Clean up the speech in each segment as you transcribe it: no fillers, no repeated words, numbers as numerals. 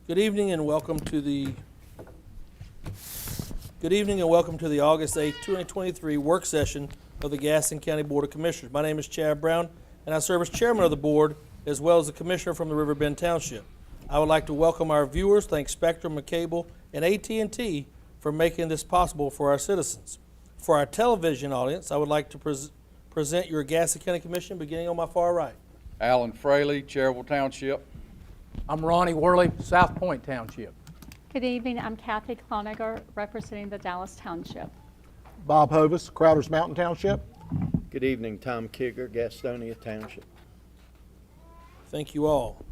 Good evening and welcome to the August 8th, 2023 work session of the Gaston County Board of Commissioners. My name is Chad Brown and I serve as chairman of the board as well as the commissioner from the Riverbend Township. I would like to welcome our viewers, thank Spectrum and Cable and AT&T for making this possible for our citizens. For our television audience, I would like to present your Gaston County Commission beginning on my far right. Alan Fraley, Cherryville Township. I'm Ronnie Worley, South Point Township. Good evening, I'm Kathy Cloninger, representing the Dallas Township. Bob Hovis, Crowders Mountain Township. Good evening, Tom Kigger, Gastonia Township. Thank you all.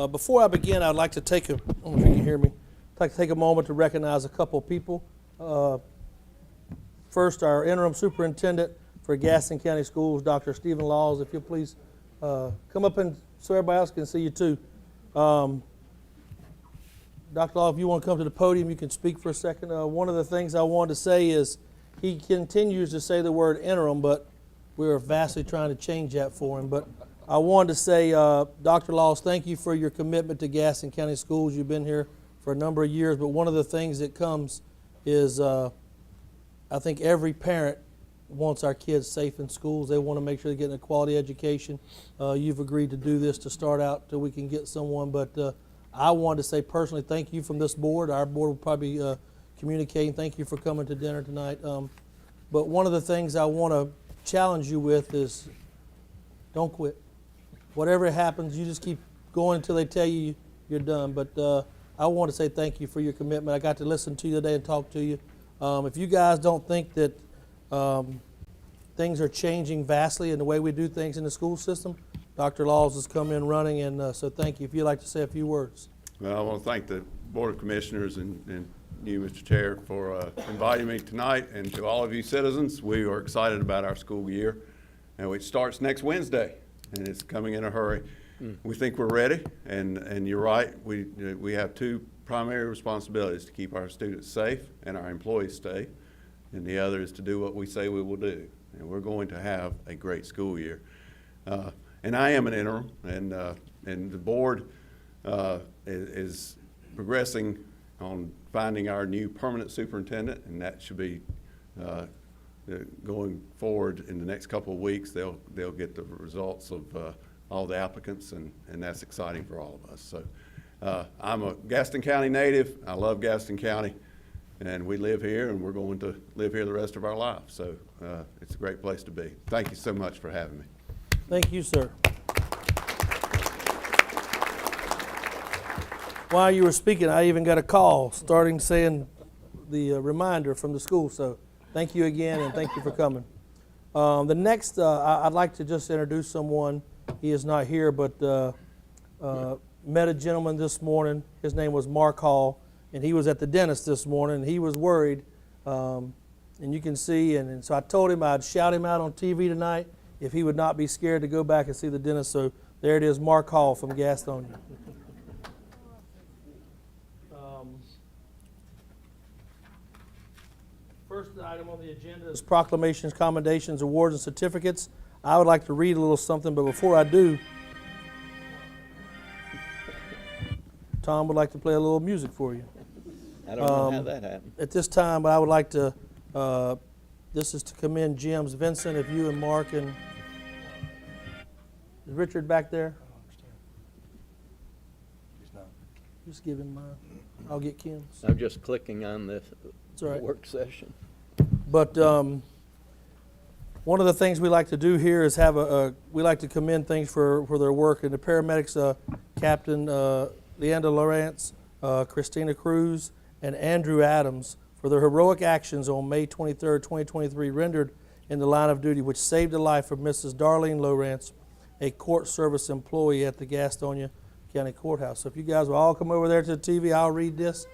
Before I begin, I'd like to take a, I don't know if you can hear me, I'd like to take a moment to recognize a couple of people. First, our interim superintendent for Gaston County Schools, Dr. Stephen Laws. If you'll please come up and so everybody else can see you too. Dr. Law, if you want to come to the podium, you can speak for a second. One of the things I wanted to say is he continues to say the word interim, but we are vastly trying to change that for him. But I wanted to say, Dr. Laws, thank you for your commitment to Gaston County Schools. You've been here for a number of years, but one of the things that comes is I think every parent wants our kids safe in schools. They want to make sure they're getting a quality education. You've agreed to do this to start out till we can get someone, but I wanted to say personally thank you from this board. Our board will probably be communicating. Thank you for coming to dinner tonight. But one of the things I want to challenge you with is don't quit. Whatever happens, you just keep going until they tell you you're done. But I want to say thank you for your commitment. I got to listen to you today and talk to you. If you guys don't think that things are changing vastly in the way we do things in the school system, Dr. Laws has come in running, and so thank you. If you'd like to say a few words. Well, I want to thank the Board of Commissioners and you, Mr. Chair, for inviting me tonight, and to all of you citizens. We are excited about our school year, and it starts next Wednesday, and it's coming in a hurry. We think we're ready, and you're right. We have two primary responsibilities: to keep our students safe and our employees safe, and the other is to do what we say we will do. And we're going to have a great school year. And I am an interim, and the board is progressing on finding our new permanent superintendent, and that should be going forward in the next couple of weeks. They'll get the results of all the applicants, and that's exciting for all of us. So I'm a Gaston County native. I love Gaston County, and we live here, and we're going to live here the rest of our lives. So it's a great place to be. Thank you so much for having me. Thank you, sir. While you were speaking, I even got a call starting saying the reminder from the school. So thank you again, and thank you for coming. The next, I'd like to just introduce someone. He is not here, but met a gentleman this morning. His name was Mark Hall, and he was at the dentist this morning. And he was worried, and you can see. And so I told him I'd shout him out on TV tonight if he would not be scared to go back and see the dentist. So there it is, Mark Hall from Gastonia. First item on the agenda is proclamations, commendations, awards, and certificates. I would like to read a little something, but before I do, Tom would like to play a little music for you. I don't know how that happened. At this time, I would like to, this is to commend Jim's. Vincent, if you and Mark and is Richard back there? Just give him mine. I'll get Kim's. I'm just clicking on this That's all right. work session. But one of the things we like to do here is have we like to commend things for their work. And the paramedics, Captain Leander Lawrence, Christina Cruz, and Andrew Adams for their heroic actions on May 23rd, 2023, rendered in the line of duty, which saved the life of Mrs. Darlene Lawrence, a court service employee at the Gastonia County Courthouse. So if you guys will all come over there to the TV, I'll read this.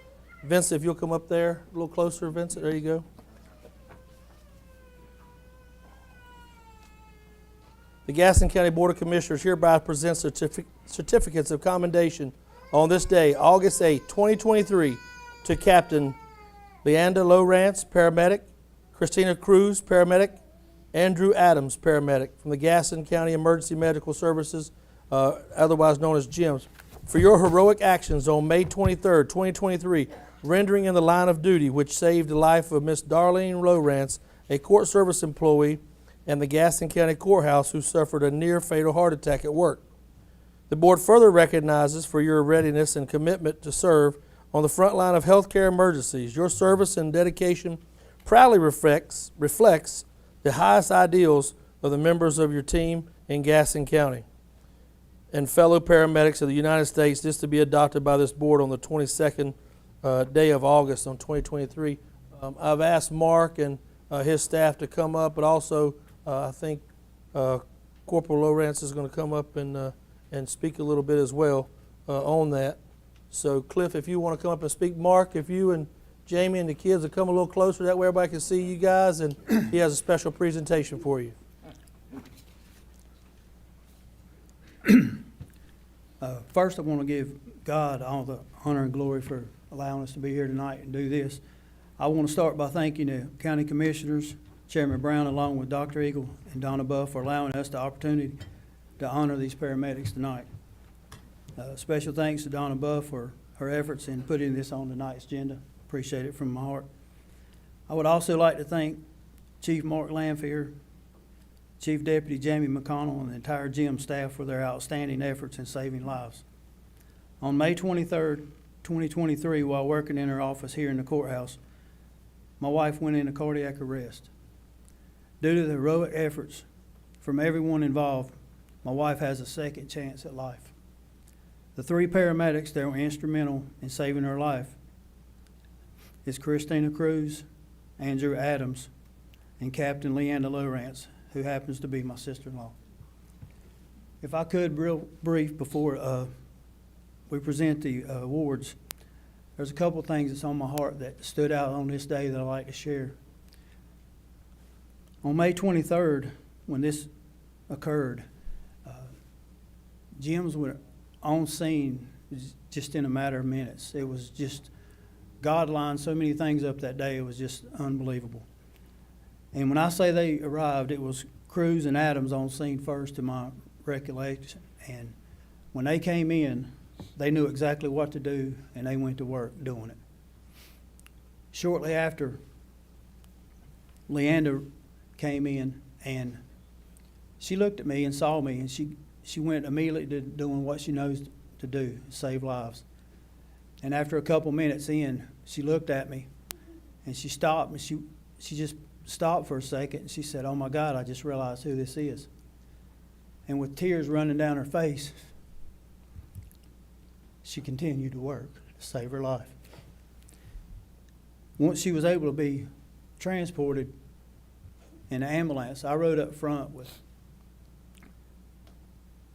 Vincent, if you'll come up there a little closer, Vincent, there you go. The Gaston County Board of Commissioners hereby presents certificates of commendation on this day, August 8, 2023, to Captain Leander Lawrence, paramedic, Christina Cruz, paramedic, Andrew Adams, paramedic, from the Gaston County Emergency Medical Services, otherwise known as GEMS, for your heroic actions on May 23rd, 2023, rendering in the line of duty, which saved the life of Miss Darlene Lowrance, a court service employee, and the Gaston County Courthouse who suffered a near-fatal heart attack at work. The board further recognizes for your readiness and commitment to serve on the front line of healthcare emergencies. Your service and dedication proudly reflects the highest ideals of the members of your team in Gaston County and fellow paramedics of the United States, this to be adopted by this board on the 22nd day of August on 2023. I've asked Mark and his staff to come up, but also I think Corporal Lowrance is going to come up and speak a little bit as well on that. So Cliff, if you want to come up and speak. Mark, if you and Jamie and the kids will come a little closer, that way everybody can see you guys, and he has a special presentation for you. First, I want to give God all the honor and glory for allowing us to be here tonight and do this. I want to start by thanking the county commissioners, Chairman Brown, along with Dr. Eagle and Donna Buff, for allowing us the opportunity to honor these paramedics tonight. Special thanks to Donna Buff for her efforts in putting this on tonight's agenda. Appreciate it from my heart. I would also like to thank Chief Mark Lanphier, Chief Deputy Jamie McConnell, and the entire gym staff for their outstanding efforts in saving lives. On May 23rd, 2023, while working in her office here in the courthouse, my wife went into cardiac arrest. Due to the heroic efforts from everyone involved, my wife has a second chance at life. The three paramedics that were instrumental in saving her life is Christina Cruz, Andrew Adams, and Captain Leanda Lowrance, who happens to be my sister-in-law. If I could, real brief before we present the awards, there's a couple things that's on my heart that stood out on this day that I'd like to share. On May 23rd, when this occurred, gyms were on scene just in a matter of minutes. It was just, God lined so many things up that day, it was just unbelievable. And when I say they arrived, it was Cruz and Adams on scene first in my recollection. And when they came in, they knew exactly what to do, and they went to work doing it. Shortly after, Leanda came in, and she looked at me and saw me, and she went immediately to doing what she knows to do, save lives. And after a couple minutes in, she looked at me, and she stopped, and she just stopped for a second, and she said, "Oh my God, I just realized who this is." And with tears running down her face, she continued to work to save her life. Once she was able to be transported in an ambulance, I rode up front with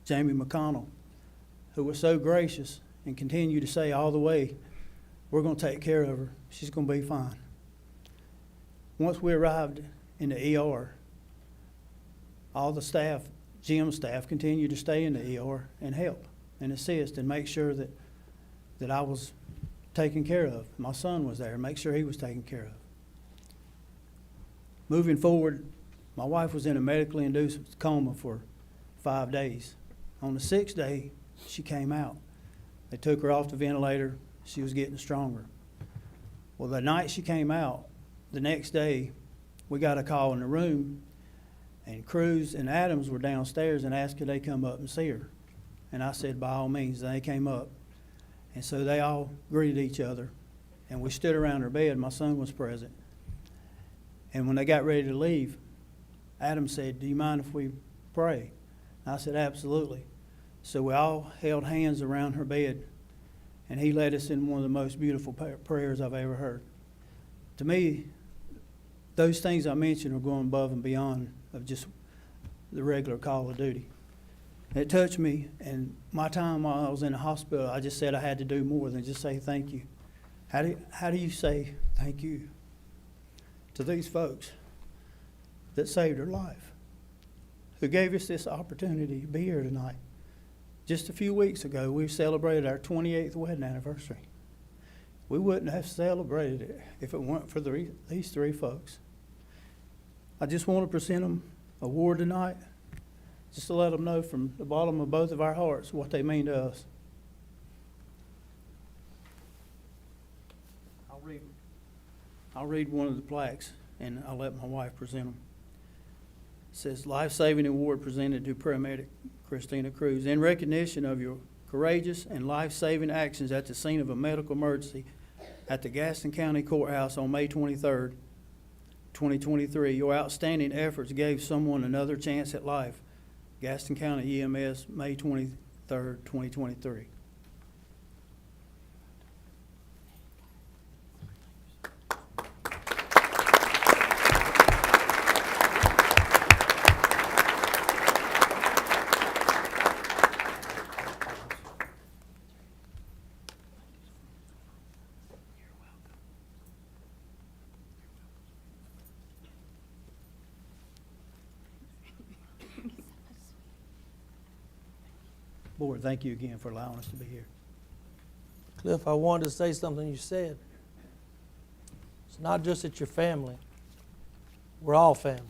Jamie McConnell, who was so gracious and continued to say all the way, "We're going to take care of her. She's going to be fine." Once we arrived in the ER, all the staff, gym staff, continued to stay in the ER and help and assist and make sure that I was taken care of. My son was there, make sure he was taken care of. Moving forward, my wife was in a medically induced coma for 5 days. On the 6th day, she came out. They took her off the ventilator. She was getting stronger. Well, the night she came out, the next day, we got a call in the room, and Cruz and Adams were downstairs and asked could they come up and see her. And I said, by all means. They came up. And so they all greeted each other, and we stood around her bed. My son was present. And when they got ready to leave, Adam said, "Do you mind if we pray?" And I said, "Absolutely." So we all held hands around her bed, and he led us in one of the most beautiful prayers I've ever heard. To me, those things I mentioned are going above and beyond of just the regular call of duty. It touched me, and my time while I was in the hospital, I just said I had to do more than just say thank you. How do you say thank you to these folks that saved her life, who gave us this opportunity to be here tonight? Just a few weeks ago, we celebrated our 28th wedding anniversary. We wouldn't have celebrated it if it weren't for these three folks. I just want to present them an award tonight, just to let them know from the bottom of both of our hearts what they mean to us. I'll read one of the plaques, and I'll let my wife present them. It says, Life-Saving Award presented to paramedic Christina Cruz in recognition of your courageous and life-saving actions at the scene of a medical emergency at the Gaston County Courthouse on May 23rd, 2023. Your outstanding efforts gave someone another chance at life. Gaston County EMS, May 23rd, 2023. Board, thank you again for allowing us to be here. Cliff, I wanted to say something you said. It's not just that you're family. We're all family.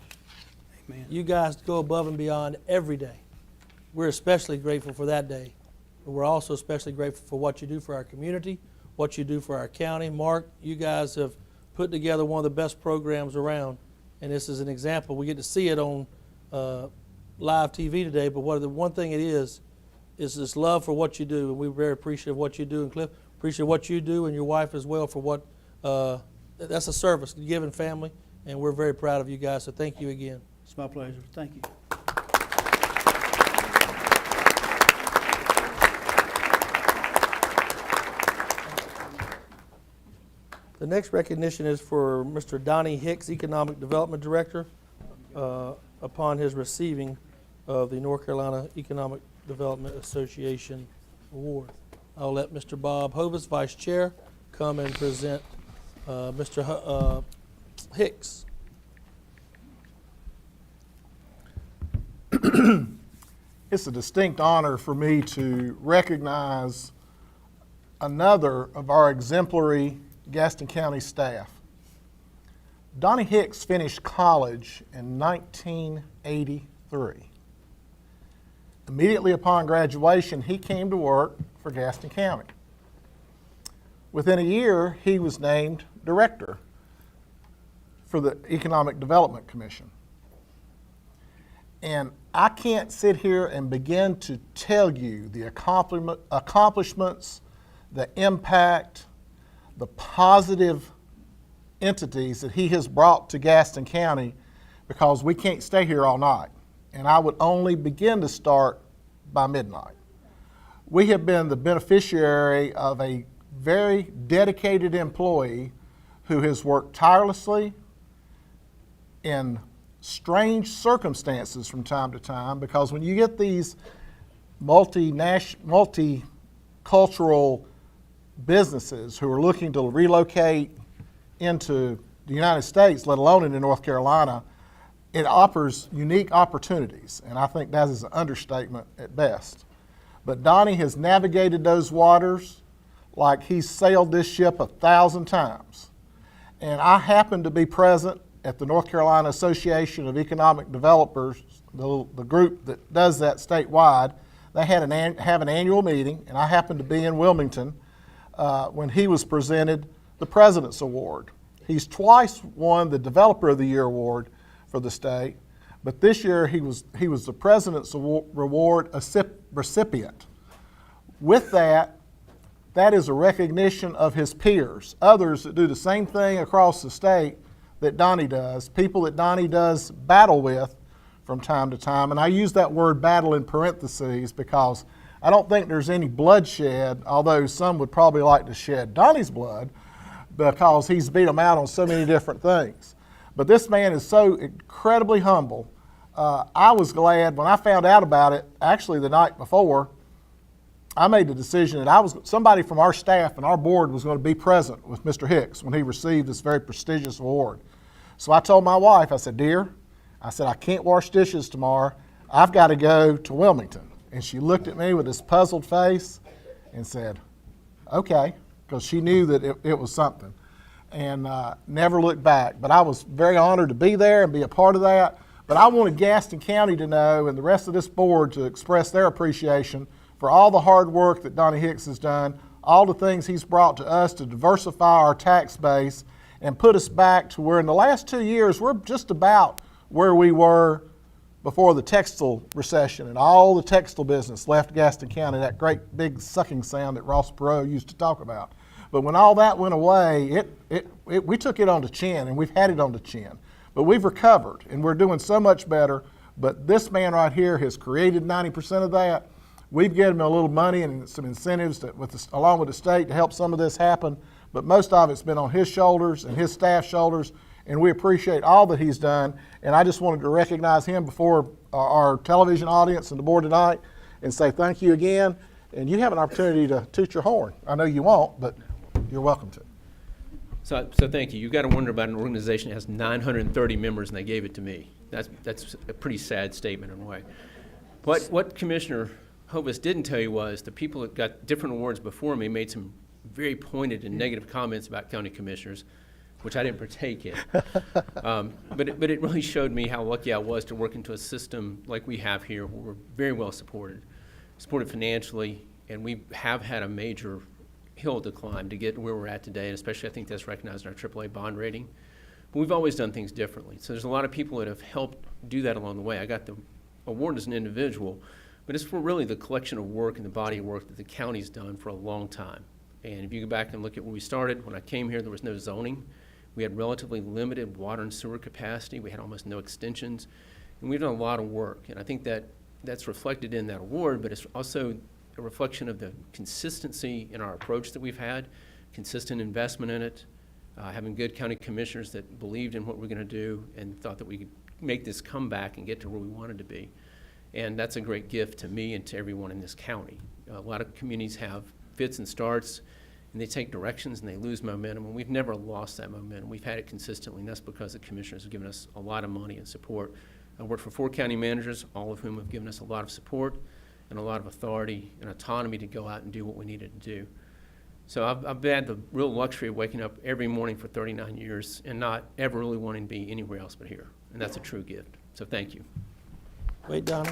Amen. You guys go above and beyond every day. We're especially grateful for that day. But we're also especially grateful for what you do for our community, what you do for our county. Mark, you guys have put together one of the best programs around, and this is an example. We get to see it on live TV today, but the one thing it is this love for what you do, and we're very appreciative of what you do. And Cliff, appreciate what you do, and your wife as well for what, that's a service, giving family, and we're very proud of you guys, so thank you again. It's my pleasure. Thank you. The next recognition is for Mr. Donnie Hicks, Economic Development Director, upon his receiving of the North Carolina Economic Development Association Award. I'll let Mr. Bob Hovis, Vice Chair, come and present Mr. Hicks. It's a distinct honor for me to recognize another of our exemplary Gaston County staff. Donnie Hicks finished college in 1983. Immediately upon graduation, he came to work for Gaston County. Within a year, he was named director for the Economic Development Commission. And I can't sit here and begin to tell you the accomplishments, the impact, the positive entities that he has brought to Gaston County, because we can't stay here all night. And I would only begin to start by midnight. We have been the beneficiary of a very dedicated employee who has worked tirelessly in strange circumstances from time to time, because when you get these multicultural businesses who are looking to relocate into the United States, let alone into North Carolina, it offers unique opportunities, and I think that is an understatement at best. But Donnie has navigated those waters like he's sailed this ship 1,000 times. And I happened to be present at the North Carolina Association of Economic Developers, the group that does that statewide. They have an annual meeting, and I happened to be in Wilmington when he was presented the President's Award. He's twice won the Developer of the Year award for the state, but this year he was the President's Award recipient. With that, that is a recognition of his peers, others that do the same thing across the state that Donnie does, people that Donnie does battle with from time to time. And I use that word battle in parentheses because I don't think there's any bloodshed, although some would probably like to shed Donnie's blood because he's beat them out on so many different things. But this man is so incredibly humble. I was glad when I found out about it, actually the night before. I made the decision that somebody from our staff and our board was going to be present with Mr. Hicks when he received this very prestigious award. So I told my wife, I said, dear, I said, I can't wash dishes tomorrow. I've got to go to Wilmington. And she looked at me with this puzzled face and said, okay, because she knew that it was something, and never looked back. But I was very honored to be there and be a part of that. But I wanted Gaston County to know, and the rest of this board to express their appreciation for all the hard work that Donnie Hicks has done, all the things he's brought to us to diversify our tax base and put us back to where in the last 2 years, we're just about where we were before the textile recession and all the textile business left Gaston County, that great big sucking sound that Ross Perot used to talk about. But when all that went away, we took it on the chin, and we've had it on the chin. But we've recovered, and we're doing so much better. But this man right here has created 90% of that. We've given him a little money and some incentives along with the state to help some of this happen. But most of it's been on his shoulders and his staff's shoulders, and we appreciate all that he's done. And I just wanted to recognize him before our television audience and the board tonight and say thank you again. And you have an opportunity to toot your horn. I know you won't, but you're welcome to. So thank you. You've got to wonder about an organization that has 930 members and they gave it to me. That's a pretty sad statement in a way. What Commissioner Hovis didn't tell you was the people that got different awards before me made some very pointed and negative comments about county commissioners, which I didn't partake in. But it really showed me how lucky I was to work into a system like we have here, where we're very well supported financially, and we have had a major hill to climb to get where we're at today, and especially I think that's recognized in our AAA bond rating. But we've always done things differently. So there's a lot of people that have helped do that along the way. I got the award as an individual, but it's for really the collection of work and the body of work that the county's done for a long time. And if you go back and look at where we started, when I came here, there was no zoning. We had relatively limited water and sewer capacity. We had almost no extensions. And we've done a lot of work. And I think that's reflected in that award, but it's also a reflection of the consistency in our approach that we've had, consistent investment in it, having good county commissioners that believed in what we're going to do and thought that we could make this comeback and get to where we wanted to be. And that's a great gift to me and to everyone in this county. A lot of communities have fits and starts, and they take directions and they lose momentum, and we've never lost that momentum. We've had it consistently, and that's because the commissioners have given us a lot of money and support. I worked for 4 county managers, all of whom have given us a lot of support and a lot of authority and autonomy to go out and do what we needed to do. So I've had the real luxury of waking up every morning for 39 years and not ever really wanting to be anywhere else but here, and that's a true gift. So thank you. Wait, Donnie.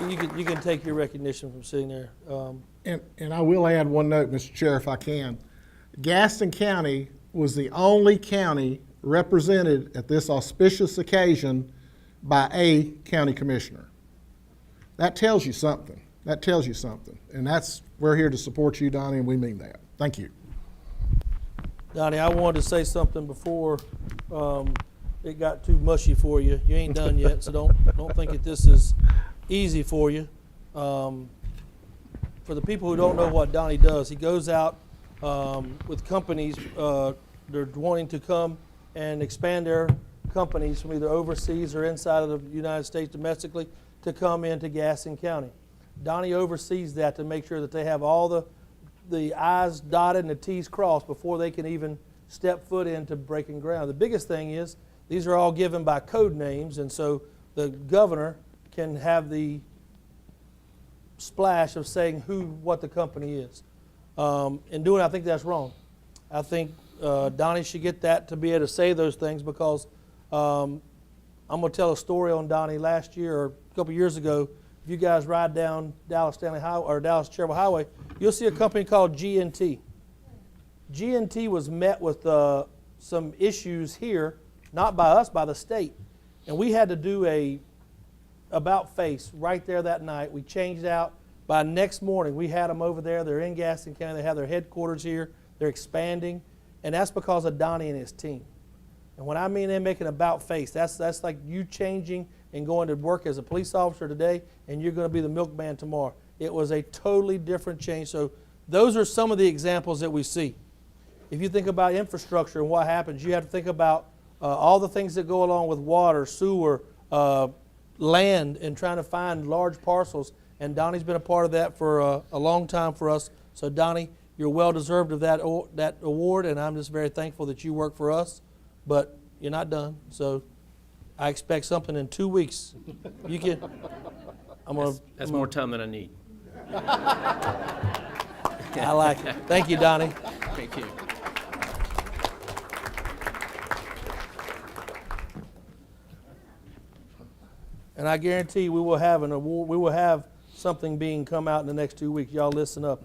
You can take your recognition from sitting there. And I will add one note, Mr. Chair, if I can. Gaston County was the only county represented at this auspicious occasion by a county commissioner. That tells you something. And we're here to support you, Donnie, and we mean that. Thank you. Donnie, I wanted to say something before it got too mushy for you. You ain't done yet, so don't think that this is easy for you. For the people who don't know what Donnie does, he goes out with companies. They're wanting to come and expand their companies from either overseas or inside of the United States domestically to come into Gaston County. Donnie oversees that to make sure that they have all the I's dotted and the T's crossed before they can even step foot into breaking ground. The biggest thing is these are all given by code names, and so the governor can have the splash of saying what the company is. In doing it, I think that's wrong. I think Donnie should get that to be able to say those things because I'm going to tell a story on Donnie last year or a couple years ago. If you guys ride down Dallas Cherville Highway, you'll see a company called G&T. G&T was met with some issues here, not by us, by the state. And we had to do a about face right there that night. We changed out. By next morning, we had them over there. They're in Gaston County. They have their headquarters here. They're expanding. And that's because of Donnie and his team. And when I mean they're making about face, that's like you changing and going to work as a police officer today, and you're going to be the milkman tomorrow. It was a totally different change. So those are some of the examples that we see. If you think about infrastructure and what happens, you have to think about all the things that go along with water, sewer, land, and trying to find large parcels. And Donnie's been a part of that for a long time for us. So Donnie, you're well deserved of that award, and I'm just very thankful that you work for us. But you're not done, so I expect something in 2 weeks. You can. That's more time than I need. I like it. Thank you, Donnie. Thank you. And I guarantee we will have an award. We will have something being come out in the next 2 weeks. Y'all listen up.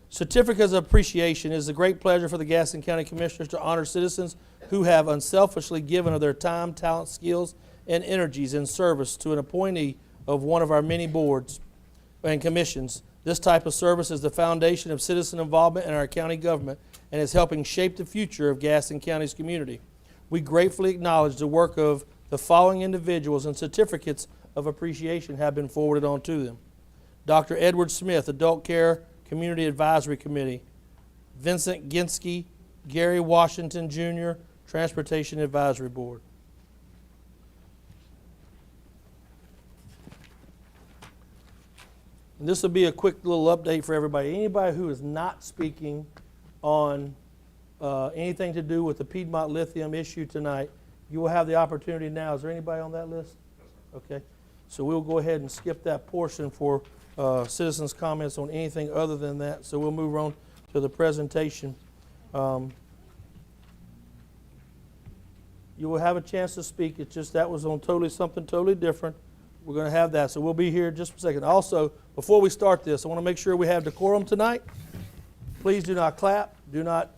Certificates of appreciation. It is a great pleasure for the Gaston County Commissioners to honor citizens who have unselfishly given of their time, talent, skills, and energies in service to an appointee of one of our many boards and commissions. This type of service is the foundation of citizen involvement in our county government and is helping shape the future of Gaston County's community. We gratefully acknowledge the work of the following individuals, and certificates of appreciation have been forwarded on to them. Dr. Edward Smith, Adult Care Community Advisory Committee. Vincent Ginsky, Gary Washington Jr., Transportation Advisory Board. And this will be a quick little update for everybody. Anybody who is not speaking on anything to do with the Piedmont Lithium issue tonight, you will have the opportunity now. Is there anybody on that list? Okay. So we'll go ahead and skip that portion for citizens' comments on anything other than that. So we'll move on to the presentation. You will have a chance to speak. It's just that was on something totally different. We're going to have that. So we'll be here just for a second. Also, before we start this, I want to make sure we have decorum tonight. Please do not clap. Do not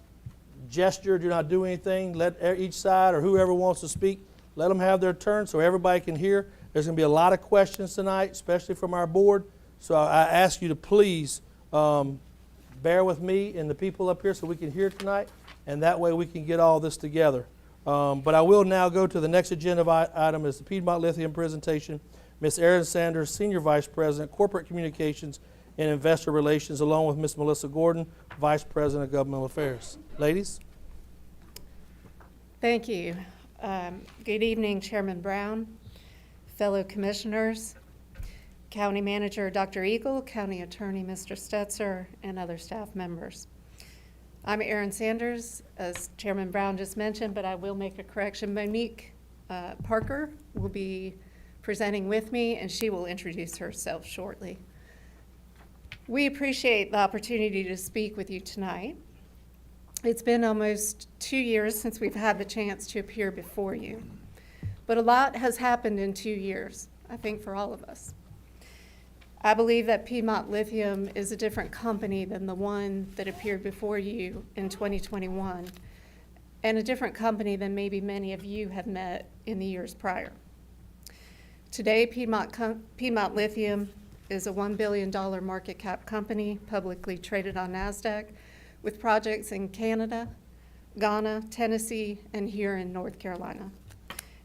gesture. Do not do anything. Let each side or whoever wants to speak, let them have their turn so everybody can hear. There's going to be a lot of questions tonight, especially from our board. So I ask you to please bear with me and the people up here so we can hear tonight, and that way we can get all this together. But I will now go to the next agenda item is the Piedmont Lithium presentation. Ms. Erin Sanders, Senior Vice President, Corporate Communications and Investor Relations, along with Ms. Melissa Gordon, Vice President of Governmental Affairs. Ladies. Thank you. Good evening, Chairman Brown, fellow commissioners, County Manager Dr. Eagle, County Attorney Mr. Stetzer, and other staff members. I'm Erin Sanders, as Chairman Brown just mentioned, but I will make a correction. Monique Parker will be presenting with me, and she will introduce herself shortly. We appreciate the opportunity to speak with you tonight. It's been almost 2 years since we've had the chance to appear before you, but a lot has happened in 2 years, I think, for all of us. I believe that Piedmont Lithium is a different company than the one that appeared before you in 2021, and a different company than maybe many of you have met in the years prior. Today, Piedmont Lithium is a $1 billion market cap company, publicly traded on NASDAQ, with projects in Canada, Ghana, Tennessee, and here in North Carolina.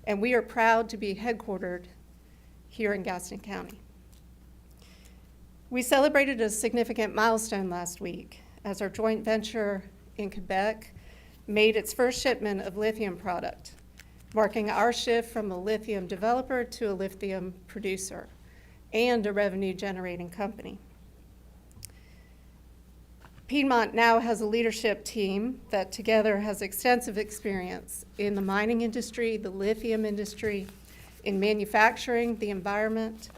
And we are proud to be headquartered here in Gaston County. We celebrated a significant milestone last week as our joint venture in Quebec made its first shipment of lithium product, marking our shift from a lithium developer to a lithium producer and a revenue-generating company. Piedmont now has a leadership team that together has extensive experience in the mining industry, the lithium industry, in manufacturing, the environment,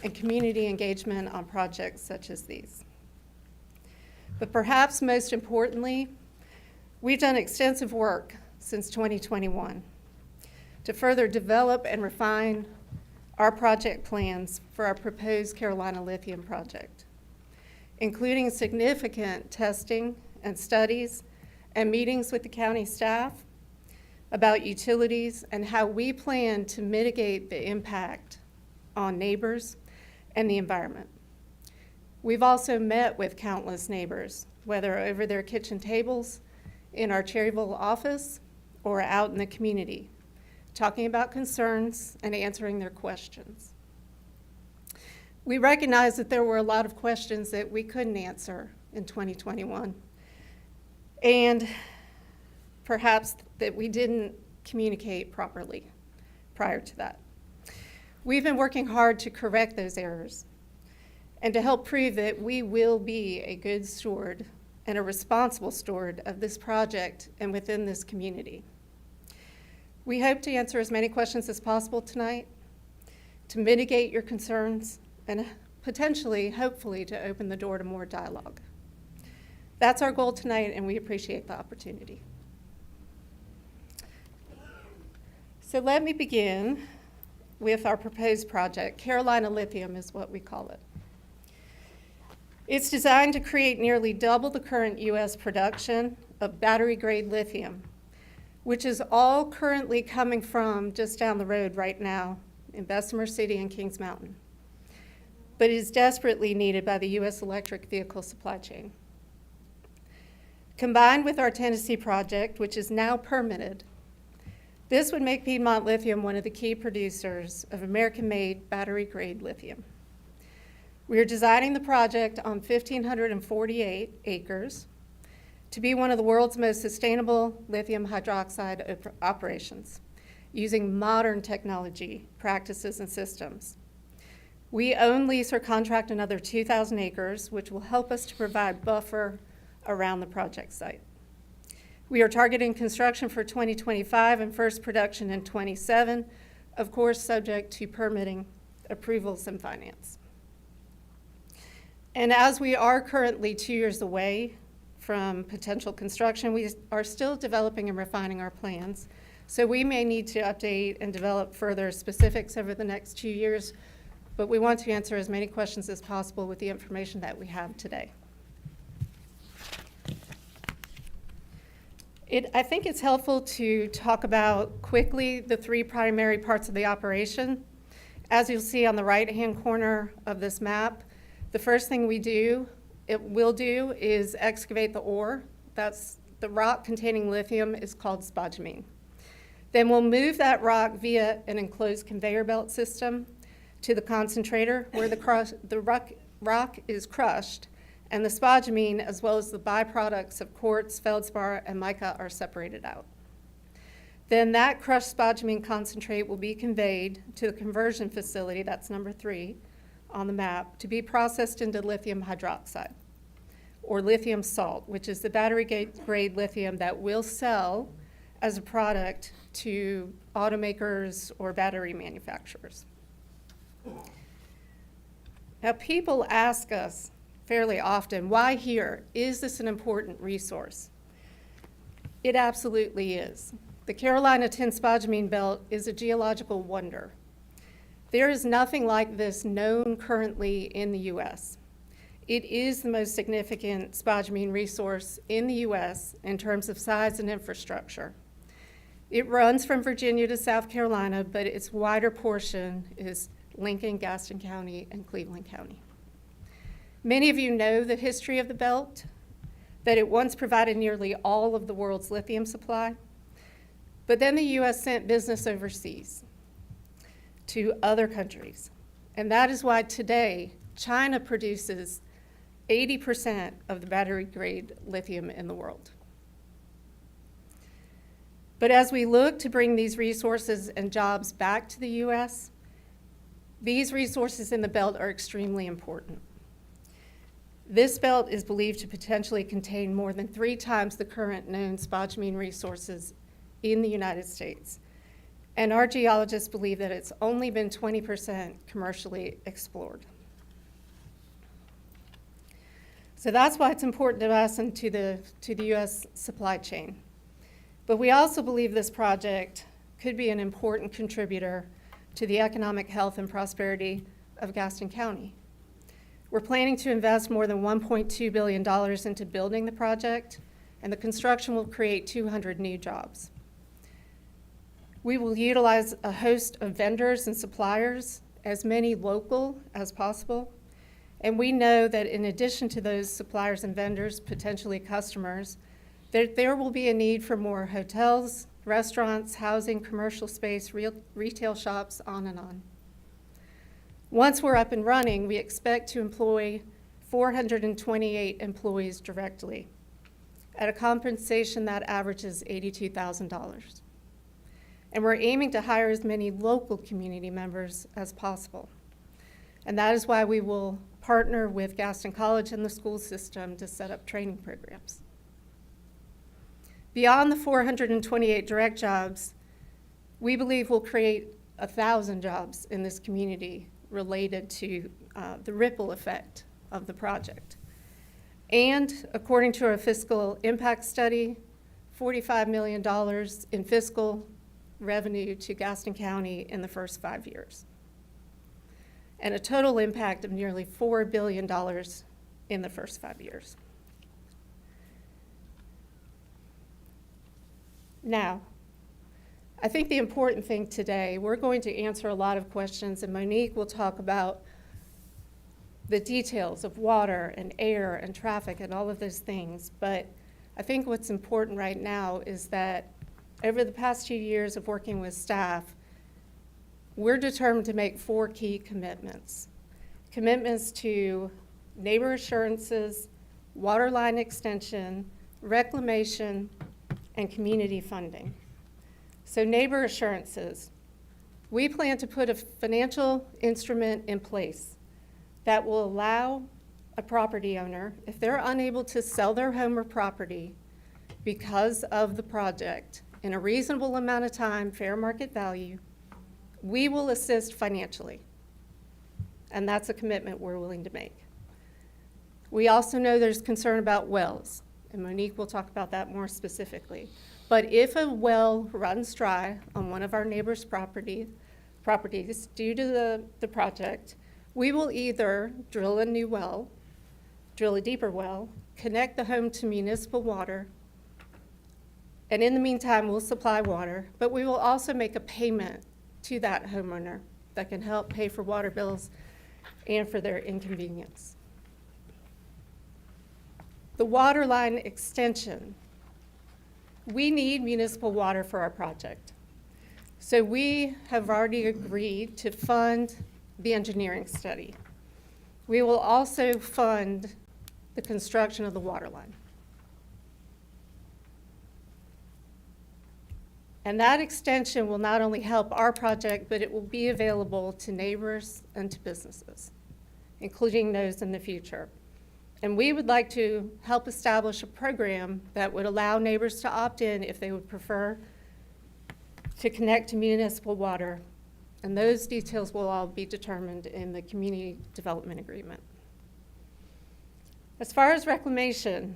and community engagement on projects such as these. But perhaps most importantly, we've done extensive work since 2021 to further develop and refine our project plans for our proposed Carolina Lithium project, including significant testing and studies and meetings with the county staff about utilities and how we plan to mitigate the impact on neighbors and the environment. We've also met with countless neighbors, whether over their kitchen tables, in our Cherryville office, or out in the community, talking about concerns and answering their questions. We recognize that there were a lot of questions that we couldn't answer in 2021, and perhaps that we didn't communicate properly prior to that. We've been working hard to correct those errors and to help prove that we will be a good steward and a responsible steward of this project and within this community. We hope to answer as many questions as possible tonight, to mitigate your concerns, and potentially, hopefully, to open the door to more dialogue. That's our goal tonight, and we appreciate the opportunity. So let me begin with our proposed project. Carolina Lithium is what we call it. It's designed to create nearly double the current U.S. production of battery-grade lithium, which is all currently coming from just down the road right now in Bessemer City and Kings Mountain, but is desperately needed by the U.S. electric vehicle supply chain. Combined with our Tennessee project, which is now permitted, this would make Piedmont Lithium one of the key producers of American-made battery-grade lithium. We are designing the project on 1,548 acres to be one of the world's most sustainable lithium hydroxide operations, using modern technology, practices, and systems. We own, lease, or contract another 2,000 acres, which will help us to provide buffer around the project site. We are targeting construction for 2025 and first production in 27, of course, subject to permitting, approvals, and finance. And as we are currently 2 years away from potential construction, we are still developing and refining our plans. So we may need to update and develop further specifics over the next 2 years, but we want to answer as many questions as possible with the information that we have today. I think it's helpful to talk about quickly the three primary parts of the operation. As you'll see on the right-hand corner of this map, the first thing it will do is excavate the ore. That's the rock containing lithium is called spodumene. Then we'll move that rock via an enclosed conveyor belt system to the concentrator where the rock is crushed, and the spodumene, as well as the byproducts of quartz, feldspar, and mica, are separated out. Then that crushed spodumene concentrate will be conveyed to the conversion facility, that's number 3 on the map, to be processed into lithium hydroxide, or lithium salt, which is the battery-grade lithium that we'll sell as a product to automakers or battery manufacturers. Now, people ask us fairly often, why here? Is this an important resource? It absolutely is. The Carolina Tin Spodumene Belt is a geological wonder. There is nothing like this known currently in the U.S. It is the most significant spodumene resource in the U.S. in terms of size and infrastructure. It runs from Virginia to South Carolina, but its wider portion is Lincoln, Gaston County, and Cleveland County. Many of you know the history of the belt, that it once provided nearly all of the world's lithium supply, but then the U.S. sent business overseas to other countries. And that is why today China produces 80% of the battery-grade lithium in the world. But as we look to bring these resources and jobs back to the U.S., these resources in the belt are extremely important. This belt is believed to potentially contain more than 3 times the current known spodumene resources in the United States. And our geologists believe that it's only been 20% commercially explored. So that's why it's important to us and to the U.S. supply chain. But we also believe this project could be an important contributor to the economic health and prosperity of Gaston County. We're planning to invest more than $1.2 billion into building the project, and the construction will create 200 new jobs. We will utilize a host of vendors and suppliers, as many local as possible, and we know that in addition to those suppliers and vendors, potentially customers, there will be a need for more hotels, restaurants, housing, commercial space, retail shops, on and on. Once we're up and running, we expect to employ 428 employees directly at a compensation that averages $82,000. And we're aiming to hire as many local community members as possible. And that is why we will partner with Gaston College and the school system to set up training programs. Beyond the 428 direct jobs, we believe we'll create 1,000 jobs in this community related to the ripple effect of the project. And according to our fiscal impact study, $45 million in fiscal revenue to Gaston County in the first 5 years, and a total impact of nearly $4 billion in the first 5 years. Now, I think the important thing today, we're going to answer a lot of questions, and Monique will talk about the details of water and air and traffic and all of those things. But I think what's important right now is that over the past 2 years of working with staff, we're determined to make 4 key commitments. Commitments to neighbor assurances, water line extension, reclamation, and community funding. So neighbor assurances, we plan to put a financial instrument in place that will allow a property owner, if they're unable to sell their home or property because of the project in a reasonable amount of time, fair market value, we will assist financially. And that's a commitment we're willing to make. We also know there's concern about wells, and Monique will talk about that more specifically. But if a well runs dry on one of our neighbors' properties due to the project, we will either drill a new well, drill a deeper well, connect the home to municipal water, and in the meantime, we'll supply water, but we will also make a payment to that homeowner that can help pay for water bills and for their inconvenience. The water line extension. We need municipal water for our project. So we have already agreed to fund the engineering study. We will also fund the construction of the water line. And that extension will not only help our project, but it will be available to neighbors and to businesses, including those in the future. And we would like to help establish a program that would allow neighbors to opt in if they would prefer to connect to municipal water. And those details will all be determined in the community development agreement. As far as reclamation,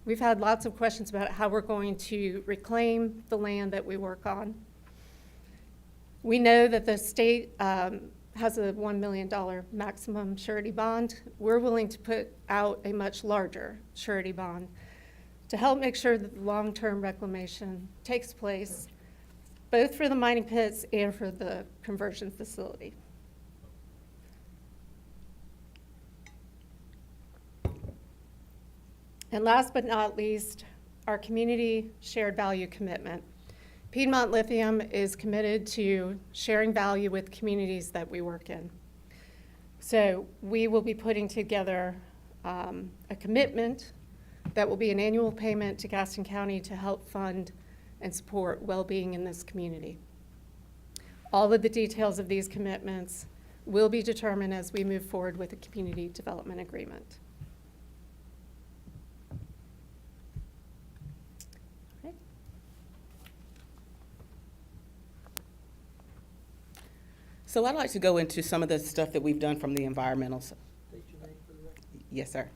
we've had lots of questions about how we're going to reclaim the land that we work on. We know that the state has a $1 million maximum surety bond. We're willing to put out a much larger surety bond to help make sure that the long-term reclamation takes place, both for the mining pits and for the conversion facility. And last but not least, our community shared value commitment. Piedmont Lithium is committed to sharing value with communities that we work in. So we will be putting together a commitment that will be an annual payment to Gaston County to help fund and support well-being in this community. All of the details of these commitments will be determined as we move forward with the community development agreement. So I'd like to go into some of the stuff that we've done from the environmental. Yes, sir.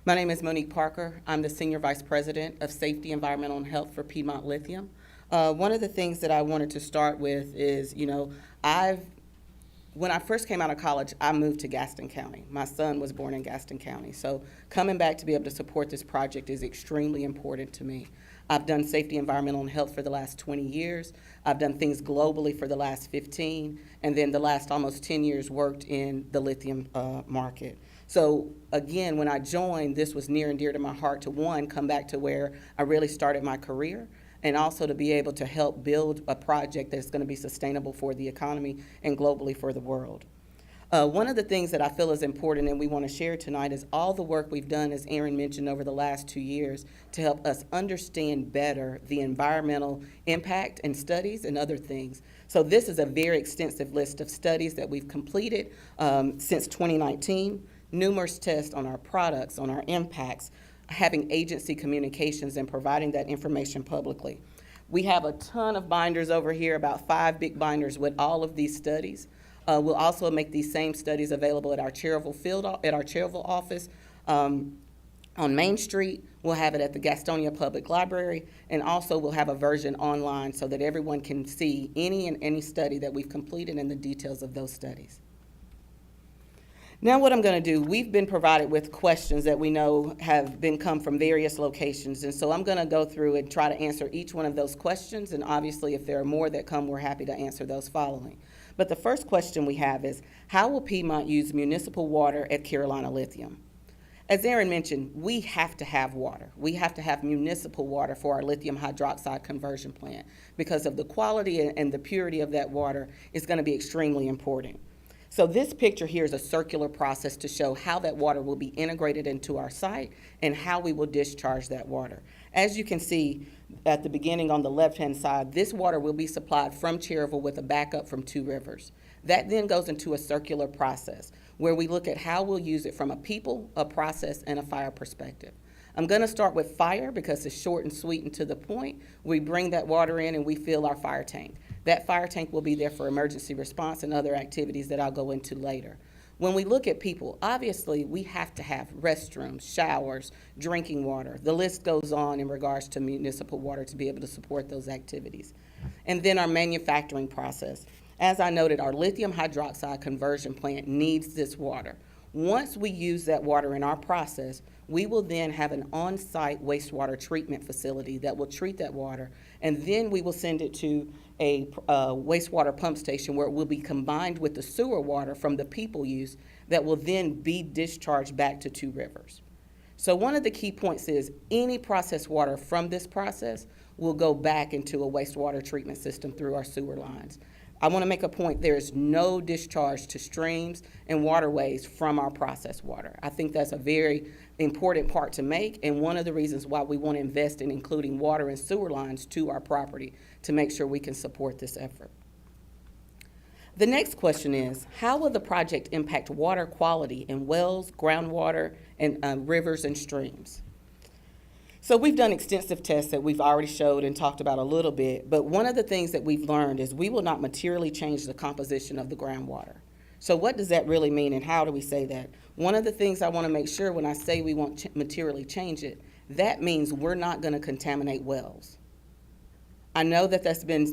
My name is Monique Parker. I'm the Senior Vice President of Safety, Environmental, and Health for Piedmont Lithium. One of the things that I wanted to start with is, when I first came out of college, I moved to Gaston County. My son was born in Gaston County. So coming back to be able to support this project is extremely important to me. I've done safety, environmental, and health for the last 20 years. I've done things globally for the last 15, and then the last almost 10 years worked in the lithium market. So again, when I joined, this was near and dear to my heart to, one, come back to where I really started my career, and also to be able to help build a project that's going to be sustainable for the economy and globally for the world. One of the things that I feel is important and we want to share tonight is all the work we've done, as Aaron mentioned, over the last 2 years to help us understand better the environmental impact and studies and other things. So this is a very extensive list of studies that we've completed since 2019, numerous tests on our products, on our impacts, having agency communications and providing that information publicly. We have a ton of binders over here, about 5 big binders with all of these studies. We'll also make these same studies available at our Cherryville office. on Main Street. We'll have it at the Gastonia Public Library, and also we'll have a version online so that everyone can see any study that we've completed and the details of those studies. Now what I'm going to do, we've been provided with questions that we know have come from various locations, and so I'm going to go through and try to answer each one of those questions, and obviously if there are more that come, we're happy to answer those following. But the first question we have is, how will Piedmont use municipal water at Carolina Lithium? As Aaron mentioned, we have to have water. We have to have municipal water for our lithium hydroxide conversion plant because of the quality and the purity of that water is going to be extremely important. So this picture here is a circular process to show how that water will be integrated into our site and how we will discharge that water. As you can see at the beginning on the left-hand side, this water will be supplied from Cherryville with a backup from Two Rivers. That then goes into a circular process where we look at how we'll use it from a people, a process, and a fire perspective. I'm going to start with fire because it's short and sweet and to the point. We bring that water in and we fill our fire tank. That fire tank will be there for emergency response and other activities that I'll go into later. When we look at people, obviously we have to have restrooms, showers, drinking water. The list goes on in regards to municipal water to be able to support those activities. And then our manufacturing process. As I noted, our lithium hydroxide conversion plant needs this water. Once we use that water in our process, we will then have an on-site wastewater treatment facility that will treat that water, and then we will send it to a wastewater pump station where it will be combined with the sewer water from the people use that will then be discharged back to Two Rivers. So one of the key points is any processed water from this process will go back into a wastewater treatment system through our sewer lines. I want to make a point, there is no discharge to streams and waterways from our processed water. I think that's a very important part to make, and one of the reasons why we want to invest in including water and sewer lines to our property to make sure we can support this effort. The next question is, how will the project impact water quality in wells, groundwater, and rivers and streams? So we've done extensive tests that we've already showed and talked about a little bit, but one of the things that we've learned is we will not materially change the composition of the groundwater. So what does that really mean and how do we say that? One of the things I want to make sure when I say we won't materially change it, that means we're not going to contaminate wells. I know that that's been,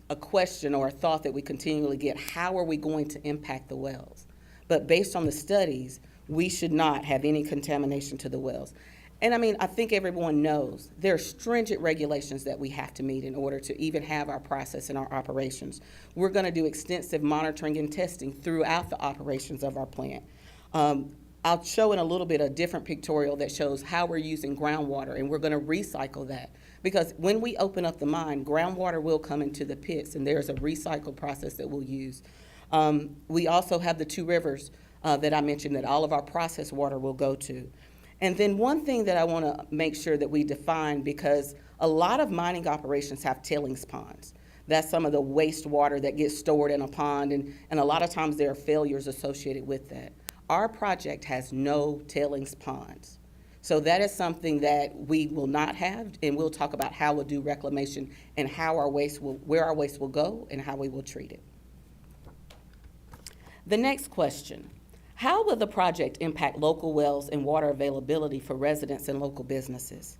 a question or a thought that we continually get. How are we going to impact the wells? But based on the studies, we should not have any contamination to the wells. And I think everyone knows there are stringent regulations that we have to meet in order to even have our process and our operations. We're going to do extensive monitoring and testing throughout the operations of our plant. I'll show in a little bit a different pictorial that shows how we're using groundwater, and we're going to recycle that. Because when we open up the mine, groundwater will come into the pits, and there's a recycle process that we'll use. We also have the Two Rivers that I mentioned that all of our processed water will go to. And then one thing that I want to make sure that we define, because a lot of mining operations have tailings ponds. That's some of the wastewater that gets stored in a pond, and a lot of times there are failures associated with that. Our project has no tailings ponds. So that is something that we will not have, and we'll talk about how we'll do reclamation and how where our waste will go and how we will treat it. The next question. How will the project impact local wells and water availability for residents and local businesses?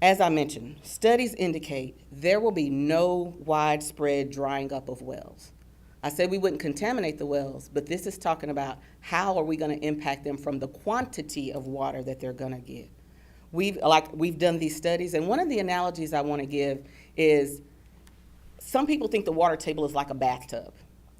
As I mentioned, studies indicate there will be no widespread drying up of wells. I said we wouldn't contaminate the wells, but this is talking about how are we going to impact them from the quantity of water that they're going to get. We've done these studies, and one of the analogies I want to give is some people think the water table is like a bathtub.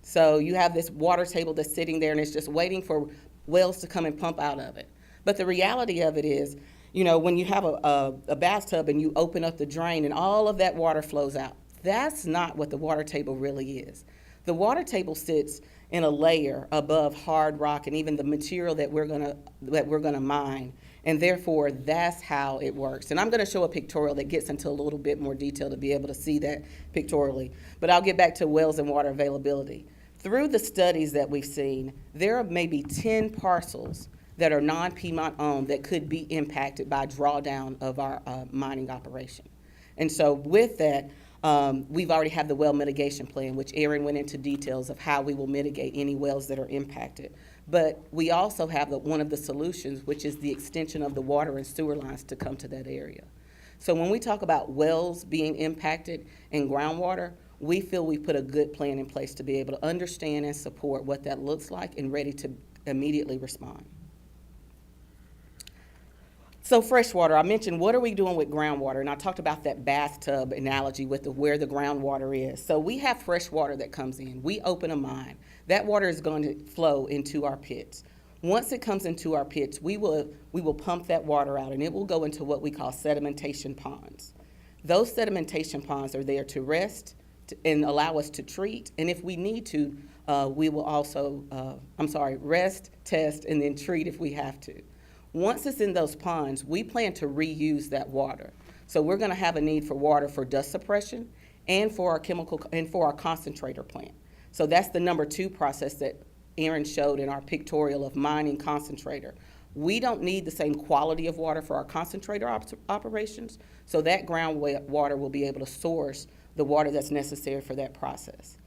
So you have this water table that's sitting there and it's just waiting for wells to come and pump out of it. But the reality of it is, when you have a bathtub and you open up the drain and all of that water flows out, that's not what the water table really is. The water table sits in a layer above hard rock and even the material that we're gonna mine, and therefore that's how it works. And I'm gonna show a pictorial that gets into a little bit more detail to be able to see that pictorially. But I'll get back to wells and water availability. Through the studies that we've seen, there are maybe 10 parcels that are non-Piedmont owned that could be impacted by drawdown of our mining operation. And so with that, we've already have the well mitigation plan, which Aaron went into details of how we will mitigate any wells that are impacted. But we also have one of the solutions, which is the extension of the water and sewer lines to come to that area. So when we talk about wells being impacted and groundwater, we feel we put a good plan in place to be able to understand and support what that looks like and ready to immediately respond. So freshwater, I mentioned what are we doing with groundwater, and I talked about that bathtub analogy with where the groundwater is. So we have fresh water that comes in. We open a mine. That water is going to flow into our pits. Once it comes into our pits, we will pump that water out, and it will go into what we call sedimentation ponds. Those sedimentation ponds are there to rest and allow us to treat, and if we need to, we will also, rest, test, and then treat if we have to. Once it's in those ponds, we plan to reuse that water. So we're going to have a need for water for dust suppression and for our concentrator plant. So that's the number 2 process that Aaron showed in our pictorial of mining concentrator. We don't need the same quality of water for our concentrator operations, so that groundwater will be able to source the water that's necessary for that process.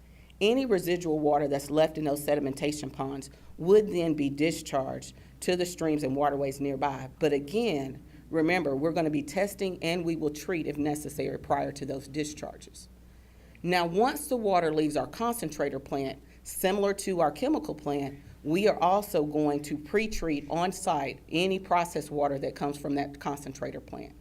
Any residual water that's left in those sedimentation ponds would then be discharged to the streams and waterways nearby. But again, remember, we're going to be testing and we will treat if necessary prior to those discharges. Now, once the water leaves our concentrator plant, similar to our chemical plant, we are also going to pre-treat on site any processed water that comes from that concentrator plant.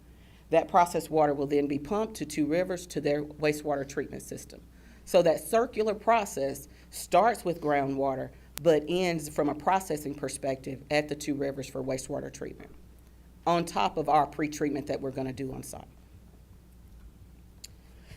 That processed water will then be pumped to Two Rivers to their wastewater treatment system. So that circular process starts with groundwater, but ends from a processing perspective at the Two Rivers for wastewater treatment, on top of our pre-treatment that we're going to do on site.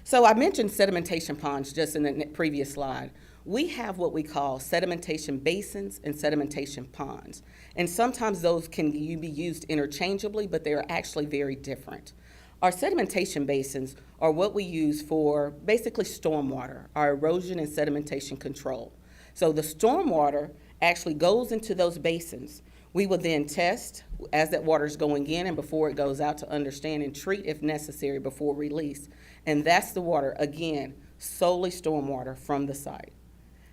So I mentioned sedimentation ponds just in the previous slide. We have what we call sedimentation basins and sedimentation ponds. And sometimes those can be used interchangeably, but they are actually very different. Our sedimentation basins are what we use for basically stormwater, our erosion and sedimentation control. So the stormwater actually goes into those basins. We will then test as that water is going in and before it goes out to understand and treat if necessary before release. And that's the water, again, solely stormwater from the site.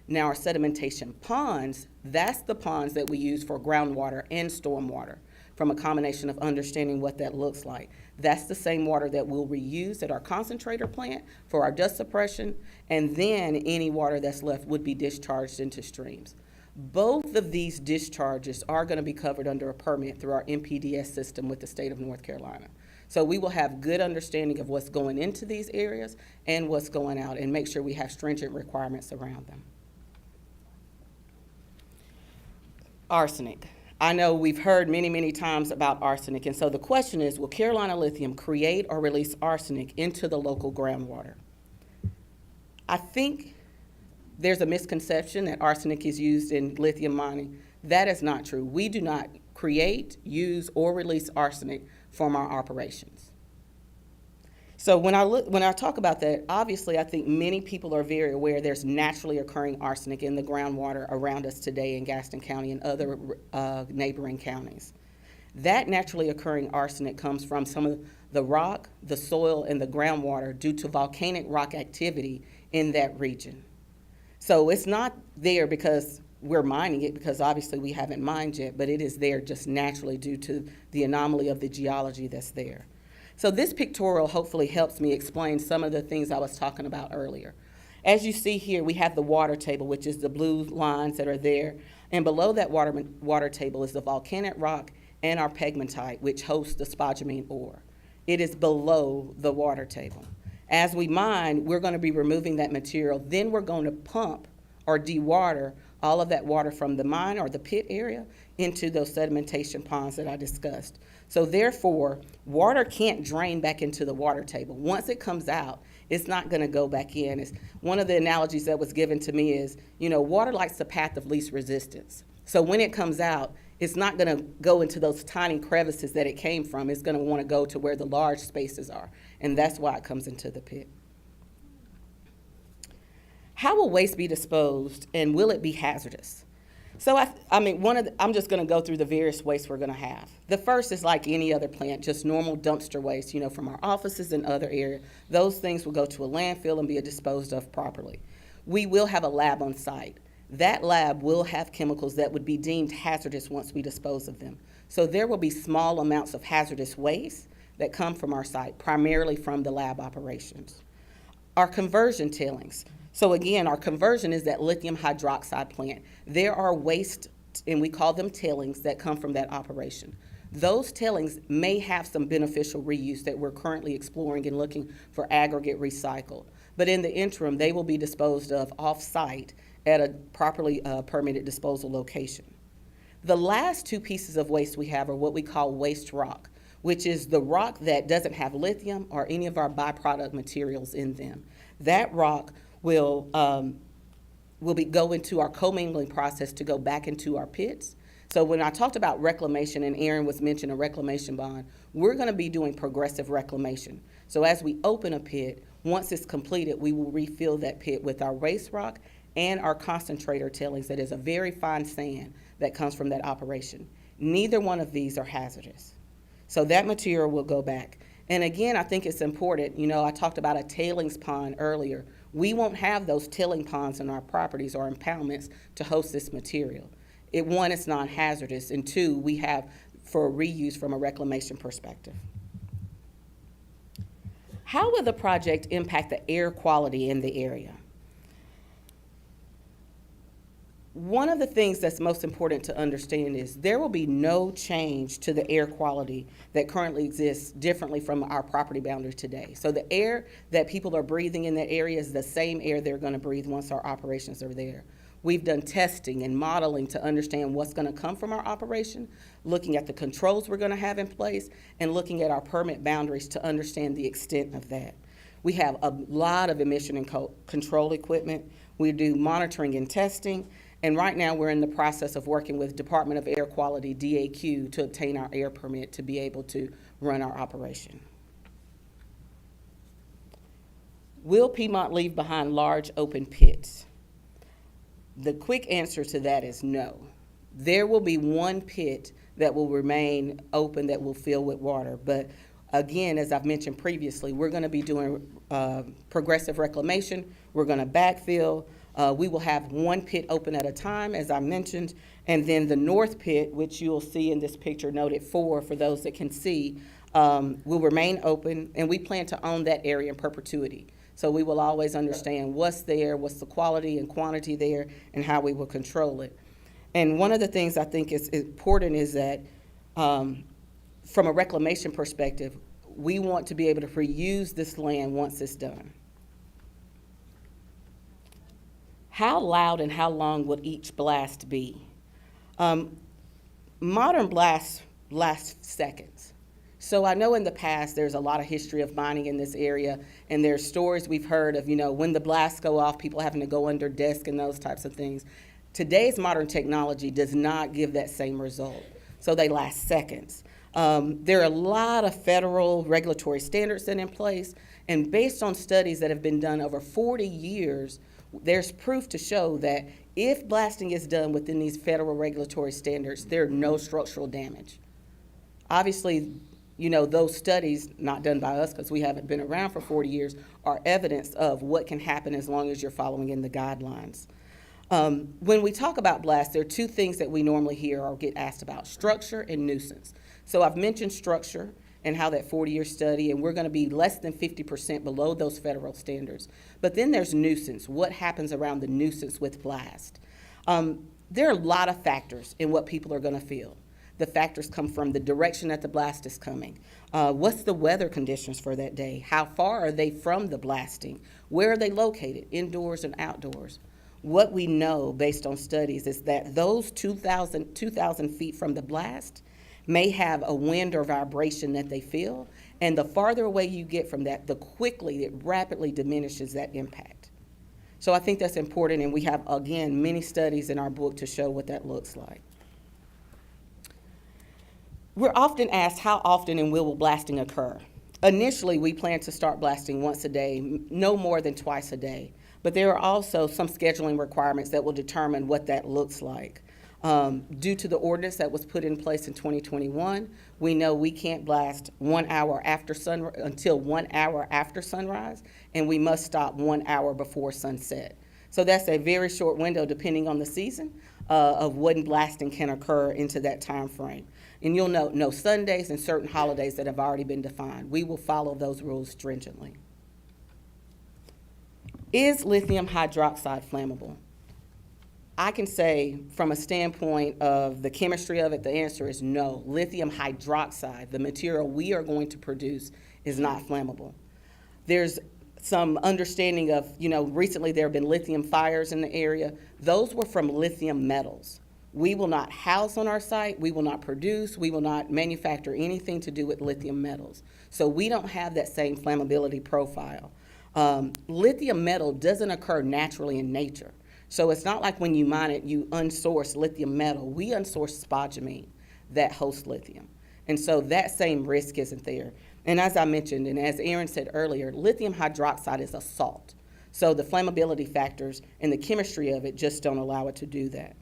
Now our sedimentation ponds, that's the ponds that we use for groundwater and stormwater from a combination of understanding what that looks like. That's the same water that we'll reuse at our concentrator plant for our dust suppression, and then any water that's left would be discharged into streams. Both of these discharges are going to be covered under a permit through our MPDS system with the state of North Carolina. So we will have good understanding of what's going into these areas and what's going out, and make sure we have stringent requirements around them. Arsenic. I know we've heard many, many times about arsenic, and so the question is, will Carolina Lithium create or release arsenic into the local groundwater? I think there's a misconception that arsenic is used in lithium mining. That is not true. We do not create, use, or release arsenic from our operations. So when I talk about that, obviously I think many people are very aware there's naturally occurring arsenic in the groundwater around us today in Gaston County and other neighboring counties. That naturally occurring arsenic comes from some of the rock, the soil, and the groundwater due to volcanic rock activity in that region. So it's not there because we're mining it, because obviously we haven't mined yet, but it is there just naturally due to the anomaly of the geology that's there. So this pictorial hopefully helps me explain some of the things I was talking about earlier. As you see here, we have the water table, which is the blue lines that are there. And below that water table is the volcanic rock and our pegmatite, which hosts the spodumene ore. It is below the water table. As we mine, we're going to be removing that material. Then we're going to pump or dewater all of that water from the mine or the pit area into those sedimentation ponds that I discussed. So therefore, water can't drain back into the water table. Once it comes out, it's not going to go back in. It's one of the analogies that was given to me is, water likes the path of least resistance. So when it comes out, it's not going to go into those tiny crevices that it came from. It's going to want to go to where the large spaces are, and that's why it comes into the pit. How will waste be disposed, and will it be hazardous? So I'm just going to go through the various wastes we're going to have. The first is like any other plant, just normal dumpster waste, from our offices and other areas. Those things will go to a landfill and be disposed of properly. We will have a lab on site. that lab will have chemicals that would be deemed hazardous once we dispose of them. So there will be small amounts of hazardous waste that come from our site, primarily from the lab operations. Our conversion tailings. So again, our conversion is that lithium hydroxide plant. There are waste, and we call them tailings, that come from that operation. Those tailings may have some beneficial reuse that we're currently exploring and looking for aggregate recycle. But in the interim, they will be disposed of off-site at a properly permitted disposal location. The last two pieces of waste we have are what we call waste rock, which is the rock that doesn't have lithium or any of our byproduct materials in them. That rock will go into our commingling process to go back into our pits. So when I talked about reclamation, and Aaron was mentioning a reclamation bond, we're going to be doing progressive reclamation. So as we open a pit, once it's completed, we will refill that pit with our waste rock and our concentrator tailings, that is a very fine sand that comes from that operation. Neither one of these are hazardous. So that material will go back. And again, I think it's important, I talked about a tailings pond earlier. We won't have those tailing ponds on our properties or impoundments to host this material. One, it's non-hazardous, and two, we have for reuse from a reclamation perspective. How will the project impact the air quality in the area? One of the things that's most important to understand is there will be no change to the air quality that currently exists differently from our property boundaries today. So the air that people are breathing in that area is the same air they're going to breathe once our operations are there. We've done testing and modeling to understand what's going to come from our operation, looking at the controls we're going to have in place, and looking at our permit boundaries to understand the extent of that. We have a lot of emission and control equipment. We do monitoring and testing. And right now, we're in the process of working with Department of Air Quality, DAQ, to obtain our air permit to be able to run our operation. Will Piedmont leave behind large open pits? The quick answer to that is no. There will be one pit that will remain open that will fill with water. But again, as I've mentioned previously, we're going to be doing progressive reclamation. We're going to backfill. We will have one pit open at a time, as I mentioned, and then the north pit, which you'll see in this picture noted 4 for those that can see, will remain open, and we plan to own that area in perpetuity. So we will always understand what's there, what's the quality and quantity there, and how we will control it. And one of the things I think is important is that from a reclamation perspective, we want to be able to reuse this land once it's done. How loud and how long will each blast be? Modern blasts last seconds. So I know in the past there's a lot of history of mining in this area, and there's stories we've heard of, when the blasts go off, people having to go under desks and those types of things. Today's modern technology does not give that same result, so they last seconds. There are a lot of federal regulatory standards that are in place, and based on studies that have been done over 40 years, there's proof to show that if blasting is done within these federal regulatory standards, there's no structural damage. Obviously, those studies, not done by us because we haven't been around for 40 years, are evidence of what can happen as long as you're following in the guidelines. When we talk about blasts, there are two things that we normally hear or get asked about: structure and nuisance. So I've mentioned structure and how that 40-year study, and we're going to be less than 50% below those federal standards. But then there's nuisance. What happens around the nuisance with blast? There are a lot of factors in what people are going to feel. The factors come from the direction that the blast is coming. What's the weather conditions for that day? How far are they from the blasting? Where are they located, indoors and outdoors? What we know based on studies is that those 2,000 feet from the blast may have a wind or vibration that they feel, and the farther away you get from that, the quickly it rapidly diminishes that impact. So I think that's important, and we have, again, many studies in our book to show what that looks like. We're often asked how often and will blasting occur? Initially, we plan to start blasting once a day, no more than twice a day. But there are also some scheduling requirements that will determine what that looks like. Due to the ordinance that was put in place in 2021, we know we can't blast 1 hour after until 1 hour after sunrise, and we must stop 1 hour before sunset. So that's a very short window, depending on the season, of when blasting can occur into that time frame. And you'll note no Sundays and certain holidays that have already been defined. We will follow those rules stringently. Is lithium hydroxide flammable? I can say from a standpoint of the chemistry of it, the answer is no. Lithium hydroxide, the material we are going to produce, is not flammable. There's some understanding of, recently there have been lithium fires in the area. Those were from lithium metals. We will not house on our site, we will not produce, we will not manufacture anything to do with lithium metals. So we don't have that same flammability profile. Lithium metal doesn't occur naturally in nature. So it's not like when you mine it, you unsource lithium metal. We unsource spodumene that hosts lithium. And so that same risk isn't there. And as I mentioned, and as Aaron said earlier, lithium hydroxide is a salt. So the flammability factors and the chemistry of it just don't allow it to do that.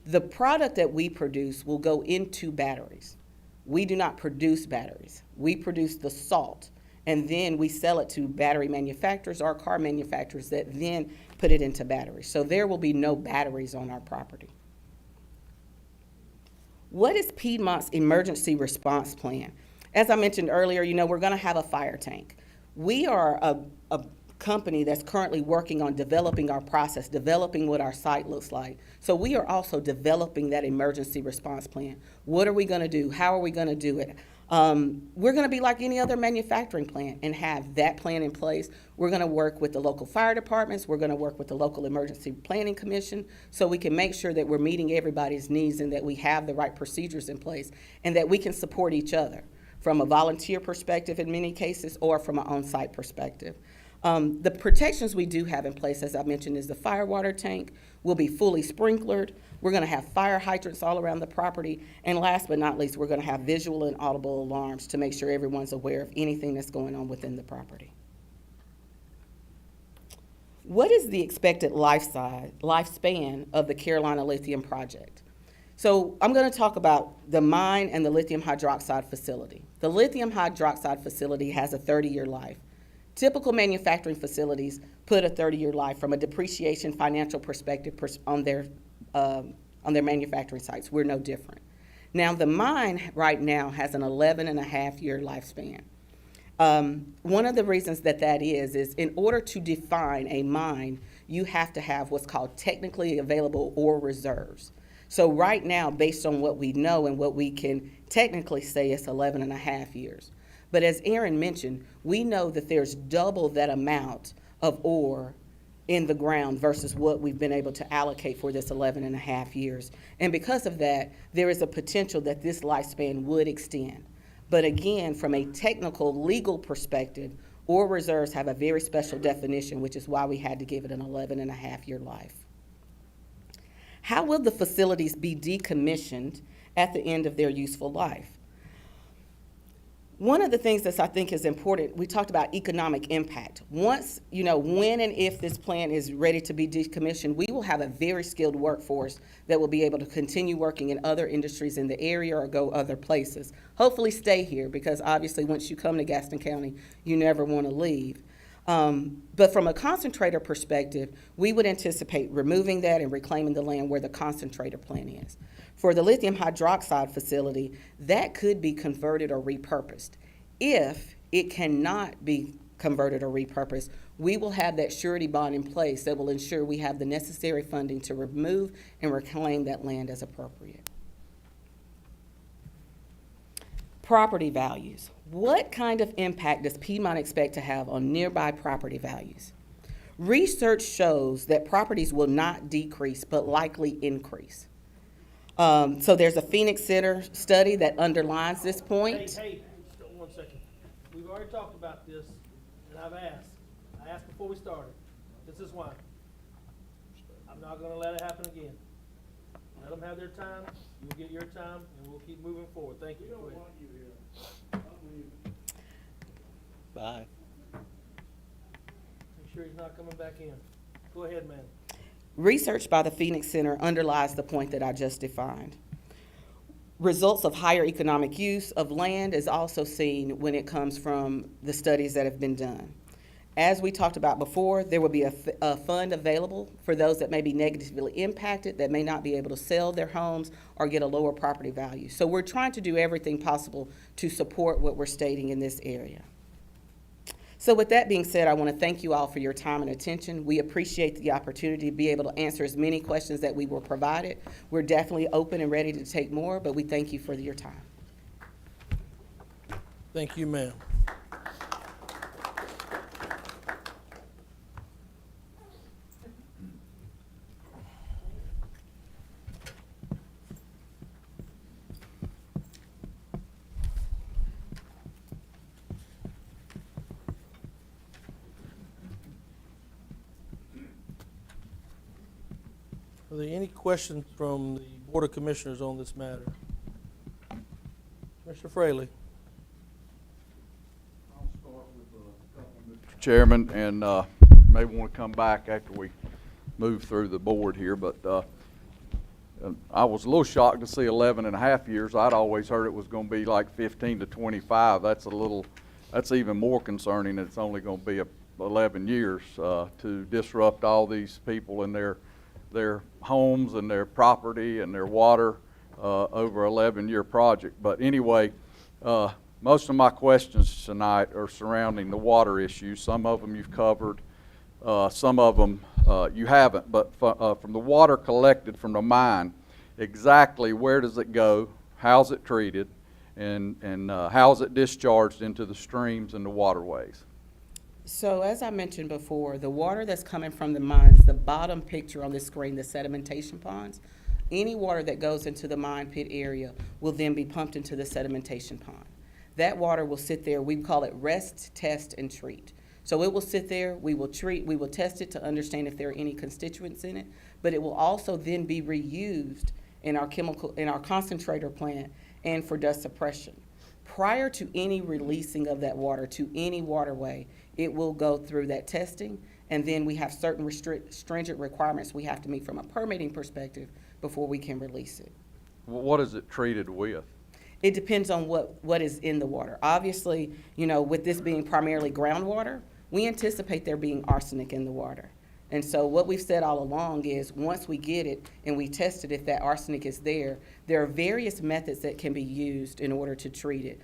The product that we produce will go into batteries. We do not produce batteries. We produce the salt, and then we sell it to battery manufacturers or car manufacturers that then put it into batteries. So there will be no batteries on our property. What is Piedmont's emergency response plan? As I mentioned earlier, we're going to have a fire tank. We are a company that's currently working on developing our process, developing what our site looks like. So we are also developing that emergency response plan. What are we going to do? How are we going to do it? We're going to be like any other manufacturing plant and have that plan in place. We're going to work with the local fire departments. We're going to work with the local emergency planning commission so we can make sure that we're meeting everybody's needs and that we have the right procedures in place and that we can support each other from a volunteer perspective in many cases or from an on-site perspective. The protections we do have in place, as I mentioned, is the fire water tank will be fully sprinklered. We're going to have fire hydrants all around the property. And last but not least, we're going to have visual and audible alarms to make sure everyone's aware of anything that's going on within the property. What is the expected lifespan of the Carolina Lithium Project? So I'm going to talk about the mine and the lithium hydroxide facility. The lithium hydroxide facility has a 30-year life. Typical manufacturing facilities put a 30-year life from a depreciation financial perspective on their manufacturing sites. We're no different. Now, the mine right now has an 11.5-year lifespan. One of the reasons that is in order to define a mine, you have to have what's called technically available ore reserves. So right now, based on what we know and what we can technically say, it's 11.5 years. But as Aaron mentioned, we know that there's double that amount of ore in the ground versus what we've been able to allocate for this 11.5 years. And because of that, there is a potential that this lifespan would extend. But again, from a technical legal perspective, ore reserves have a very special definition, which is why we had to give it an 11.5-year life. How will the facilities be decommissioned at the end of their useful life? One of the things that I think is important, we talked about economic impact. Once, when and if this plant is ready to be decommissioned, we will have a very skilled workforce that will be able to continue working in other industries in the area or go other places. Hopefully stay here because obviously once you come to Gaston County, you never want to leave. But from a concentrator perspective, we would anticipate removing that and reclaiming the land where the concentrator plant is. For the lithium hydroxide facility, that could be converted or repurposed. If it cannot be converted or repurposed, we will have that surety bond in place that will ensure we have the necessary funding to remove and reclaim that land as appropriate. Property values. What kind of impact does Piedmont expect to have on nearby property values? Research shows that properties will not decrease, but likely increase. So there's a Phoenix Center study that underlines this point. Hey, just 1 second. We've already talked about this, and I've asked. I asked before we started. This is why. I'm not going to let it happen again. Let them have their time. You'll get your time, and we'll keep moving forward. Thank you. Go ahead. Bye. Make sure he's not coming back in. Go ahead, man. Research by the Phoenix Center underlies the point that I just defined. Results of higher economic use of land is also seen when it comes from the studies that have been done. As we talked about before, there will be a fund available for those that may be negatively impacted, that may not be able to sell their homes or get a lower property value. So we're trying to do everything possible to support what we're stating in this area. So with that being said, I want to thank you all for your time and attention. We appreciate the opportunity to be able to answer as many questions that we were provided. We're definitely open and ready to take more, but we thank you for your time. Thank you, ma'am. Are there any questions from the Board of Commissioners on this matter? Mr. Fraley. I'll start with a couple, Mr. Chairman, and may want to come back after we move through the board here, but I was a little shocked to see 11 and a half years. I'd always heard it was going to be like 15 to 25. That's even more concerning. It's only going to be 11 years to disrupt all these people and their homes and their property and their water over an 11-year project. But anyway, most of my questions tonight are surrounding the water issues. Some of them you've covered, some of them you haven't. But from the water collected from the mine, exactly where does it go, how's it treated, and how's it discharged into the streams and the waterways? So as I mentioned before, the water that's coming from the mines, the bottom picture on this screen, the sedimentation ponds, any water that goes into the mine pit area will then be pumped into the sedimentation pond. That water will sit there, we call it rest, test, and treat. So it will sit there, we will test it to understand if there are any constituents in it, but it will also then be reused in our concentrator plant and for dust suppression. Prior to any releasing of that water to any waterway, it will go through that testing, and then we have certain stringent requirements we have to meet from a permitting perspective before we can release it. What is it treated with? It depends on what is in the water. Obviously, with this being primarily groundwater, we anticipate there being arsenic in the water. And so what we've said all along is once we get it and we test it, if that arsenic is there are various methods that can be used in order to treat it.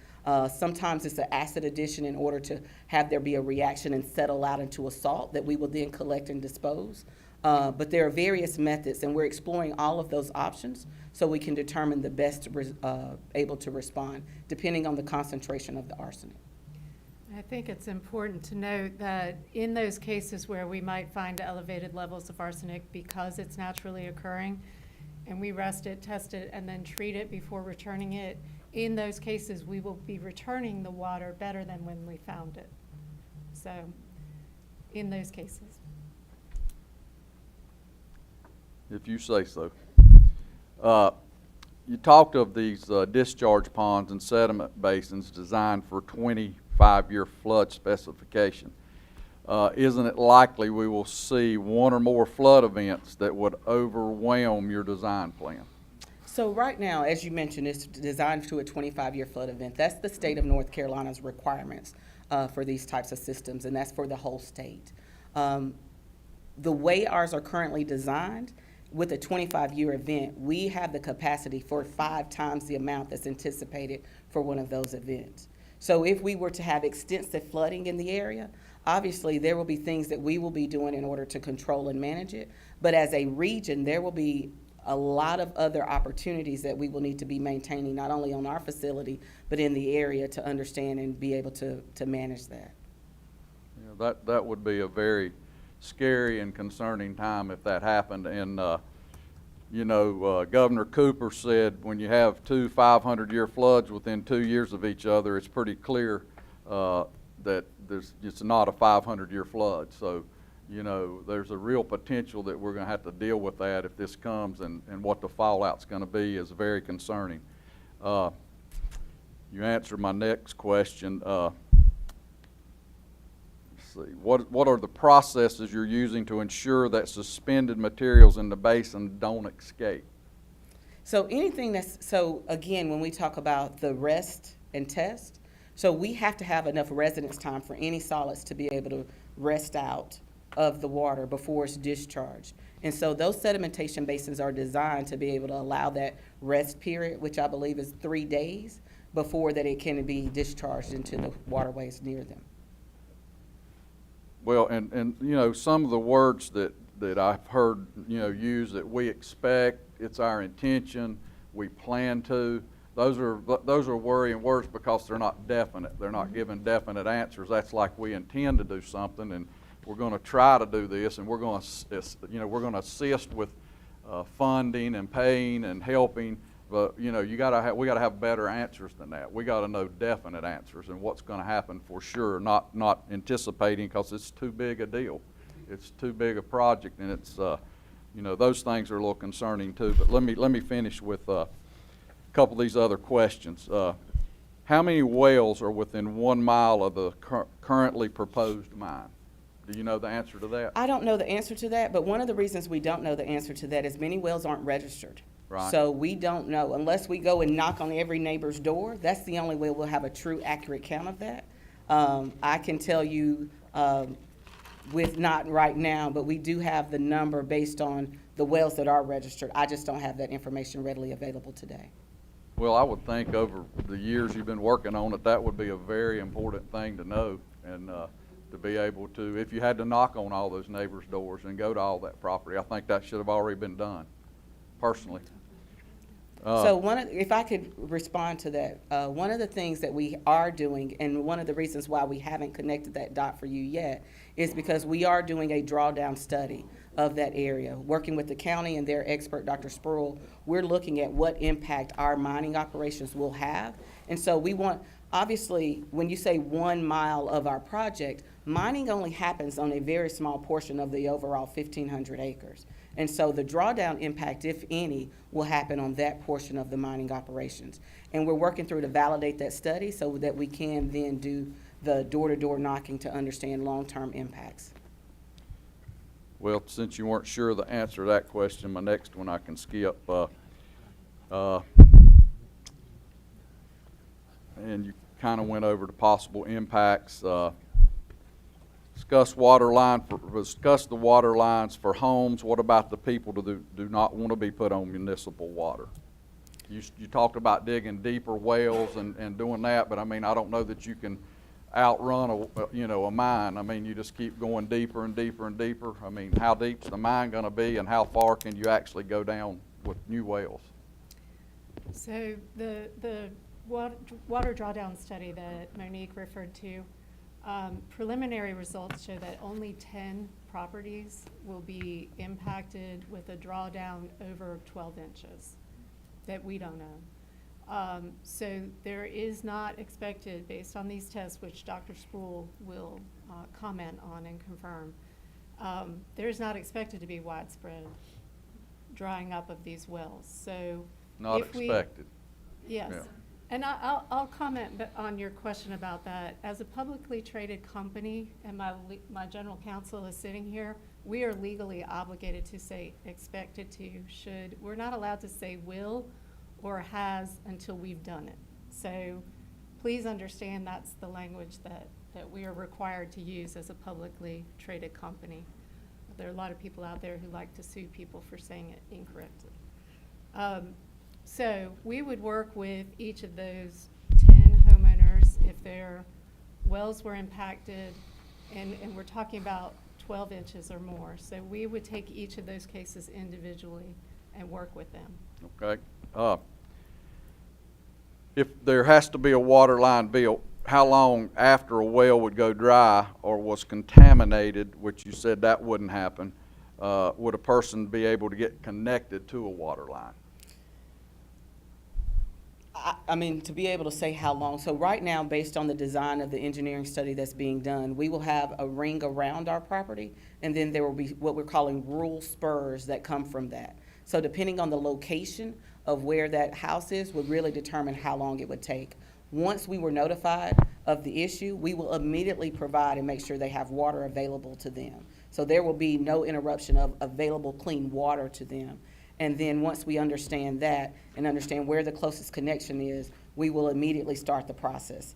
Sometimes it's an acid addition in order to have there be a reaction and settle out into a salt that we will then collect and dispose. But there are various methods, and we're exploring all of those options so we can determine the best able to respond depending on the concentration of the arsenic. I think it's important to note that in those cases where we might find elevated levels of arsenic because it's naturally occurring, and we rest it, test it, and then treat it before returning it, in those cases we will be returning the water better than when we found it. So, in those cases. If you say so. You talked of these discharge ponds and sediment basins designed for 25-year flood specification. Isn't it likely we will see one or more flood events that would overwhelm your design plan? So right now, as you mentioned, it's designed to a 25-year flood event. That's the state of North Carolina's requirements for these types of systems, and that's for the whole state. The way ours are currently designed, with a 25-year event, we have the capacity for 5 times the amount that's anticipated for one of those events. So if we were to have extensive flooding in the area, obviously there will be things that we will be doing in order to control and manage it. But as a region, there will be a lot of other opportunities that we will need to be maintaining, not only on our facility, but in the area to understand and be able to manage that. Yeah, that would be a very scary and concerning time if that happened. And Governor Cooper said when you have 2 500-year floods within 2 years of each other, it's pretty clear that it's not a 500-year flood. So, there's a real potential that we're going to have to deal with that if this comes, and what the fallout's going to be is very concerning. You answered my next question. What are the processes you're using to ensure that suspended materials in the basin don't escape? So again, when we talk about the rest and test, So we have to have enough residence time for any solids to be able to rest out of the water before it's discharged. And so those sedimentation basins are designed to be able to allow that rest period, which I believe is 3 days, before that it can be discharged into the waterways near them. Well, and you know, some of the words that I've heard, you know, used, that we expect, it's our intention, we plan to, those are worrying words because they're not definite. They're not giving definite answers. That's like we intend to do something, and we're going to try to do this, and we're going to, you know, we're going to assist with funding and paying and helping. But you know, we got to have better answers than that. We got to know definite answers and what's going to happen for sure. Not anticipating, because it's too big a deal. It's too big a project, and it's you know, those things are a little concerning too. But let me finish with a couple of these other questions. How many wells are within 1 mile of the currently proposed mine? Do you know the answer to that? I don't know the answer to that, but one of the reasons we don't know the answer to that is many wells aren't registered. Right. So we don't know, unless we go and knock on every neighbor's door. That's the only way we'll have a true accurate count of that. I can tell you with not right now, but we do have the number based on the wells that are registered. I just don't have that information readily available today. Well, I would think over the years you've been working on it, that would be a very important thing to know, and to be able to, if you had to knock on all those neighbors' doors and go to all that property, I think that should have already been done, personally. So if I could respond to that, one of the things that we are doing, and one of the reasons why we haven't connected that dot for you yet, is because we are doing a drawdown study of that area. Working with the county and their expert, Dr. Spruill, we're looking at what impact our mining operations will have. And so we want, obviously, when you say 1 mile of our project, mining only happens on a very small portion of the overall 1,500 acres. And so the drawdown impact, if any, will happen on that portion of the mining operations. And we're working through to validate that study so that we can then do the door-to-door knocking to understand long-term impacts. Well, since you weren't sure of the answer to that question, my next one I can skip. And you kind of went over the possible impacts. Discuss the water lines for homes. What about the people who do not want to be put on municipal water? You talked about digging deeper wells and doing that, but I mean, I don't know that you can outrun a mine. I mean, you just keep going deeper and deeper and deeper. I mean, how deep's the mine going to be, and how far can you actually go down with new wells? So the water drawdown study that Monique referred to, preliminary results show that only 10 properties will be impacted with a drawdown over 12 inches that we don't know. So there is not expected, based on these tests, which Dr. Spruill will comment on and confirm, there is not expected to be widespread drying up of these wells. So Not expected. Yes. Yeah. And I'll comment on your question about that. As a publicly traded company, and my general counsel is sitting here, we are legally obligated to say expected to, should. We're not allowed to say will or has until we've done it. So please understand that's the language that we are required to use as a publicly traded company. There are a lot of people out there who like to sue people for saying it incorrectly. So we would work with each of those 10 homeowners if their wells were impacted, and we're talking about 12 inches or more. So we would take each of those cases individually and work with them. Okay. If there has to be a water line built, how long after a well would go dry or was contaminated, which you said that wouldn't happen, would a person be able to get connected to a water line? I mean, to be able to say how long. So right now, based on the design of the engineering study that's being done, we will have a ring around our property, and then there will be what we're calling rural spurs that come from that. So depending on the location of where that house is would really determine how long it would take. Once we were notified of the issue, we will immediately provide and make sure they have water available to them. So there will be no interruption of available clean water to them. And then once we understand that and understand where the closest connection is, we will immediately start the process.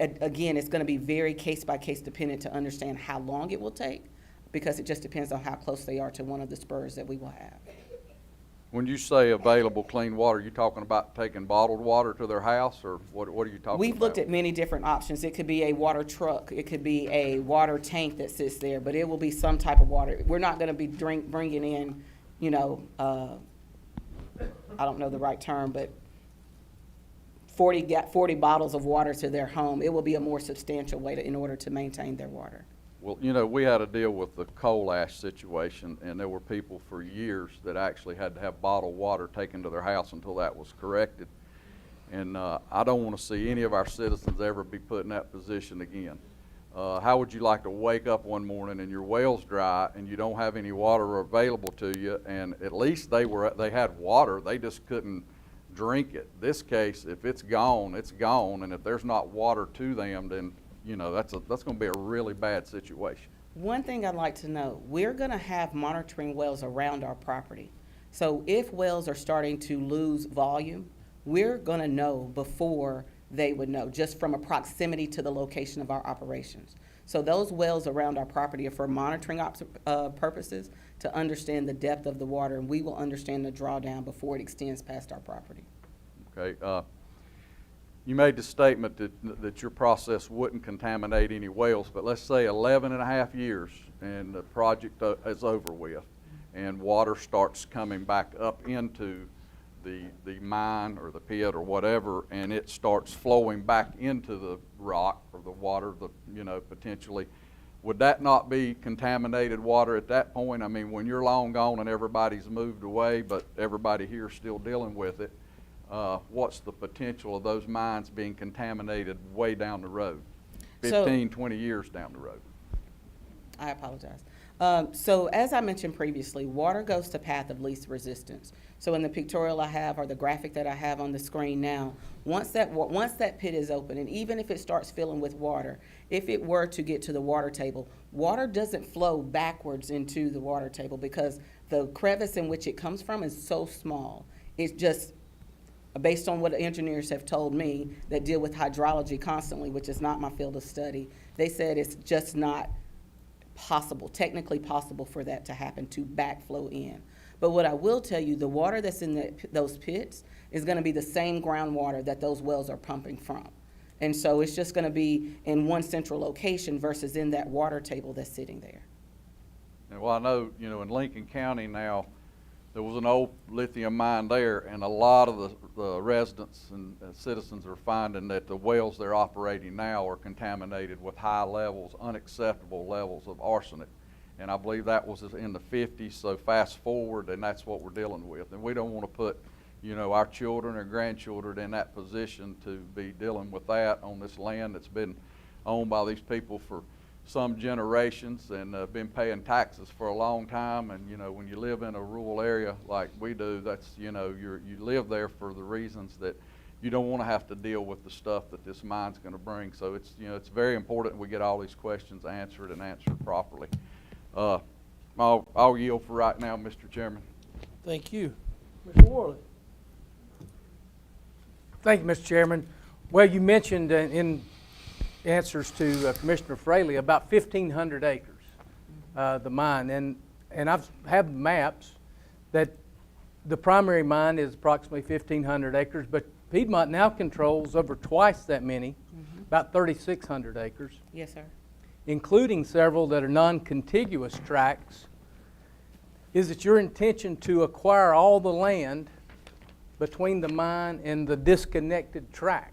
Again, it's gonna be very case-by-case dependent to understand how long it will take, because it just depends on how close they are to one of the spurs that we will have. When you say available clean water, you talking about taking bottled water to their house, or what are you talking about? We've looked at many different options. It could be a water truck, it could be a water tank that sits there, but it will be some type of water. We're not gonna be bringing in, you know, I don't know the right term, but 40 bottles of water to their home. It will be a more substantial way in order to maintain their water. Well, you know, we had to deal with the coal ash situation, and there were people for years that actually had to have bottled water taken to their house until that was corrected. And I don't want to see any of our citizens ever be put in that position again. How would you like to wake up one morning and your well's dry and you don't have any water available to you, and at least they had water, they just couldn't drink it. This case, if it's gone, and if there's not water to them, then you know that's going to be a really bad situation. One thing I'd like to know, we're gonna have monitoring wells around our property. So if wells are starting to lose volume, we're gonna know before they would know, just from a proximity to the location of our operations. So those wells around our property are for monitoring purposes, to understand the depth of the water, and we will understand the drawdown before it extends past our property. Okay. You made the statement that your process wouldn't contaminate any wells, but let's say 11 and a half years and the project is over with, and water starts coming back up into the mine or the pit or whatever, and it starts flowing back into the rock or the water, potentially. Would that not be contaminated water at that point? I mean, when you're long gone and everybody's moved away, but everybody here is still dealing with it, what's the potential of those mines being contaminated way down the road, 15, 20 years down the road? I apologize. So as I mentioned previously, water goes to path of least resistance. So in the pictorial I have, or the graphic that I have on the screen now, once that pit is open, and even if it starts filling with water, if it were to get to the water table, water doesn't flow backwards into the water table because the crevice in which it comes from is so small. It's just, based on what engineers have told me that deal with hydrology constantly, which is not my field of study, they said it's just not possible, technically possible for that to happen, to backflow in. But what I will tell you, the water that's in those pits is going to be the same groundwater that those wells are pumping from. And so it's just going to be in one central location versus in that water table that's sitting there. And well, I know, in Lincoln County now, there was an old lithium mine there, and a lot of the residents and citizens are finding that the wells they're operating now are contaminated with high levels, unacceptable levels of arsenic. And I believe that was in the 50s, so fast forward, and that's what we're dealing with. And we don't want to put, our children or grandchildren in that position to be dealing with that on this land that's been owned by these people for some generations and been paying taxes for a long time. And when you live in a rural area like we do, that's you live there for the reasons that you don't want to have to deal with the stuff that this mine's going to bring. So it's it's very important we get all these questions answered and answered properly. I'll yield for right now, Mr. Chairman. Thank you. Mr. Worley. Thank you, Mr. Chairman. Well, you mentioned in answers to Commissioner Fraley about 1,500 acres, the mine, and I've have maps that the primary mine is approximately 1,500 acres, but Piedmont now controls over twice that many, about 3,600 acres. Yes, sir. Including several that are non-contiguous tracts. Is it your intention to acquire all the land between the mine and the disconnected tracts?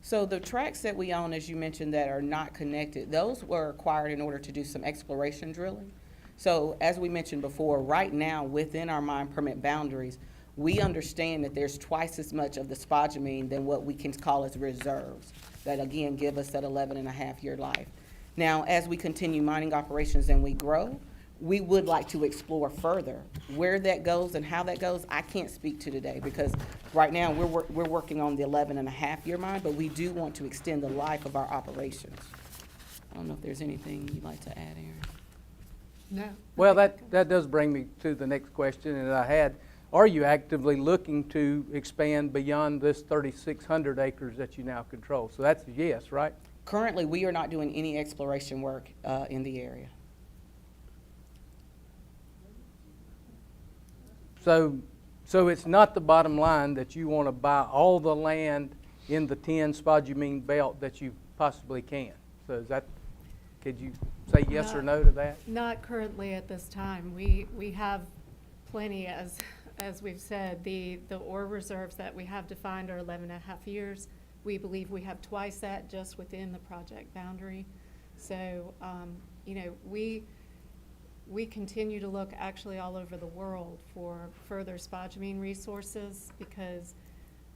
So the tracts that we own, as you mentioned, that are not connected, those were acquired in order to do some exploration drilling. So as we mentioned before, right now within our mine permit boundaries, we understand that there's twice as much of the spodumene than what we can call as reserves, that again give us that 11.5-year life. Now, as we continue mining operations and we grow, we would like to explore further. Where that goes and how that goes, I can't speak to today because right now we're working on the 11.5-year mine, but we do want to extend the life of our operations. I don't know if there's anything you'd like to add, Aaron. No. Well, that does bring me to the next question, and I had are you actively looking to expand beyond this 3,600 acres that you now control? So that's a yes, right? Currently, we are not doing any exploration work in the area. So it's not the bottom line that you want to buy all the land in the 10 spodumene belt that you possibly can. So is that, could you say yes or no to that? Not currently at this time. We have plenty, as we've said, the ore reserves that we have defined are 11 and a half years. We believe we have twice that just within the project boundary. So, you know, we continue to look actually all over the world for further spodumene resources because,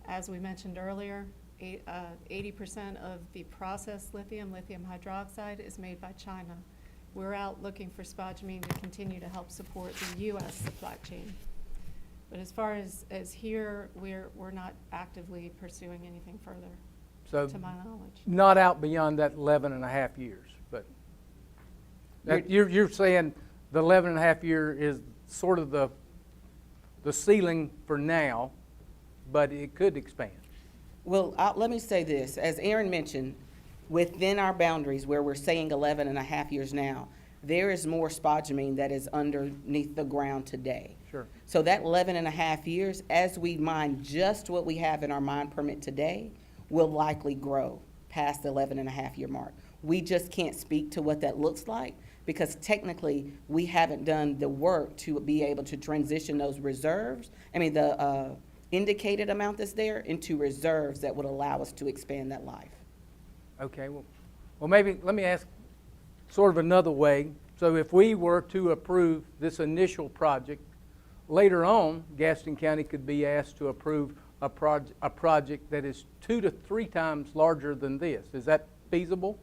as we mentioned earlier, 80% of the processed lithium hydroxide, is made by China. We're out looking for spodumene to continue to help support the U.S. supply chain. But as far as here, we're not actively pursuing anything further, So to my knowledge. not out beyond that 11 and a half years, but you're saying the 11 and a half year is sort of the ceiling for now, but it could expand. Well, let me say this. As Aaron mentioned, within our boundaries where we're saying 11 and a half years now, there is more spodumene that is underneath the ground today. Sure. So that 11 and a half years, as we mine just what we have in our mine permit today, will likely grow past the 11 and a half year mark. We just can't speak to what that looks like because technically we haven't done the work to be able to transition those reserves, the indicated amount that's there, into reserves that would allow us to expand that life. Okay, well maybe let me ask sort of another way. So if we were to approve this initial project, later on, Gaston County could be asked to approve a project that is 2 to 3 times larger than this. Is that feasible?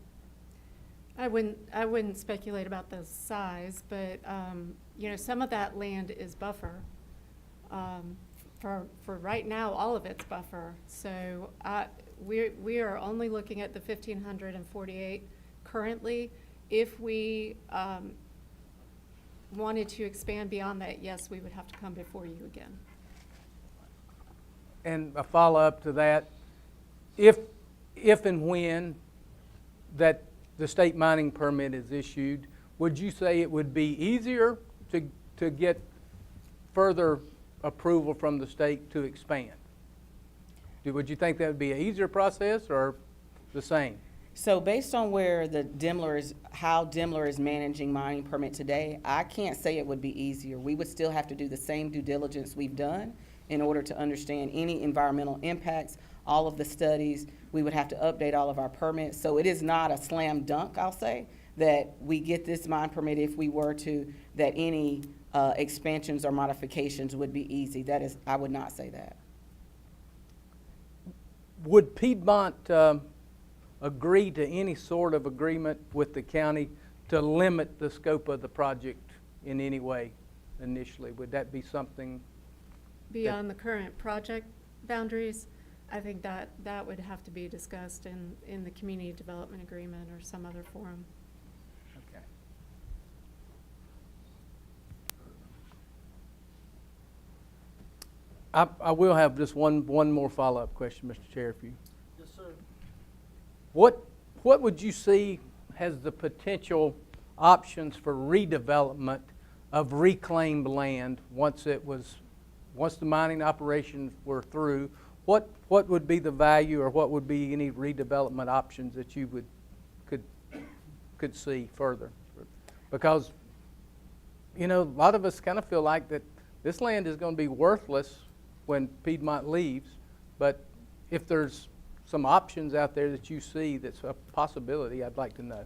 I wouldn't speculate about the size, but, you know, some of that land is buffer. For right now, all of it's buffer. So we are only looking at the 1,548 currently. If we wanted to expand beyond that, yes, we would have to come before you again. And a follow-up to that, if and when that the state mining permit is issued, would you say it would be easier to get further approval from the state to expand? Would you think that would be an easier process or the same? So based on where how Daimler is managing mining permit today, I can't say it would be easier. We would still have to do the same due diligence we've done in order to understand any environmental impacts, all of the studies. We would have to update all of our permits. So it is not a slam dunk, I'll say, that we get this mine permit if we were to, that any expansions or modifications would be easy. I would not say that. Would Piedmont agree to any sort of agreement with the county to limit the scope of the project in any way initially? Would that be something? Beyond the current project boundaries, I think that would have to be discussed in the community development agreement or some other forum. Okay. I will have just one more follow-up question, Mr. Chair, if you. Yes, sir. What would you see as the potential options for redevelopment of reclaimed land once the mining operations were through? What would be the value, or what would be any redevelopment options that you could see further? Because, you know, a lot of us kind of feel like that this land is going to be worthless when Piedmont leaves, but if there's some options out there that you see that's a possibility, I'd like to know.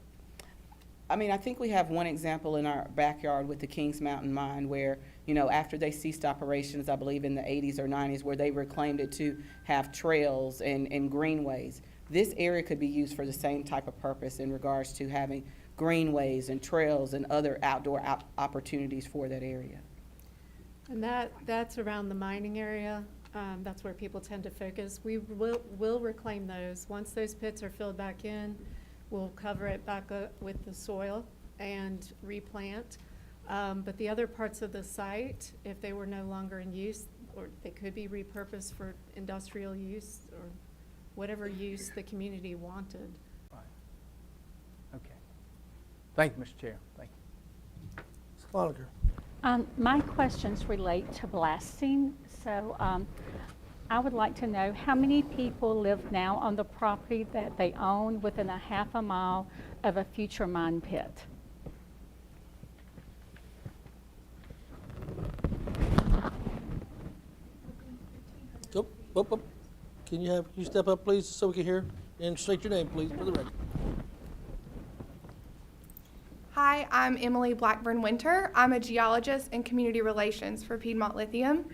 I think we have one example in our backyard with the Kings Mountain mine where, you know, after they ceased operations, I believe in the 80s or 90s, where they reclaimed it to have trails and greenways. This area could be used for the same type of purpose in regards to having greenways and trails and other outdoor opportunities for that area. And that's around the mining area. That's where people tend to focus. We will reclaim those. Once those pits are filled back in, we'll cover it back up with the soil and replant. But the other parts of the site, if they were no longer in use, or they could be repurposed for industrial use or whatever use the community wanted. Okay. Thank you, Mr. Chair. Thank you. Ms. Cloninger. My questions relate to blasting. So I would like to know how many people live now on the property that they own within a half a mile of a future mine pit? Up. Can you step up, please, so we can hear? And state your name, please, for the record. Hi, I'm Emily Blackburn Winter. I'm a geologist in community relations for Piedmont Lithium.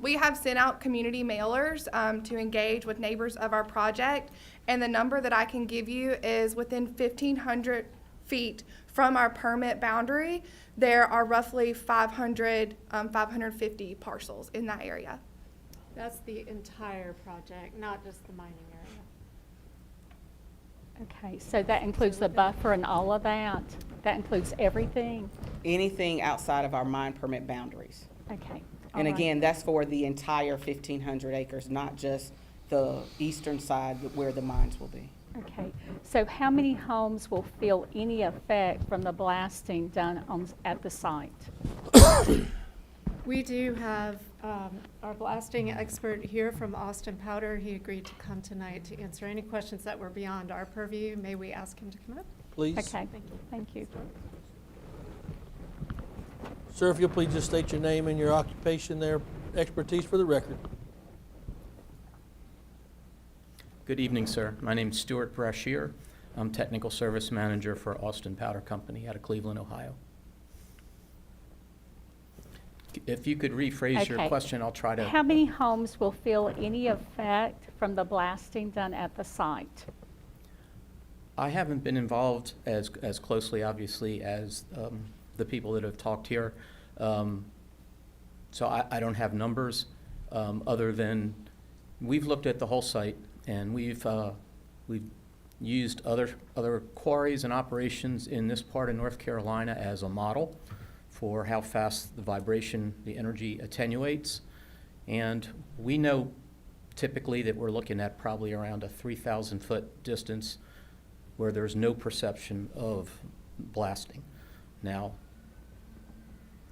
We have sent out community mailers to engage with neighbors of our project, and the number that I can give you is within 1,500 feet from our permit boundary, there are roughly 550 parcels in that area. That's the entire project, not just the mining area. Okay, so that includes the buffer and all of that? That includes everything? Anything outside of our mine permit boundaries. Okay. And all right. again, that's for the entire 1,500 acres, not just the eastern side where the mines will be. Okay, so how many homes will feel any effect from the blasting done at the site? We do have our blasting expert here from Austin Powder. He agreed to come tonight to answer any questions that were beyond our purview. May we ask him to come up? Please. Okay, thank you. Sir, if you'll please just state your name and your occupation there, expertise for the record. Good evening, sir. My name's Stuart Brashear. I'm Technical Service Manager for Austin Powder Company out of Cleveland, Ohio. If you could rephrase your Okay. question, I'll try to. How many homes will feel any effect from the blasting done at the site? I haven't been involved as closely, obviously, as the people that have talked here. So I don't have numbers other than we've looked at the whole site, and we've used other quarries and operations in this part of North Carolina as a model for how fast the vibration, the energy attenuates. And we know typically that we're looking at probably around a 3,000-foot distance where there's no perception of blasting. Now,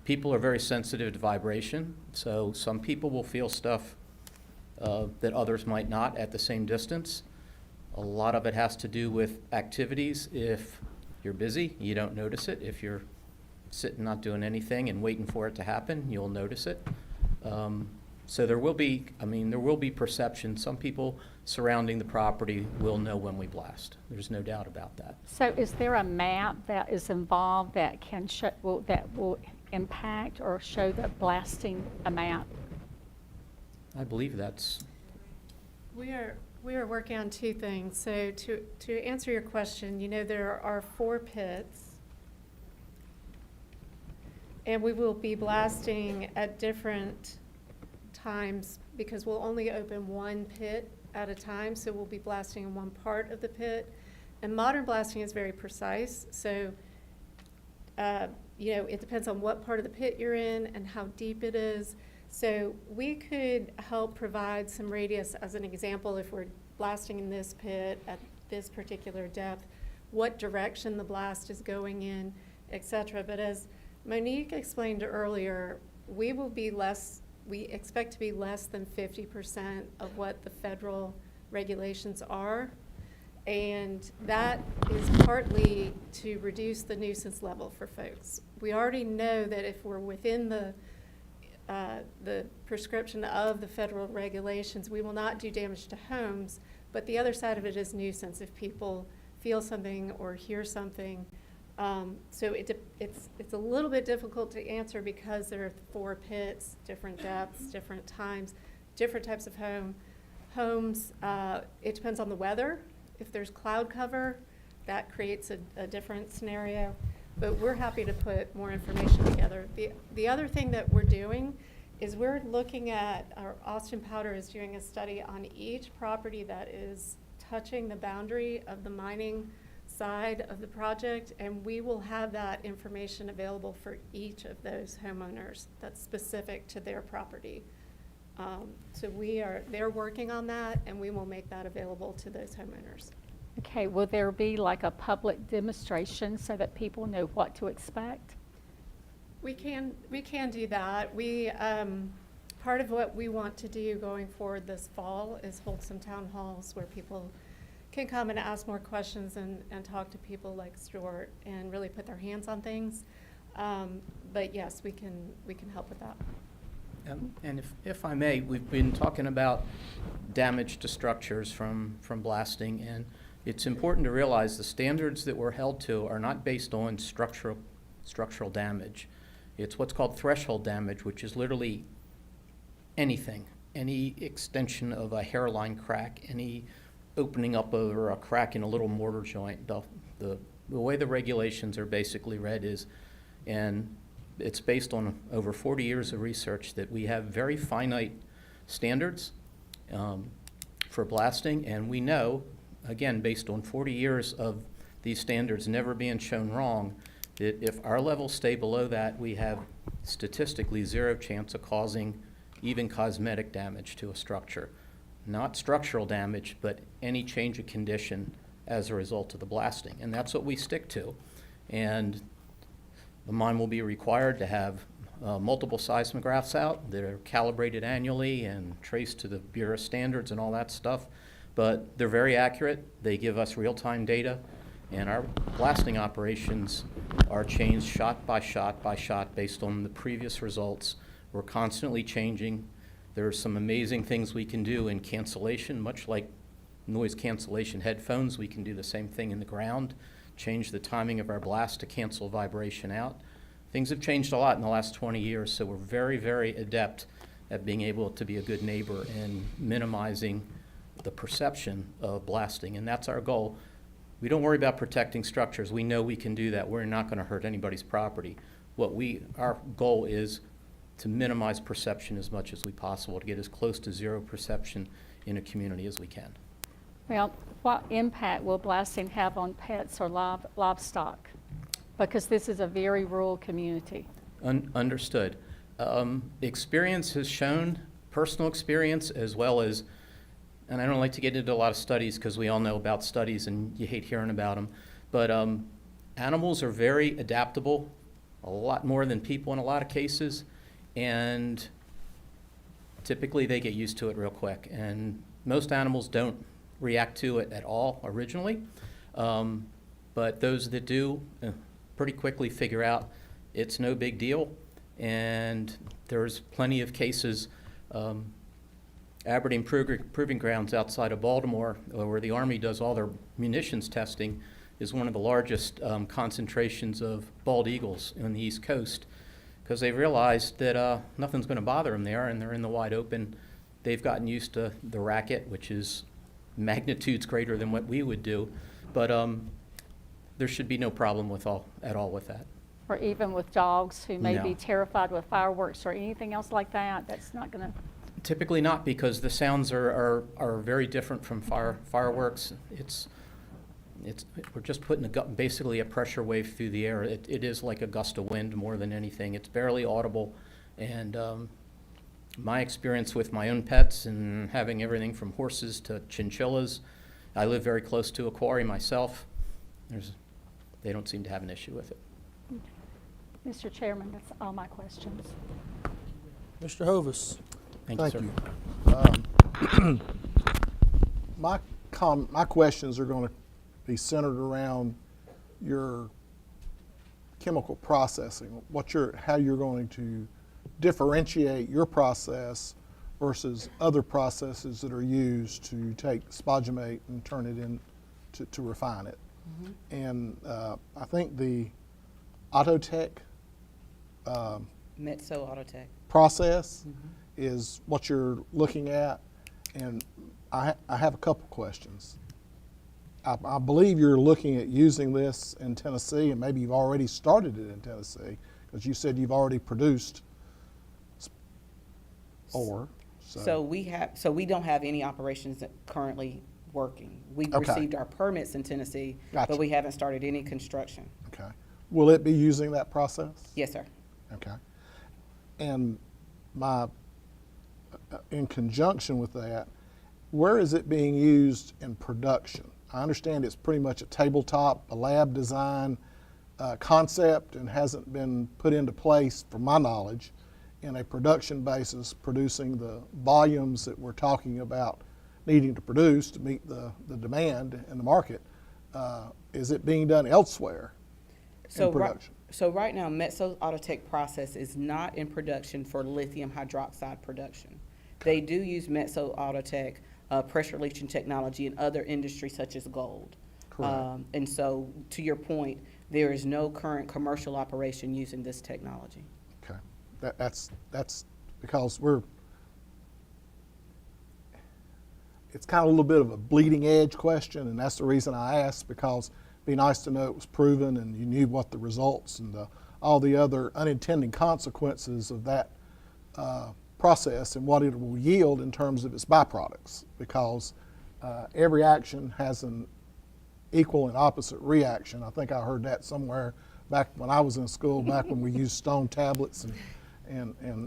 people are very sensitive to vibration, so some people will feel stuff that others might not at the same distance. A lot of it has to do with activities. If you're busy, you don't notice it. If you're sitting not doing anything and waiting for it to happen, you'll notice it. So there will be perception. Some people surrounding the property will know when we blast. There's no doubt about that. So is there a map that is involved that can that will impact or show the blasting a map? I believe that's. We are working on two things. So to answer your question, there are 4 pits. And we will be blasting at different times because we'll only open one pit at a time. So we'll be blasting in one part of the pit. And modern blasting is very precise. So, it depends on what part of the pit you're in and how deep it is. So we could help provide some radius as an example if we're blasting in this pit at this particular depth, what direction the blast is going in, et cetera. But as Monique explained earlier, we expect to be less than 50% of what the federal regulations are. And that is partly to reduce the nuisance level for folks. We already know that if we're within the prescription of the federal regulations, we will not do damage to homes, but the other side of it is nuisance if people feel something or hear something. So it's a little bit difficult to answer because there are 4 pits, different depths, different times, different types of homes. It depends on the weather. If there's cloud cover, that creates a different scenario. But we're happy to put more information together. The other thing that we're doing is we're looking at, our Austin Powder is doing a study on each property that is touching the boundary of the mining side of the project, and we will have that information available for each of those homeowners that's specific to their property. So they're working on that, and we will make that available to those homeowners. Okay, will there be like a public demonstration so that people know what to expect? We can do that. Part of what we want to do going forward this fall is hold some town halls where people can come and ask more questions and talk to people like Stuart and really put their hands on things. But yes, we can help with that. And if I may, we've been talking about damage to structures from blasting, and it's important to realize the standards that we're held to are not based on structural damage. It's what's called threshold damage, which is literally anything, any extension of a hairline crack, any opening up over a crack in a little mortar joint. The way the regulations are basically read is, and it's based on over 40 years of research, that we have very finite standards for blasting, and we know, again, based on 40 years of these standards never being shown wrong, that if our levels stay below that, we have statistically zero chance of causing even cosmetic damage to a structure. Not structural damage, but any change of condition as a result of the blasting. And that's what we stick to. And the mine will be required to have multiple seismographs out that are calibrated annually and traced to the Bureau standards and all that stuff. But they're very accurate. They give us real-time data. And our blasting operations are changed shot by shot by shot based on the previous results. We're constantly changing. There are some amazing things we can do in cancellation, much like noise cancellation headphones. We can do the same thing in the ground, change the timing of our blast to cancel vibration out. Things have changed a lot in the last 20 years, so we're very, very adept at being able to be a good neighbor and minimizing the perception of blasting, and that's our goal. We don't worry about protecting structures. We know we can do that. We're not going to hurt anybody's property. Our goal is to minimize perception as much as we possible, to get as close to zero perception in a community as we can. Well, what impact will blasting have on pets or livestock? Because this is a very rural community. Understood. Experience has shown, personal experience as well as, and I don't like to get into a lot of studies because we all know about studies and you hate hearing about them, but animals are very adaptable, a lot more than people in a lot of cases, and typically they get used to it real quick. And most animals don't react to it at all originally, but those that do pretty quickly figure out it's no big deal. And there's plenty of cases. Aberdeen Proving Grounds outside of Baltimore, where the Army does all their munitions testing, is one of the largest concentrations of bald eagles on the East Coast, because they realized that nothing's going to bother them there, and they're in the wide open. They've gotten used to the racket, which is magnitudes greater than what we would do, but there should be no problem at all with that. Or even with dogs who may No. be terrified with fireworks or anything else like that, that's not going to... Typically not, because the sounds are very different from fireworks. We're just putting basically a pressure wave through the air. It is like a gust of wind more than anything. It's barely audible, and my experience with my own pets and having everything from horses to chinchillas, I live very close to a quarry myself. They don't seem to have an issue with it. Mr. Chairman, that's all my questions. Mr. Hovis. Thank you, sir. you. My questions are going to be centered around your chemical processing, how you're going to differentiate your process versus other processes that are used to take spodumate and turn it in to refine it. Mm-hmm. And I think the Autotech Metso Autotech process is what you're looking at, and I have a couple questions. I believe you're looking at using this in Tennessee, and maybe you've already started it in Tennessee, because you said you've already produced ore. So we don't have any operations currently working. We've Okay. received our permits in Tennessee, Gotcha. but we haven't started any construction. Okay. Will it be using that process? Yes, sir. Okay. And in conjunction with that, where is it being used in production? I understand it's pretty much a tabletop, a lab design concept, and hasn't been put into place, from my knowledge, in a production basis, producing the volumes that we're talking about needing to produce to meet the demand in the market. Is it being done elsewhere in production? So right now, Metso Autotech process is not in production for lithium hydroxide production. They do use Metso Autotech pressure leaching technology in other industries such as gold. Correct. And so, to your point, there is no current commercial operation using this technology. Okay. That's because it's kind of a little bit of a bleeding edge question, and that's the reason I asked, because it'd be nice to know it was proven and you knew what the results and all the other unintended consequences of that process and what it will yield in terms of its byproducts, because every action has an equal and opposite reaction. I think I heard that somewhere back when I was in school, back when we used stone tablets and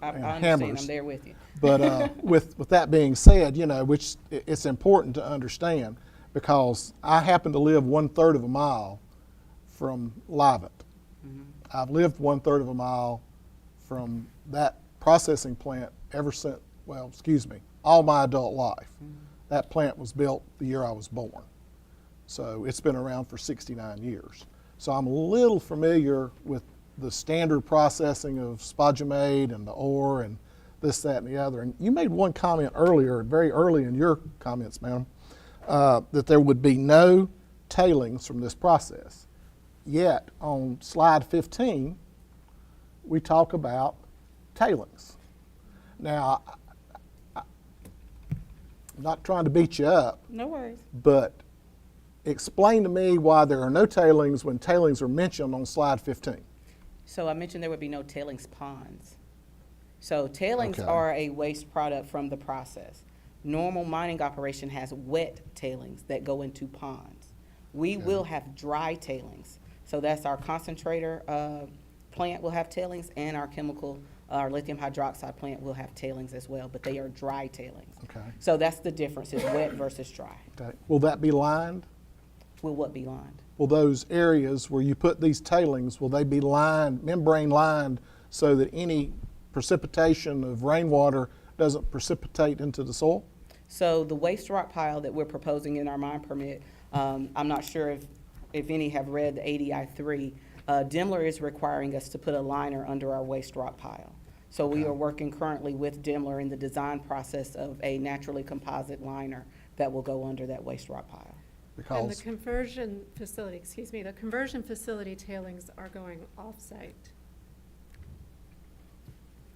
I understand. hammers. I'm there with you. But with that being said, which it's important to understand, because I happen to live 1/3 of a mile from Livent. I've lived 1/3 of a mile from that processing plant ever since, all my adult life. That plant was built the year I was born. So it's been around for 69 years. So I'm a little familiar with the standard processing of spodumene and the ore and this, that, and the other. And you made one comment earlier, very early in your comments, ma'am, that there would be no tailings from this process. Yet on slide 15, we talk about tailings. Now, I'm not trying to beat you up, No worries. but explain to me why there are no tailings when tailings are mentioned on slide 15. So I mentioned there would be no tailings ponds. So tailings Okay. are a waste product from the process. Normal mining operation has wet tailings that go into ponds. We will have dry tailings. So that's our concentrator plant will have tailings, and our lithium hydroxide plant will have tailings as well, but they are dry tailings. Okay. So that's the difference, is wet versus dry. Okay. Will that be lined? Will what be lined? Will those areas where you put these tailings, will they be lined, membrane lined, so that any precipitation of rainwater doesn't precipitate into the soil? So the waste rock pile that we're proposing in our mine permit, I'm not sure if any have read the ADI 3. Demler is requiring us to put a liner under our waste rock pile. So we are working currently with Demler in the design process of a naturally composite liner that will go under that waste rock pile. And the Because, conversion facility, the conversion facility tailings are going off-site.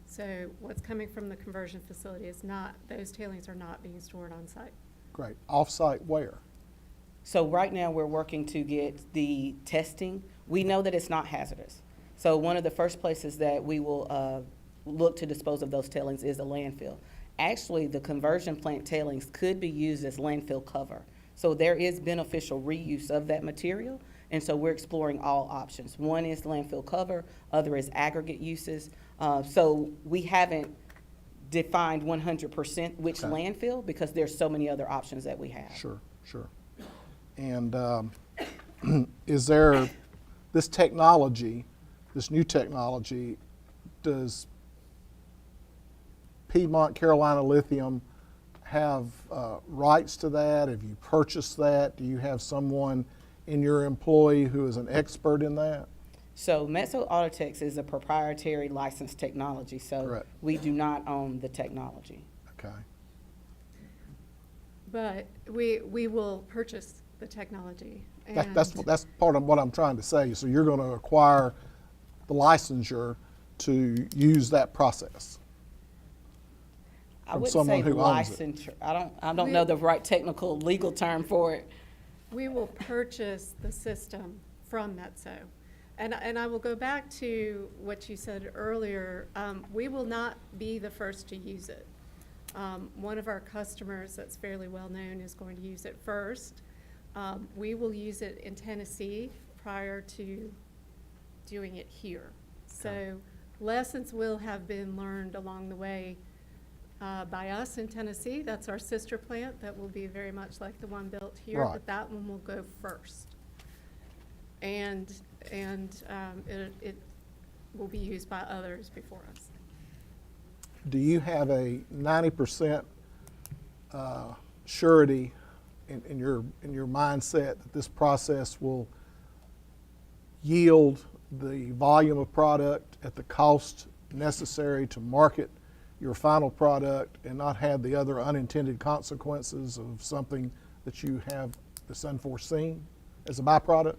So what's coming from the conversion facility is not, those tailings are not being stored on-site. great, off-site where? So right now, we're working to get the testing. We know that it's not hazardous. So one of the first places that we will look to dispose of those tailings is a landfill. Actually, the conversion plant tailings could be used as landfill cover. So there is beneficial reuse of that material, and so we're exploring all options. One is landfill cover, other is aggregate uses. So we haven't defined 100% which Okay. landfill, because there's so many other options that we have. Sure. And is there this technology, this new technology, does Piedmont Carolina Lithium have rights to that? Have you purchased that? Do you have someone in your employee who is an expert in that? So Metso Autotech is a proprietary licensed technology, so Correct. we do not own the technology. Okay. But we will purchase the technology. That's part of what I'm trying to say. So you're going to acquire the licensure to use that process I from wouldn't someone say who owns it. licensure. I don't know the right technical legal term for it. We will purchase the system from Metso. And I will go back to what you said earlier. We will not be the first to use it. One of our customers that's fairly well-known is going to use it first. We will use it in Tennessee prior to doing it here. So lessons will have been learned along the way by us in Tennessee. That's our sister plant that will be very much like the one built here, Right. but that one will go first. And it will be used by others before us. Do you have a 90% surety in your mindset that this process will yield the volume of product at the cost necessary to market your final product and not have the other unintended consequences of something that you have that's unforeseen as a byproduct?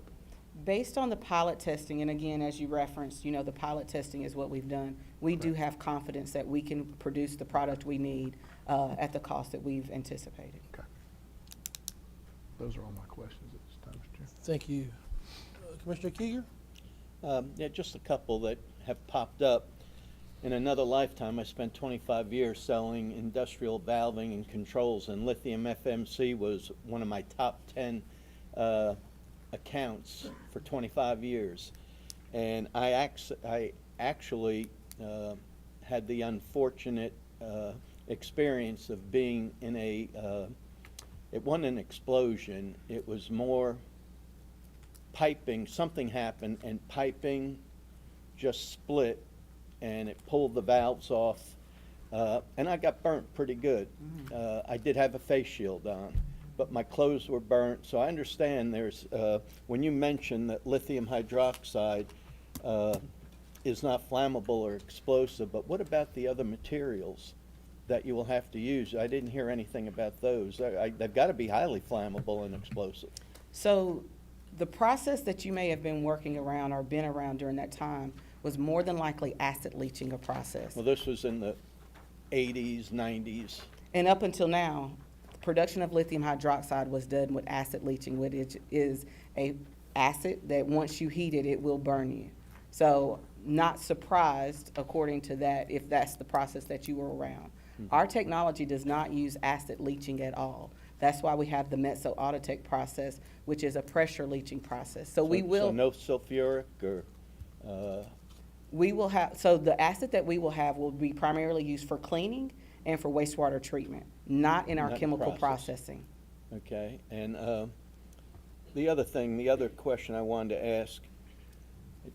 Based on the pilot testing, and again, as you referenced, the pilot testing is what we've done. We do have confidence that we can produce the product we need at the cost that we've anticipated. Okay. Those are all my questions at this time, Mr. Chair. Thank you. Commissioner Kieger? Yeah, just a couple that have popped up. In another lifetime, I spent 25 years selling industrial valving and controls, and Lithium FMC was one of my top 10 accounts for 25 years. And I actually had the unfortunate experience of being in it wasn't an explosion, it was more piping. Something happened and piping just split and it pulled the valves off, and I got burnt pretty good. I did have a face shield on, but my clothes were burnt. So I understand there's, when you mention that lithium hydroxide is not flammable or explosive, but what about the other materials that you will have to use? I didn't hear anything about those. They've got to be highly flammable and explosive. So the process that you may have been working around or been around during that time was more than likely acid leaching a process. Well, this was in the 80s, 90s. And up until now, production of lithium hydroxide was done with acid leaching, which is a acid that once you heat it, it will burn you. So not surprised, according to that, if that's the process that you were around. Our technology does not use acid leaching at all. That's why we have the Metso Autotech process, which is a pressure leaching process. So we will. So no sulfuric or? We will have, so the acid that we will have will be primarily used for cleaning and for wastewater treatment, not in our Not chemical processing. processing. Okay, and the other question I wanted to ask,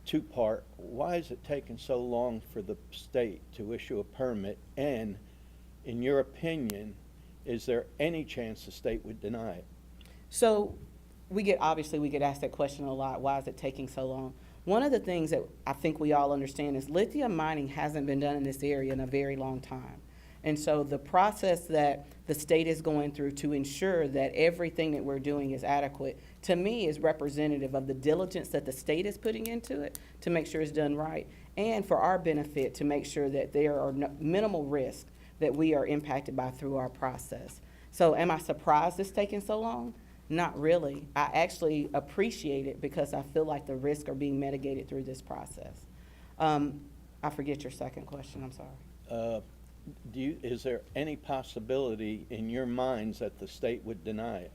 two-part, why is it taking so long for the state to issue a permit? And in your opinion, is there any chance the state would deny it? So obviously we get asked that question a lot, why is it taking so long? One of the things that I think we all understand is lithium mining hasn't been done in this area in a very long time. And so the process that the state is going through to ensure that everything that we're doing is adequate, to me, is representative of the diligence that the state is putting into it to make sure it's done right, and for our benefit to make sure that there are minimal risks that we are impacted by through our process. So am I surprised it's taking so long? Not really. I actually appreciate it because I feel like the risks are being mitigated through this process. I forget your second question, I'm sorry. Is there any possibility in your minds that the state would deny it?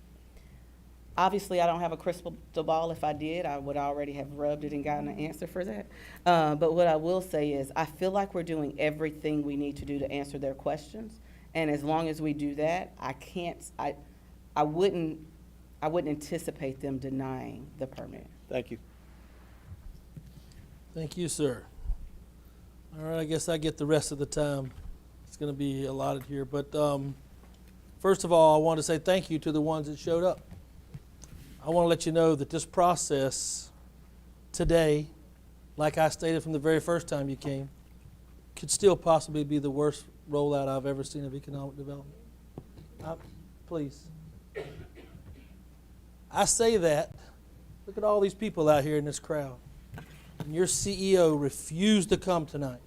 Obviously, I don't have a crystal ball. If I did, I would already have rubbed it and gotten an answer for that. But what I will say is I feel like we're doing everything we need to do to answer their questions. And as long as we do that, I wouldn't anticipate them denying the permit. Thank you. Thank you, sir. All right, I guess I get the rest of the time. It's going to be allotted here. But first of all, I want to say thank you to the ones that showed up. I want to let you know that this process today, like I stated from the very first time you came, could still possibly be the worst rollout I've ever seen of economic development. Please. I say that. Look at all these people out here in this crowd. And your CEO refused to come tonight.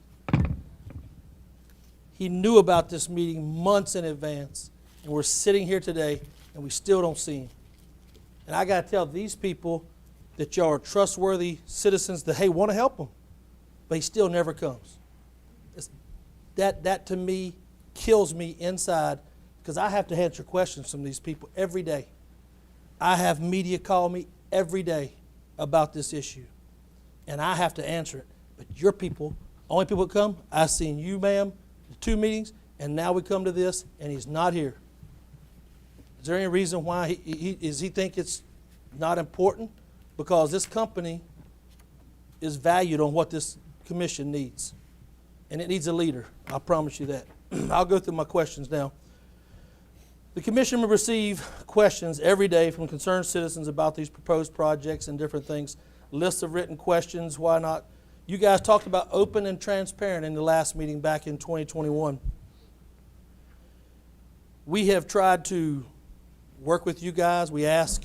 He knew about this meeting months in advance, and we're sitting here today, and we still don't see him. And I got to tell these people that y'all are trustworthy citizens that, hey, want to help them, but he still never comes. That to me kills me inside because I have to answer questions from these people every day. I have media call me every day about this issue, and I have to answer it. But your people, only people that come, I've seen you, ma'am, the 2 meetings, and now we come to this, and he's not here. Is there any reason why he think it's not important? Because this company is valued on what this commission needs, and it needs a leader. I promise you that. I'll go through my questions now. The commission will receive questions every day from concerned citizens about these proposed projects and different things. Lists of written questions, why not? You guys talked about open and transparent in the last meeting back in 2021. We have tried to work with you guys. We ask,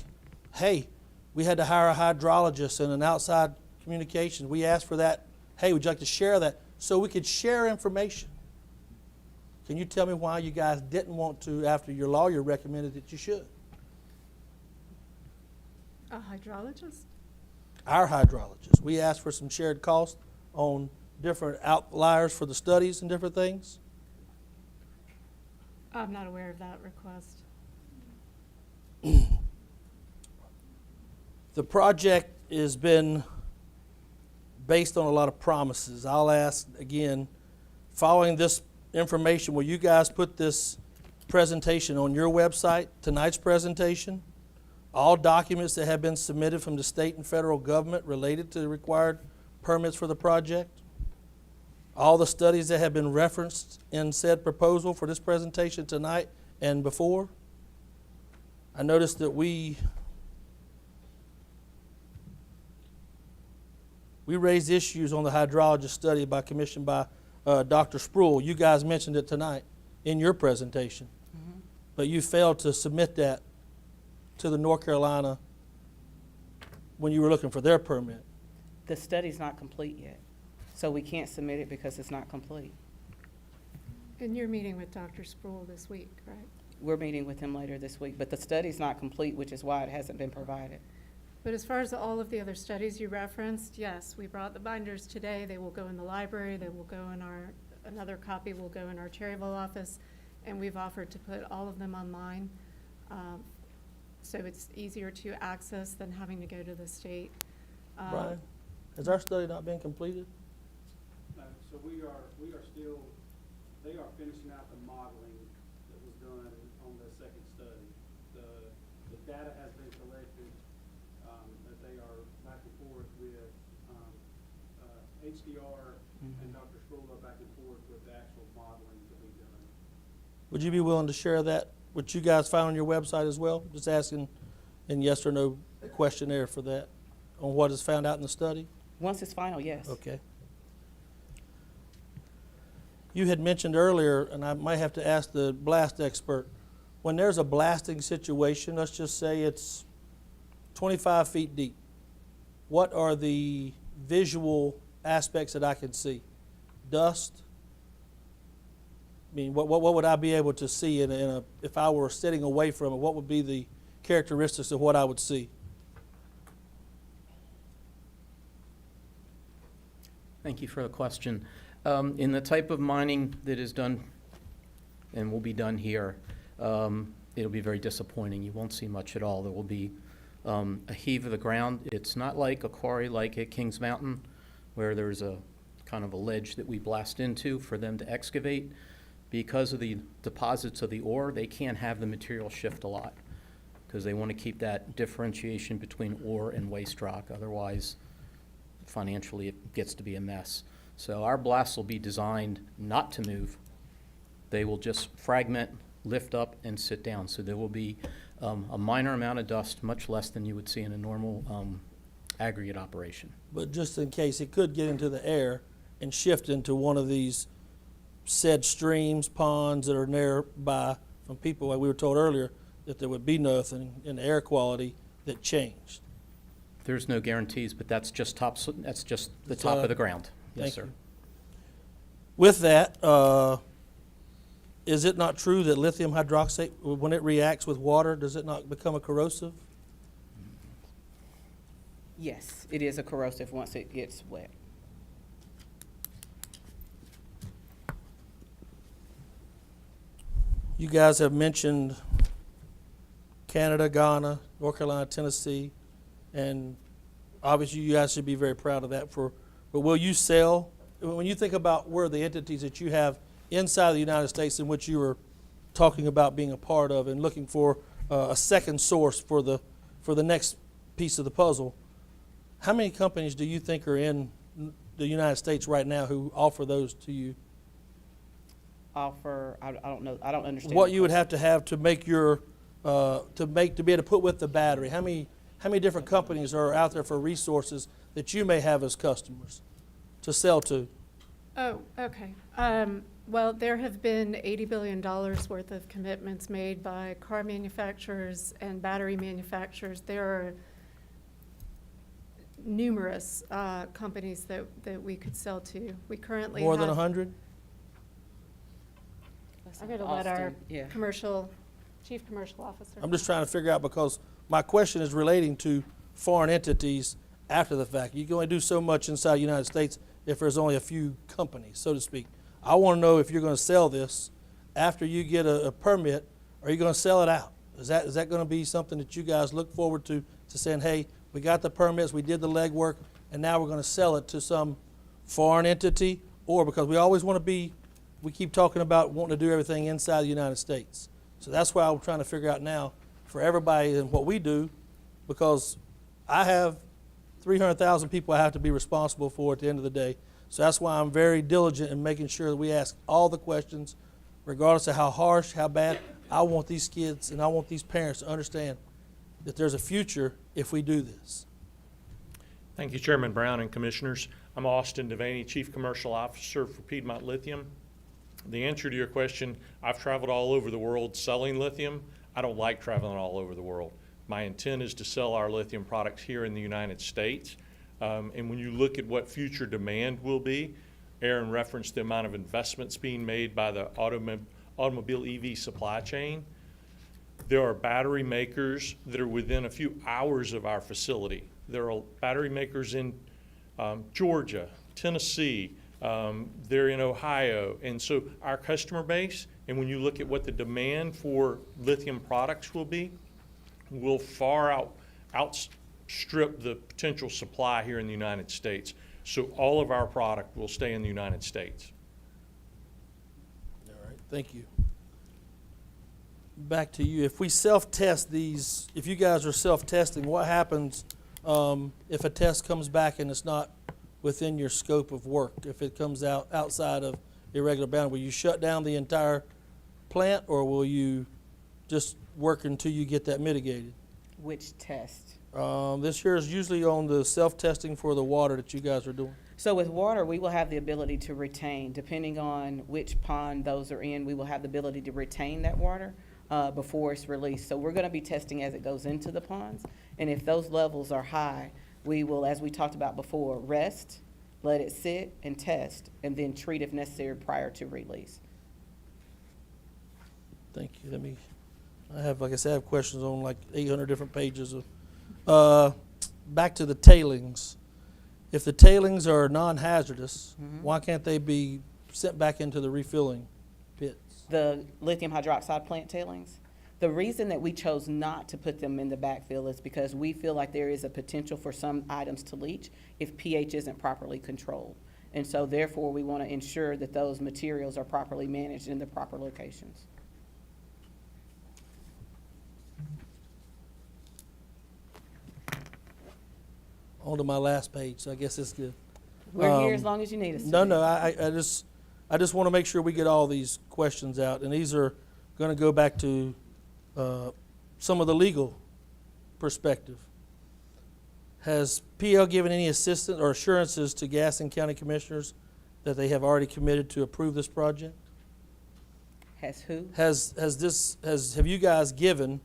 hey, we had to hire a hydrologist and an outside communication. We asked for that. Hey, would you like to share that? So we could share information. Can you tell me why you guys didn't want to after your lawyer recommended that you should? A hydrologist? Our hydrologist. We asked for some shared costs on different outliers for the studies and different things. I'm not aware of that request. The project has been based on a lot of promises. I'll ask again, following this information, will you guys put this presentation on your website, tonight's presentation? All documents that have been submitted from the state and federal government related to the required permits for the project? All the studies that have been referenced in said proposal for this presentation tonight and before? I noticed that we raised issues on the hydrologist study commissioned by Dr. Spruill. You guys mentioned it tonight in your presentation, but you failed to submit that to the North Carolina when you were looking for their permit. The study's not complete yet, so we can't submit it because it's not complete. And you're meeting with Dr. Spruill this week, right? We're meeting with him later this week, but the study's not complete, which is why it hasn't been provided. But as far as all of the other studies you referenced, yes, we brought the binders today. They will go in the library. They will go in another copy will go in our Cherryville office, and we've offered to put all of them online. So it's easier to access than having to go to the state. Brian, has our study not been completed? No, so we are still, they are finishing out the modeling that was done on the second study. The data has been collected, that they are back and forth with, HDR and Dr. Spruill are back and forth with the actual modeling to be done. Would you be willing to share that, what you guys found on your website as well? Just asking in yes or no questionnaire for that, on what is found out in the study? Once it's final, yes. Okay. You had mentioned earlier, and I might have to ask the blast expert, when there's a blasting situation, let's just say it's 25 feet deep, what are the visual aspects that I can see? Dust? I mean, what would I be able to see if I were sitting away from it? What would be the characteristics of what I would see? Thank you for the question. In the type of mining that is done and will be done here, it'll be very disappointing. You won't see much at all. There will be a heave of the ground. It's not like a quarry like at Kings Mountain, where there's a kind of a ledge that we blast into for them to excavate. Because of the deposits of the ore, they can't have the material shift a lot because they want to keep that differentiation between ore and waste rock. Otherwise, financially, it gets to be a mess. So our blasts will be designed not to move. They will just fragment, lift up, and sit down. So there will be a minor amount of dust, much less than you would see in a normal aggregate operation. But just in case, it could get into the air and shift into one of these said streams, ponds that are nearby from people, like we were told earlier, that there would be nothing in the air quality that changed. There's no guarantees, but that's just the top of the ground. Yes, Thank sir. you. With that, is it not true that lithium hydroxide, when it reacts with water, does it not become a corrosive? Yes, it is a corrosive once it gets wet. You guys have mentioned Canada, Ghana, North Carolina, Tennessee, and obviously you guys should be very proud of that. But will you sell, when you think about where the entities that you have inside the United States in which you were talking about being a part of and looking for a second source for the next piece of the puzzle, how many companies do you think are in the United States right now who offer those to you? Offer, I don't know, I don't understand. What the you would question. have to make your to be able to put with the battery. How many different companies are out there for resources that you may have as customers to sell to? Oh, okay. Well, there have been $80 billion worth of commitments made by car manufacturers and battery manufacturers. There are numerous companies that we could sell to. We currently More than have- 100? I'm going to let our Austin, yeah. chief commercial officer. I'm just trying to figure out because my question is relating to foreign entities after the fact. You can only do so much inside the United States if there's only a few companies, so to speak. I want to know if you're going to sell this after you get a permit, or are you going to sell it out? Is that going to be something that you guys look forward to saying, hey, we got the permits, we did the legwork, and now we're going to sell it to some foreign entity? Or because we always want to be, we keep talking about wanting to do everything inside the United States. So that's why I'm trying to figure out now for everybody and what we do, because I have 300,000 people I have to be responsible for at the end of the day. So that's why I'm very diligent in making sure that we ask all the questions, regardless of how harsh, how bad. I want these kids and I want these parents to understand that there's a future if we do this. Thank you, Chairman Brown and Commissioners. I'm Austin Devaney, Chief Commercial Officer for Piedmont Lithium. The answer to your question, I've traveled all over the world selling lithium. I don't like traveling all over the world. My intent is to sell our lithium products here in the United States. And when you look at what future demand will be, Aaron referenced the amount of investments being made by the automobile EV supply chain. There are battery makers that are within a few hours of our facility. There are battery makers in Georgia, Tennessee, they're in Ohio. And so our customer base, and when you look at what the demand for lithium products will be, will far outstrip the potential supply here in the United States. So all of our product will stay in the United States. All right, thank you. Back to you. If we self-test these, if you guys are self-testing, what happens if a test comes back and it's not within your scope of work? If it comes out outside of irregular boundary, will you shut down the entire plant, or will you just work until you get that mitigated? Which test? This here is usually on the self-testing for the water that you guys are doing. So with water, we will have the ability to retain, depending on which pond those are in, we will have the ability to retain that water before it's released. So we're going to be testing as it goes into the ponds. And if those levels are high, we will, as we talked about before, rest, let it sit and test, and then treat if necessary prior to release. Thank you. I have, like I said, I have questions on like 800 different pages of. Back to the tailings. If the tailings are non-hazardous, why can't they be sent back into the refilling pits? The lithium hydroxide plant tailings, the reason that we chose not to put them in the backfill is because we feel like there is a potential for some items to leach if pH isn't properly controlled. And so therefore, we want to ensure that those materials are properly managed in the proper locations. On to my last page, so I guess it's good. We're here as long as you need us to No, be. no, I just want to make sure we get all these questions out, and these are going to go back to some of the legal perspective. Has PL given any assistance or assurances to Gaston County Commissioners that they have already committed to approve this project? Has who? Have you guys given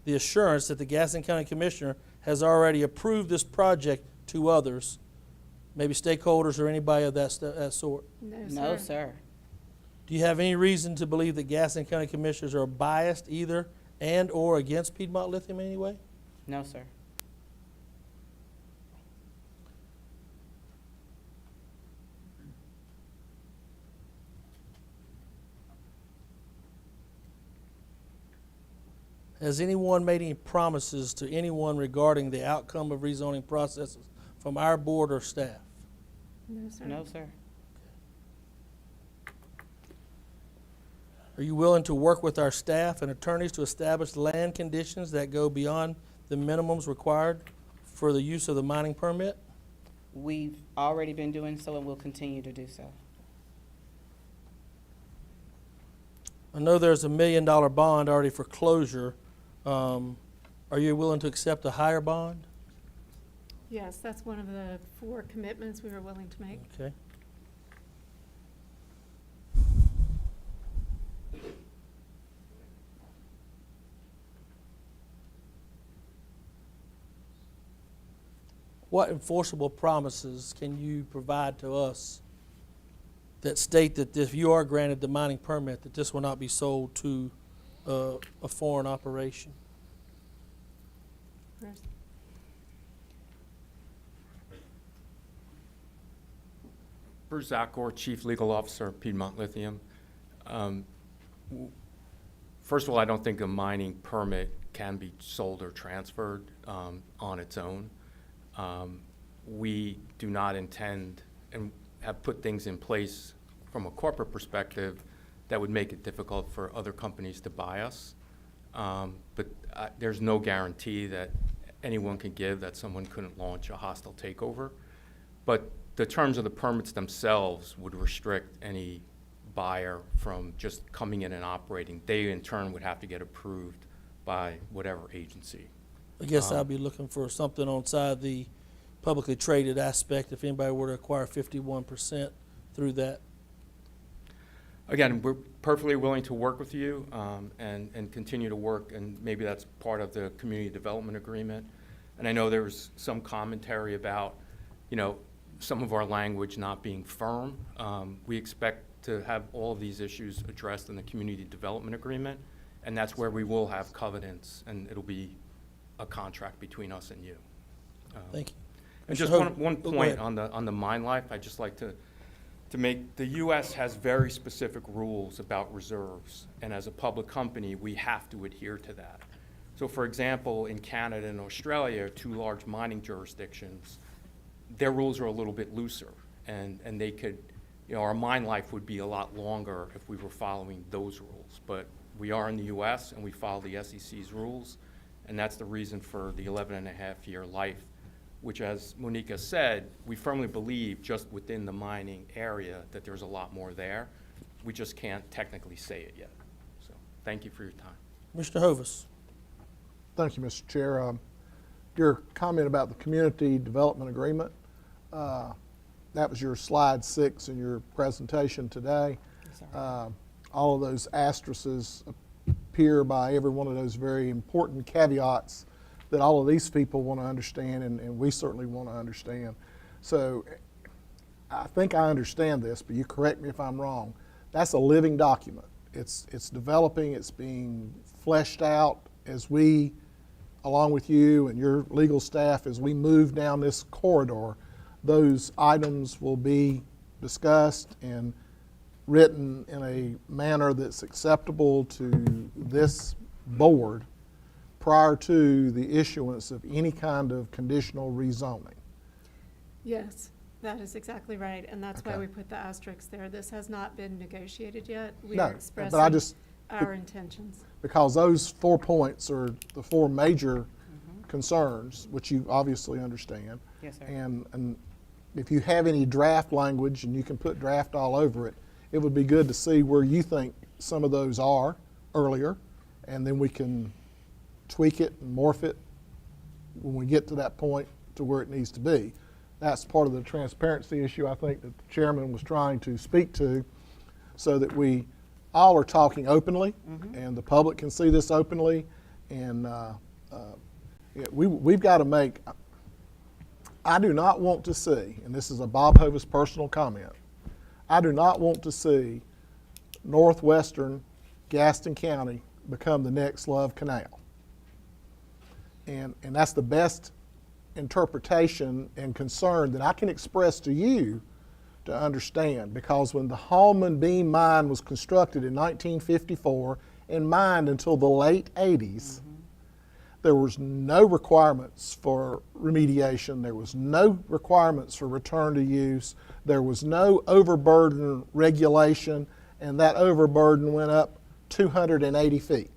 the assurance that the Gaston County Commissioner has already approved this project to others, maybe stakeholders or anybody of that sort? No, sir. Do you have any reason to believe that Gaston County Commissioners are biased either and or against Piedmont Lithium in any way? No, sir. Has anyone made any promises to anyone regarding the outcome of rezoning processes from our board or staff? No, sir. No, sir. Are you willing to work with our staff and attorneys to establish land conditions that go beyond the minimums required for the use of the mining permit? We've already been doing so and will continue to do so. I know there's $1 million bond already for closure. Are you willing to accept a higher bond? Yes, that's one of the 4 commitments we were willing to make. Okay. What enforceable promises can you provide to us that state that if you are granted the mining permit, that this will not be sold to a foreign operation? Bruce? Bruce Zakor, Chief Legal Officer of Piedmont Lithium. First of all, I don't think a mining permit can be sold or transferred on its own. We do not intend and have put things in place from a corporate perspective that would make it difficult for other companies to buy us. But there's no guarantee that anyone can give that someone couldn't launch a hostile takeover. But the terms of the permits themselves would restrict any buyer from just coming in and operating. They in turn would have to get approved by whatever agency. I guess I'll be looking for something on side the publicly traded aspect if anybody were to acquire 51% through that. Again, we're perfectly willing to work with you and continue to work, and maybe that's part of the community development agreement. And I know there was some commentary about, you know, some of our language not being firm. We expect to have all of these issues addressed in the community development agreement, and that's where we will have covenants, and it'll be a contract between us and you. Thank you. And Mr. just Hogan, one go point ahead. on the mine life, I'd just like to make, the U.S. has very specific rules about reserves, and as a public company, we have to adhere to that. So for example, in Canada and Australia, 2 large mining jurisdictions, their rules are a little bit looser, and they could, you know, our mine life would be a lot longer if we were following those rules. But we are in the U.S. and we follow the SEC's rules, and that's the reason for the 11.5-year life, which, as Monica said, we firmly believe just within the mining area that there's a lot more there. We just can't technically say it yet. So thank you for your time. Mr. Hovis. Thank you, Mr. Chair. Your comment about the community development agreement, that was your slide 6 in your presentation today. All of those asterisks appear by every one of those very important caveats that all of these people want to understand, and we certainly want to understand. So I think I understand this, but you correct me if I'm wrong. That's a living document. It's developing, it's being fleshed out as we, along with you and your legal staff, as we move down this corridor. Those items will be discussed and written in a manner that's acceptable to this board prior to the issuance of any kind of conditional rezoning. Yes, that is exactly right, and that's why Okay. we put the asterisks there. This has not been negotiated yet. We No, are but expressing I just- our intentions. Because those 4 points are the 4 major concerns, which you obviously understand. Yes, sir. And if you have any draft language, and you can put draft all over it, it would be good to see where you think some of those are earlier, and then we can tweak it and morph it when we get to that point to where it needs to be. That's part of the transparency issue I think that the chairman was trying to speak to, so that we all are talking openly, and the public can see this openly, and we've got to make, I do not want to see, and this is a Bob Hovis personal comment, I do not want to see northwestern Gaston County become the next Love Canal. And that's the best interpretation and concern that I can express to you to understand, because when the Hallman Beam Mine was constructed in 1954 and mined until the late 80s, There was no requirements for remediation. There was no requirements for return to use. There was no overburden regulation, and that overburden went up 280 feet.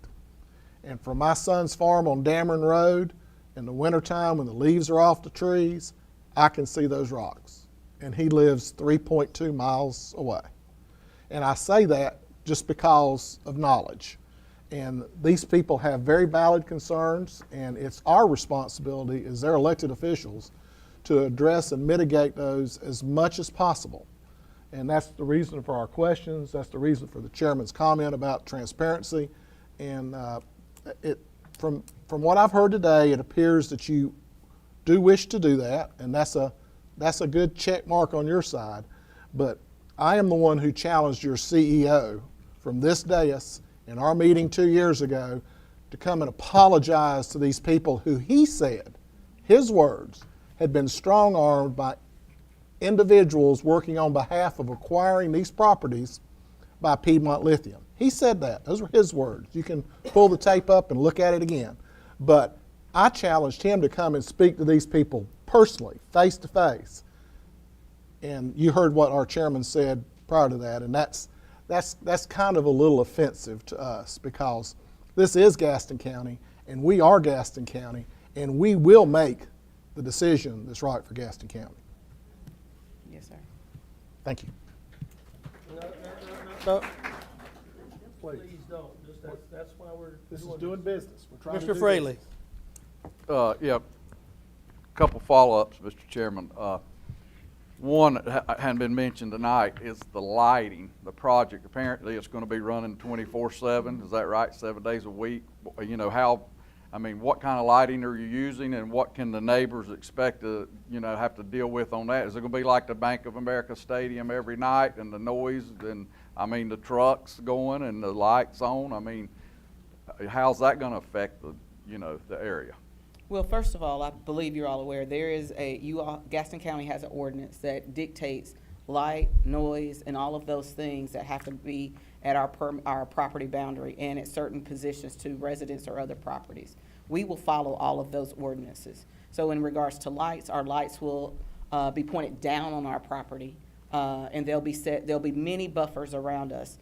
And from my son's farm on Dameron Road, in the wintertime when the leaves are off the trees, I can see those rocks. And he lives 3.2 miles away. And I say that just because of knowledge. And these people have very valid concerns, and it's our responsibility as their elected officials to address and mitigate those as much as possible. And that's the reason for our questions. That's the reason for the chairman's comment about transparency. And from what I've heard today, it appears that you do wish to do that, and that's a good check mark on your side. But I am the one who challenged your CEO from this dais in our meeting 2 years ago to come and apologize to these people who he said, his words, had been strong-armed by individuals working on behalf of acquiring these properties by Piedmont Lithium. He said that. Those were his words. You can pull the tape up and look at it again. But I challenged him to come and speak to these people personally, face to face. And you heard what our chairman said prior to that, and that's kind of a little offensive to us, because this is Gaston County, and we are Gaston County, and we will make the decision that's right for Gaston County. Yes, sir. Thank you. No. Please don't. That's why we're This is doing business. We're trying to Mr. do Fraley. Yeah, couple follow-ups, Mr. Chairman. One that hadn't been mentioned tonight is the lighting. The project, apparently it's going to be running 24/7. Is that right? 7 days a week? You know, what kind of lighting are you using, and what can the neighbors expect to, have to deal with on that? Is it going to be like the Bank of America Stadium every night, and the noise, and the trucks going and the lights on? How's that going to affect the area? Well, first of all, I believe you're all aware, there is Gaston County has an ordinance that dictates light, noise, and all of those things that have to be at our property boundary and at certain positions to residents or other properties. We will follow all of those ordinances. So in regards to lights, our lights will be pointed down on our property, and there'll be many buffers around us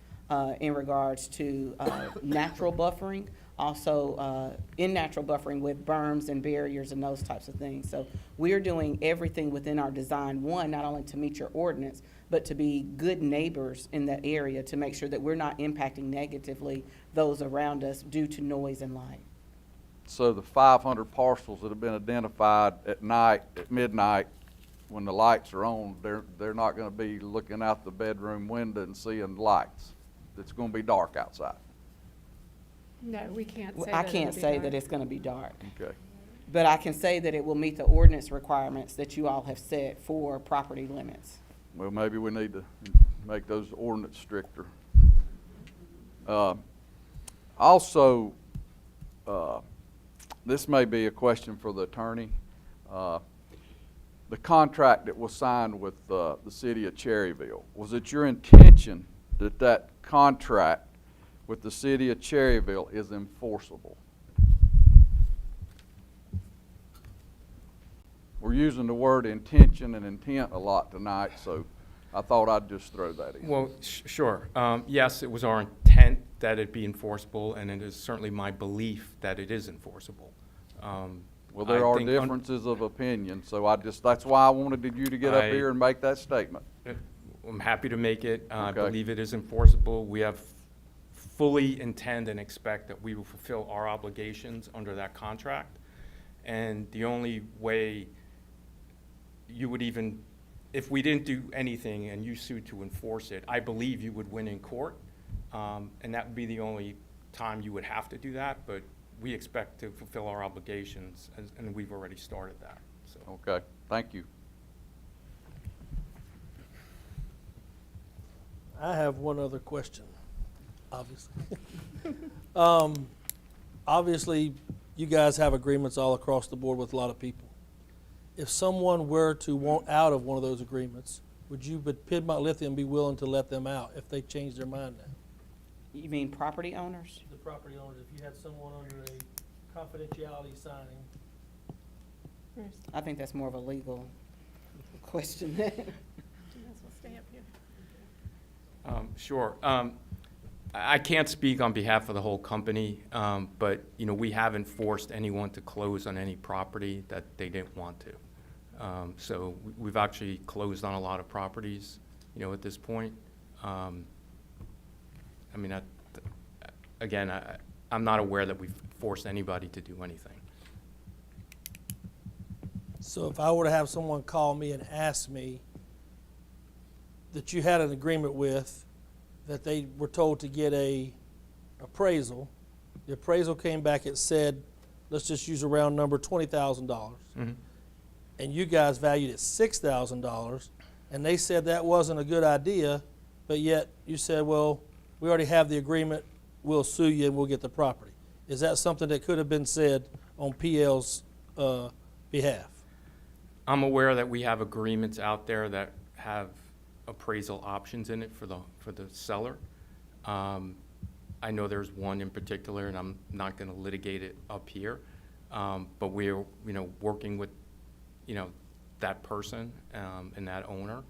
in regards to natural buffering. Also, in natural buffering with berms and barriers and those types of things. So we're doing everything within our design, one, not only to meet your ordinance, but to be good neighbors in that area to make sure that we're not impacting negatively those around us due to noise and light. So the 500 parcels that have been identified at night, at midnight, when the lights are on, they're not going to be looking out the bedroom window and seeing lights. It's going to be dark outside. No, we can't say I that can't it'll be say dark. that it's gonna be dark. Okay. But I can say that it will meet the ordinance requirements that you all have set for property limits. Well, maybe we need to make those ordinance stricter. Also, this may be a question for the attorney. The contract that was signed with the city of Cherryville, was it your intention that that contract with the city of Cherryville is enforceable? We're using the word intention and intent a lot tonight, so I thought I'd just throw that in. Well, sure. Yes, it was our intent that it be enforceable, and it is certainly my belief that it is enforceable. Well, there are differences of opinion, so that's why I wanted you to get up here and make that statement. I'm happy to make it. I Okay. believe it is enforceable. We have fully intend and expect that we will fulfill our obligations under that contract. And the only way you would even, if we didn't do anything and you sued to enforce it, I believe you would win in court. And that would be the only time you would have to do that, but we expect to fulfill our obligations, and we've already started that, so. Okay, thank you. I have one other question, obviously. Obviously, you guys have agreements all across the board with a lot of people. If someone were to want out of one of those agreements, would Piedmont Lithium be willing to let them out if they change their mind now? You mean property owners? The property owners, if you had someone under a confidentiality signing. I think that's more of a legal question. Sure. I can't speak on behalf of the whole company, but, you know, we haven't forced anyone to close on any property that they didn't want to. So we've actually closed on a lot of properties, you know, at this point. I mean, again, I'm not aware that we've forced anybody to do anything. So if I were to have someone call me and ask me that you had an agreement with, that they were told to get a appraisal, the appraisal came back, it said, let's just use a round number, $20,000. And you guys valued it $6,000, and they said that wasn't a good idea, but yet you said, well, we already have the agreement, we'll sue you and we'll get the property. Is that something that could have been said on PL's behalf? I'm aware that we have agreements out there that have appraisal options in it for the seller. I know there's one in particular, and I'm not going to litigate it up here, but we're, you know, working with, you know, that person and that owner.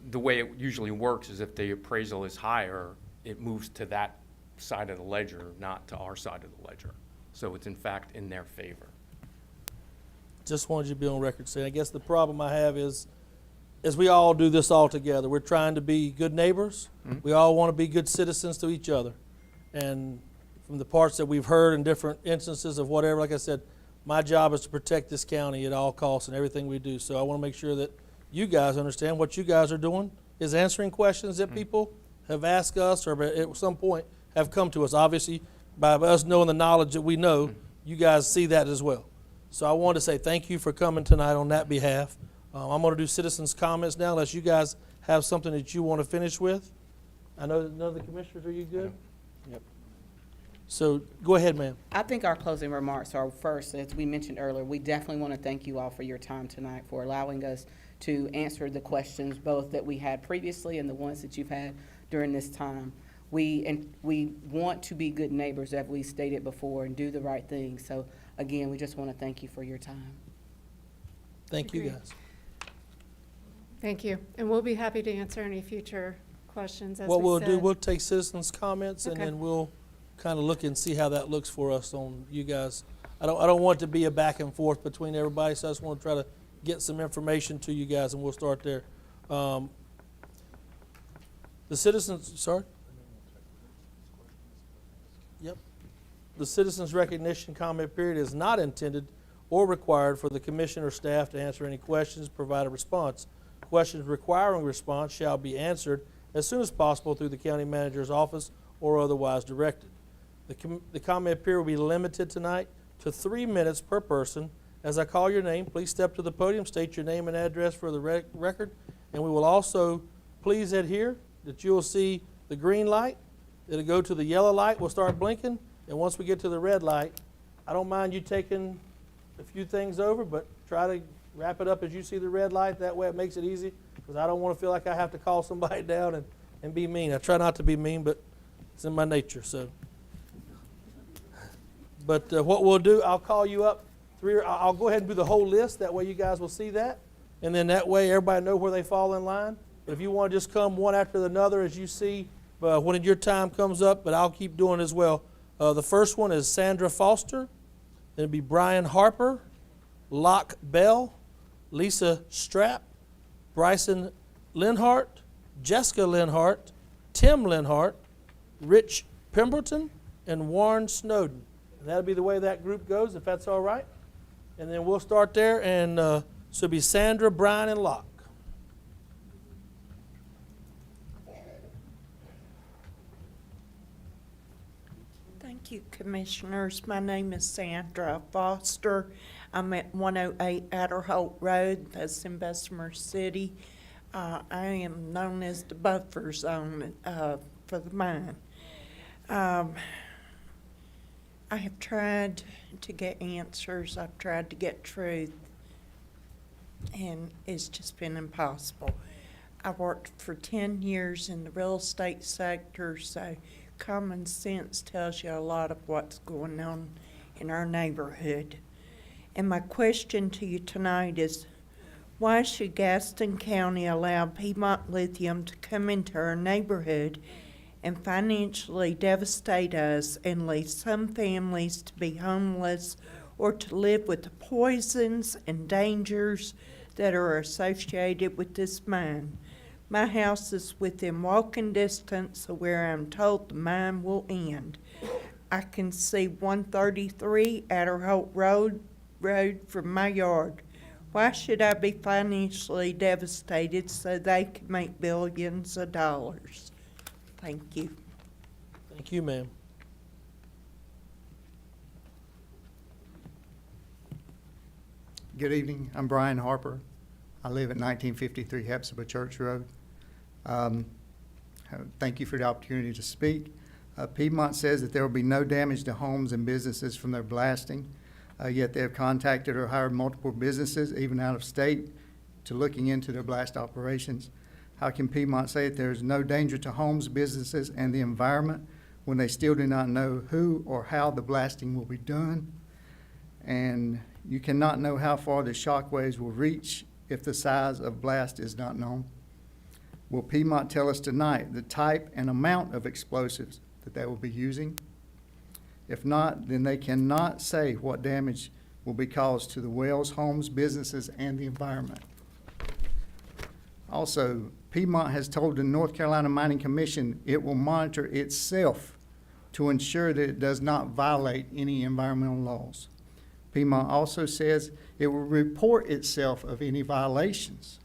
The way it usually works is if the appraisal is higher, it moves to that side of the ledger, not to our side of the ledger. So it's in fact in their favor. Just wanted you to be on record saying, I guess the problem I have is we all do this all together. We're trying to be good neighbors. We all want to be good citizens to each other. And from the parts that we've heard in different instances of whatever, like I said, my job is to protect this county at all costs and everything we do. So I want to make sure that you guys understand what you guys are doing is answering questions that people have asked us or at some point have come to us. Obviously, by us knowing the knowledge that we know, you guys see that as well. So I wanted to say thank you for coming tonight on that behalf. I'm going to do citizens' comments now, unless you guys have something that you want to finish with. I know that none of the commissioners, are you good? Yep. So go ahead, ma'am. I think our closing remarks are first, as we mentioned earlier, we definitely want to thank you all for your time tonight, for allowing us to answer the questions both that we had previously and the ones that you've had during this time. We want to be good neighbors, as we stated before, and do the right thing. So again, we just want to thank you for your time. Thank you, Agreed. guys. Thank you. And we'll be happy to answer any future questions as What we we'll said. do, we'll take citizens' comments and Okay. then we'll kind of look and see how that looks for us on you guys. I don't want it to be a back and forth between everybody, so I just want to try to get some information to you guys and we'll start there. The citizens, sorry? Yep. The citizens' recognition comment period is not intended or required for the commission or staff to answer any questions, provide a response. Questions requiring response shall be answered as soon as possible through the county manager's office or otherwise directed. The comment period will be limited tonight to 3 minutes per person. As I call your name, please step to the podium, state your name and address for the record, and we will also please adhere that you will see the green light. It'll go to the yellow light, we'll start blinking, and once we get to the red light, I don't mind you taking a few things over, but try to wrap it up as you see the red light. That way it makes it easy, because I don't want to feel like I have to call somebody down and be mean. I try not to be mean, but it's in my nature. So, but what we'll do, I'll call you up. I'll go ahead and do the whole list. That way you guys will see that, and then that way everybody know where they fall in line. But if you want to just come one after another as you see when your time comes up, but I'll keep doing as well. The first one is Sandra Foster. Then it'll be Brian Harper, Locke Bell, Lisa Strapp, Bryson Linhart, Jessica Linhart, Tim Linhart, Rich Pemberton, and Warren Snowden. And that'll be the way that group goes, if that's all right. And then we'll start there, and so it'll be Sandra, Brian, and Locke. Thank you, Commissioners. My name is Sandra Foster. I'm at 108 Adderholt Road, that's in Bessemer City. I am known as the buffer zone for the mine. I have tried to get answers. I've tried to get truth, and it's just been impossible. I worked for 10 years in the real estate sector, so common sense tells you a lot of what's going on in our neighborhood. And my question to you tonight is, why should Gaston County allow Piedmont Lithium to come into our neighborhood and financially devastate us and leave some families to be homeless or to live with the poisons and dangers that are associated with this mine? My house is within walking distance of where I'm told the mine will end. I can see 133 Adderholt Road from my yard. Why should I be financially devastated so they can make billions of dollars? Thank you. Thank you, ma'am. Good evening. I'm Brian Harper. I live at 1953 Hepzibah Church Road. Thank you for the opportunity to speak. Piedmont says that there will be no damage to homes and businesses from their blasting, yet they have contacted or hired multiple businesses, even out of state, to looking into their blast operations. How can Piedmont say that there is no danger to homes, businesses, and the environment when they still do not know who or how the blasting will be done? And you cannot know how far the shock waves will reach if the size of blast is not known. Will Piedmont tell us tonight the type and amount of explosives that they will be using? If not, then they cannot say what damage will be caused to the wells, homes, businesses, and the environment. Also, Piedmont has told the North Carolina Mining Commission it will monitor itself to ensure that it does not violate any environmental laws. Piedmont also says it will report itself of any violations.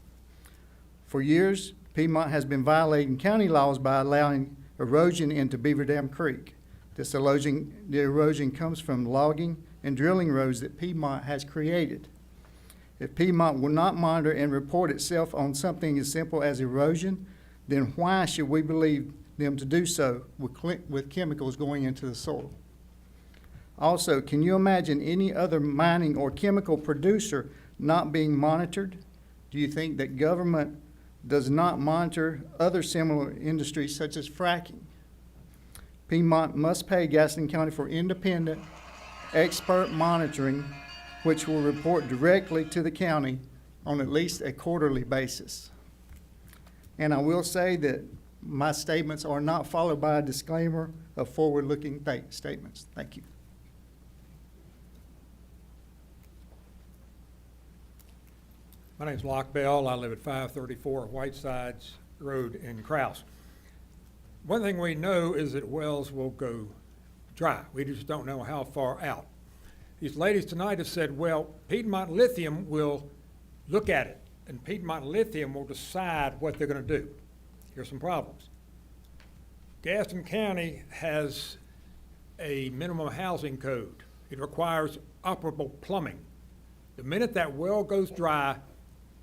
For years, Piedmont has been violating county laws by allowing erosion into Beaver Dam Creek. The erosion comes from logging and drilling roads that Piedmont has created. If Piedmont will not monitor and report itself on something as simple as erosion, then why should we believe them to do so with chemicals going into the soil? Also, can you imagine any other mining or chemical producer not being monitored? Do you think that government does not monitor other similar industries such as fracking? Piedmont must pay Gaston County for independent, expert monitoring, which will report directly to the county on at least a quarterly basis. And I will say that my statements are not followed by a disclaimer of forward-looking statements. Thank you. My name's Locke Bell. I live at 534 Whitesides Road in Krause. One thing we know is that wells will go dry. We just don't know how far out. These ladies tonight have said, well, Piedmont Lithium will look at it, and Piedmont Lithium will decide what they're going to do. Here's some problems. Gaston County has a minimum housing code. It requires operable plumbing. The minute that well goes dry,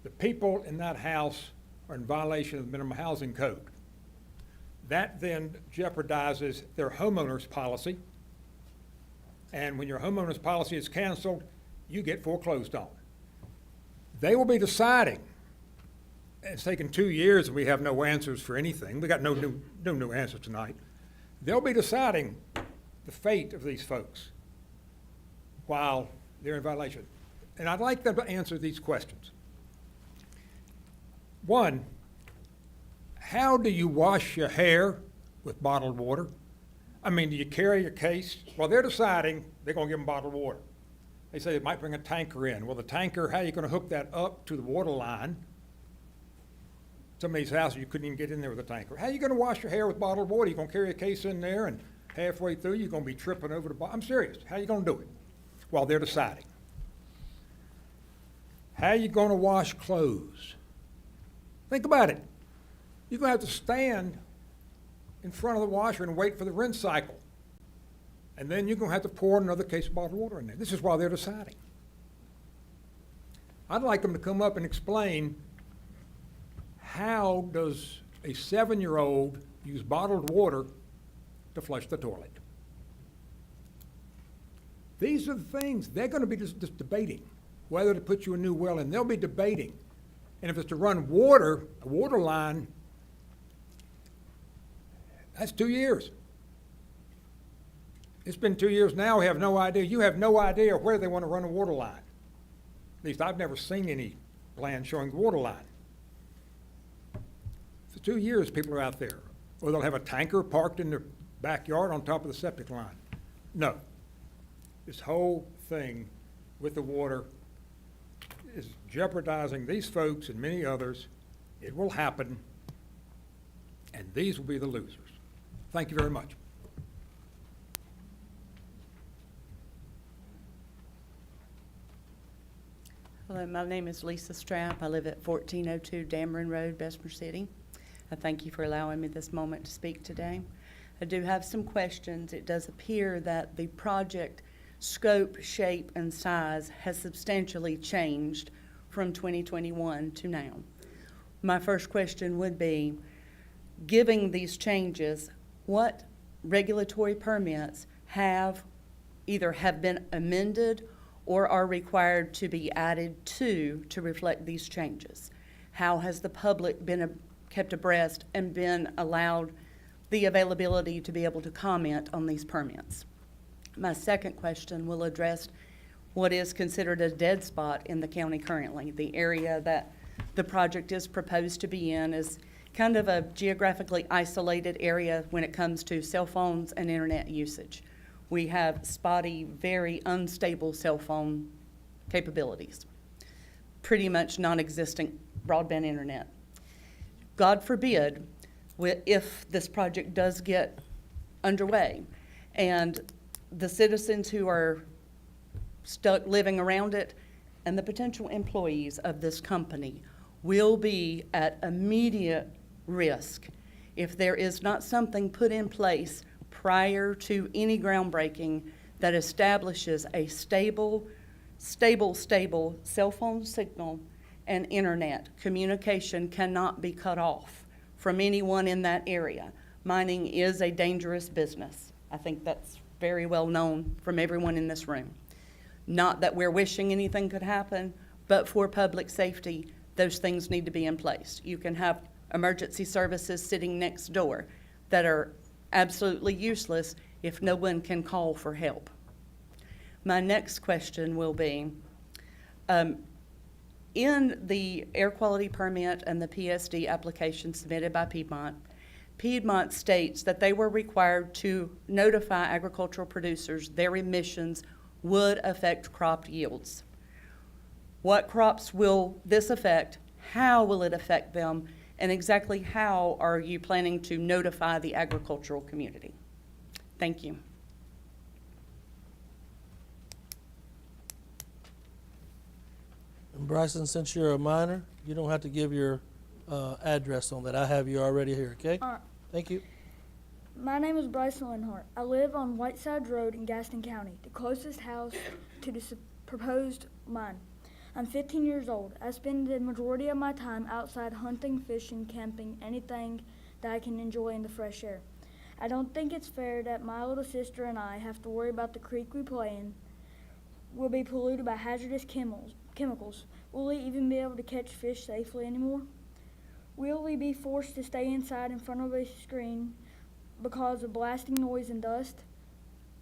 the people in that house are in violation of the minimum housing code. That then jeopardizes their homeowner's policy. And when your homeowner's policy is canceled, you get foreclosed on. They will be deciding. It's taken 2 years and we have no answers for anything. We got no new answers tonight. They'll be deciding the fate of these folks while they're in violation. And I'd like them to answer these questions. One, how do you wash your hair with bottled water? I mean, do you carry your case? Well, they're deciding they're going to give them bottled water. They say they might bring a tanker in. Well, the tanker, how are you going to hook that up to the water line? Some of these houses, you couldn't even get in there with a tanker. How are you going to wash your hair with bottled water? You're going to carry a case in there, and halfway through, you're going to be tripping over the bottom. I'm serious. How are you going to do it? While they're deciding. How are you going to wash clothes? Think about it. You're going to have to stand in front of the washer and wait for the rinse cycle. And then you're going to have to pour another case of bottled water in there. This is while they're deciding. I'd like them to come up and explain, how does a 7-year-old use bottled water to flush the toilet? These are the things they're going to be just debating, whether to put you a new well in. They'll be debating. And if it's to run water, a water line, that's 2 years. It's been 2 years now, we have no idea. You have no idea where they want to run a water line. At least I've never seen any plan showing the water line. For 2 years, people are out there. Or they'll have a tanker parked in their backyard on top of the septic line. No. This whole thing with the water is jeopardizing these folks and many others. It will happen, and these will be the losers. Thank you very much. Hello, my name is Lisa Strapp. I live at 1402 Dameron Road, Bessemer City. I thank you for allowing me this moment to speak today. I do have some questions. It does appear that the project scope, shape, and size has substantially changed from 2021 to now. My first question would be, given these changes, what regulatory permits have been amended or are required to be added to reflect these changes? How has the public been kept abreast and been allowed the availability to be able to comment on these permits? My second question will address what is considered a dead spot in the county currently. The area that the project is proposed to be in is kind of a geographically isolated area when it comes to cell phones and internet usage. We have spotty, very unstable cell phone capabilities, pretty much non-existent broadband internet. God forbid, if this project does get underway and the citizens who are stuck living around it and the potential employees of this company will be at immediate risk if there is not something put in place prior to any groundbreaking that establishes a stable cell phone signal and internet. Communication cannot be cut off from anyone in that area. Mining is a dangerous business. I think that's very well known from everyone in this room. Not that we're wishing anything could happen, but for public safety, those things need to be in place. You can have emergency services sitting next door that are absolutely useless if no one can call for help. My next question will be, in the air quality permit and the PSD application submitted by Piedmont states that they were required to notify agricultural producers their emissions would affect crop yields. What crops will this affect? How will it affect them? And exactly how are you planning to notify the agricultural community? Thank you. And Bryson, since you're a minor, you don't have to give your address on that. I have you already here, okay? All right. Thank you. My name is Bryson Linhart. I live on Whiteside Road in Gaston County, the closest house to the proposed mine. I'm 15 years old. I spend the majority of my time outside hunting, fishing, camping, anything that I can enjoy in the fresh air. I don't think it's fair that my little sister and I have to worry about the creek we play in will be polluted by hazardous chemicals. Will we even be able to catch fish safely anymore? Will we be forced to stay inside in front of a screen because of blasting noise and dust?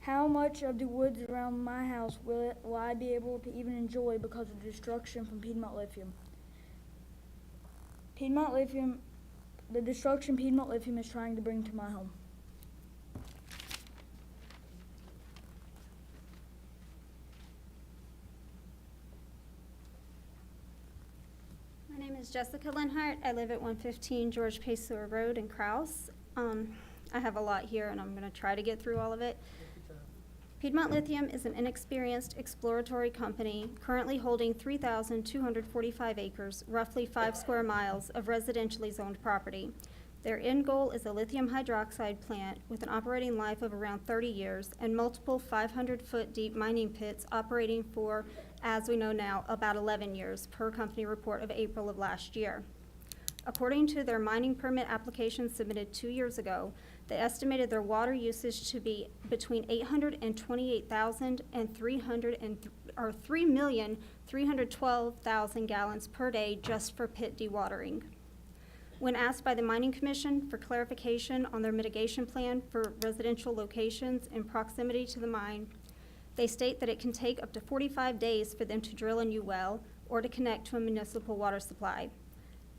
How much of the woods around my house will I be able to even enjoy because of the destruction from Piedmont Lithium? The destruction Piedmont Lithium is trying to bring to my home. My name is Jessica Linhart. I live at 115 George Pacer Road in Krause. I have a lot here, and I'm going to try to get through all of it. Piedmont Lithium is an inexperienced exploratory company currently holding 3,245 acres, roughly 5 square miles, of residentially zoned property. Their end goal is a lithium hydroxide plant with an operating life of around 30 years and multiple 500-foot deep mining pits operating for, as we know now, about 11 years, per company report of April of last year. According to their mining permit application submitted 2 years ago, they estimated their water usage to be between 828,000 and 3,312,000 gallons per day just for pit dewatering. When asked by the Mining Commission for clarification on their mitigation plan for residential locations in proximity to the mine, they state that it can take up to 45 days for them to drill a new well or to connect to a municipal water supply.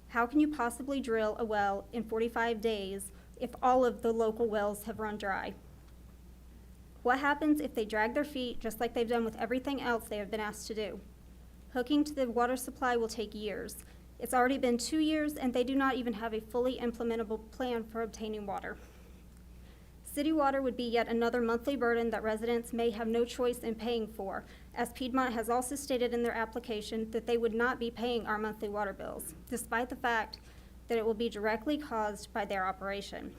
How can you possibly drill a well in 45 days if all of the local wells have run dry? What happens if they drag their feet just like they've done with everything else they have been asked to do? Hooking to the water supply will take years. It's already been 2 years and they do not even have a fully implementable plan for obtaining water. City water would be yet another monthly burden that residents may have no choice in paying for, as Piedmont has also stated in their application that they would not be paying our monthly water bills, despite the fact that it will be directly caused by their operation.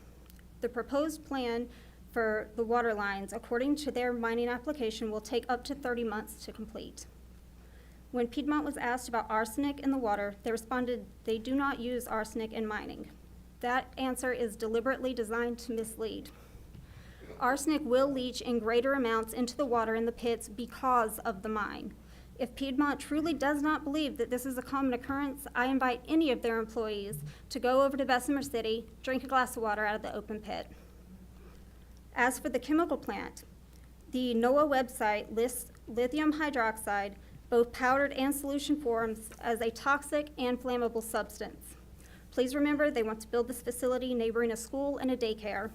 The proposed plan for the water lines, according to their mining application, will take up to 30 months to complete. When Piedmont was asked about arsenic in the water, they responded they do not use arsenic in mining. That answer is deliberately designed to mislead. Arsenic will leach in greater amounts into the water in the pits because of the mine. If Piedmont truly does not believe that this is a common occurrence, I invite any of their employees to go over to Bessemer City, drink a glass of water out of the open pit. As for the chemical plant, the NOAA website lists lithium hydroxide, both powdered and solution forms, as a toxic and flammable substance. Please remember they want to build this facility neighboring a school and a daycare.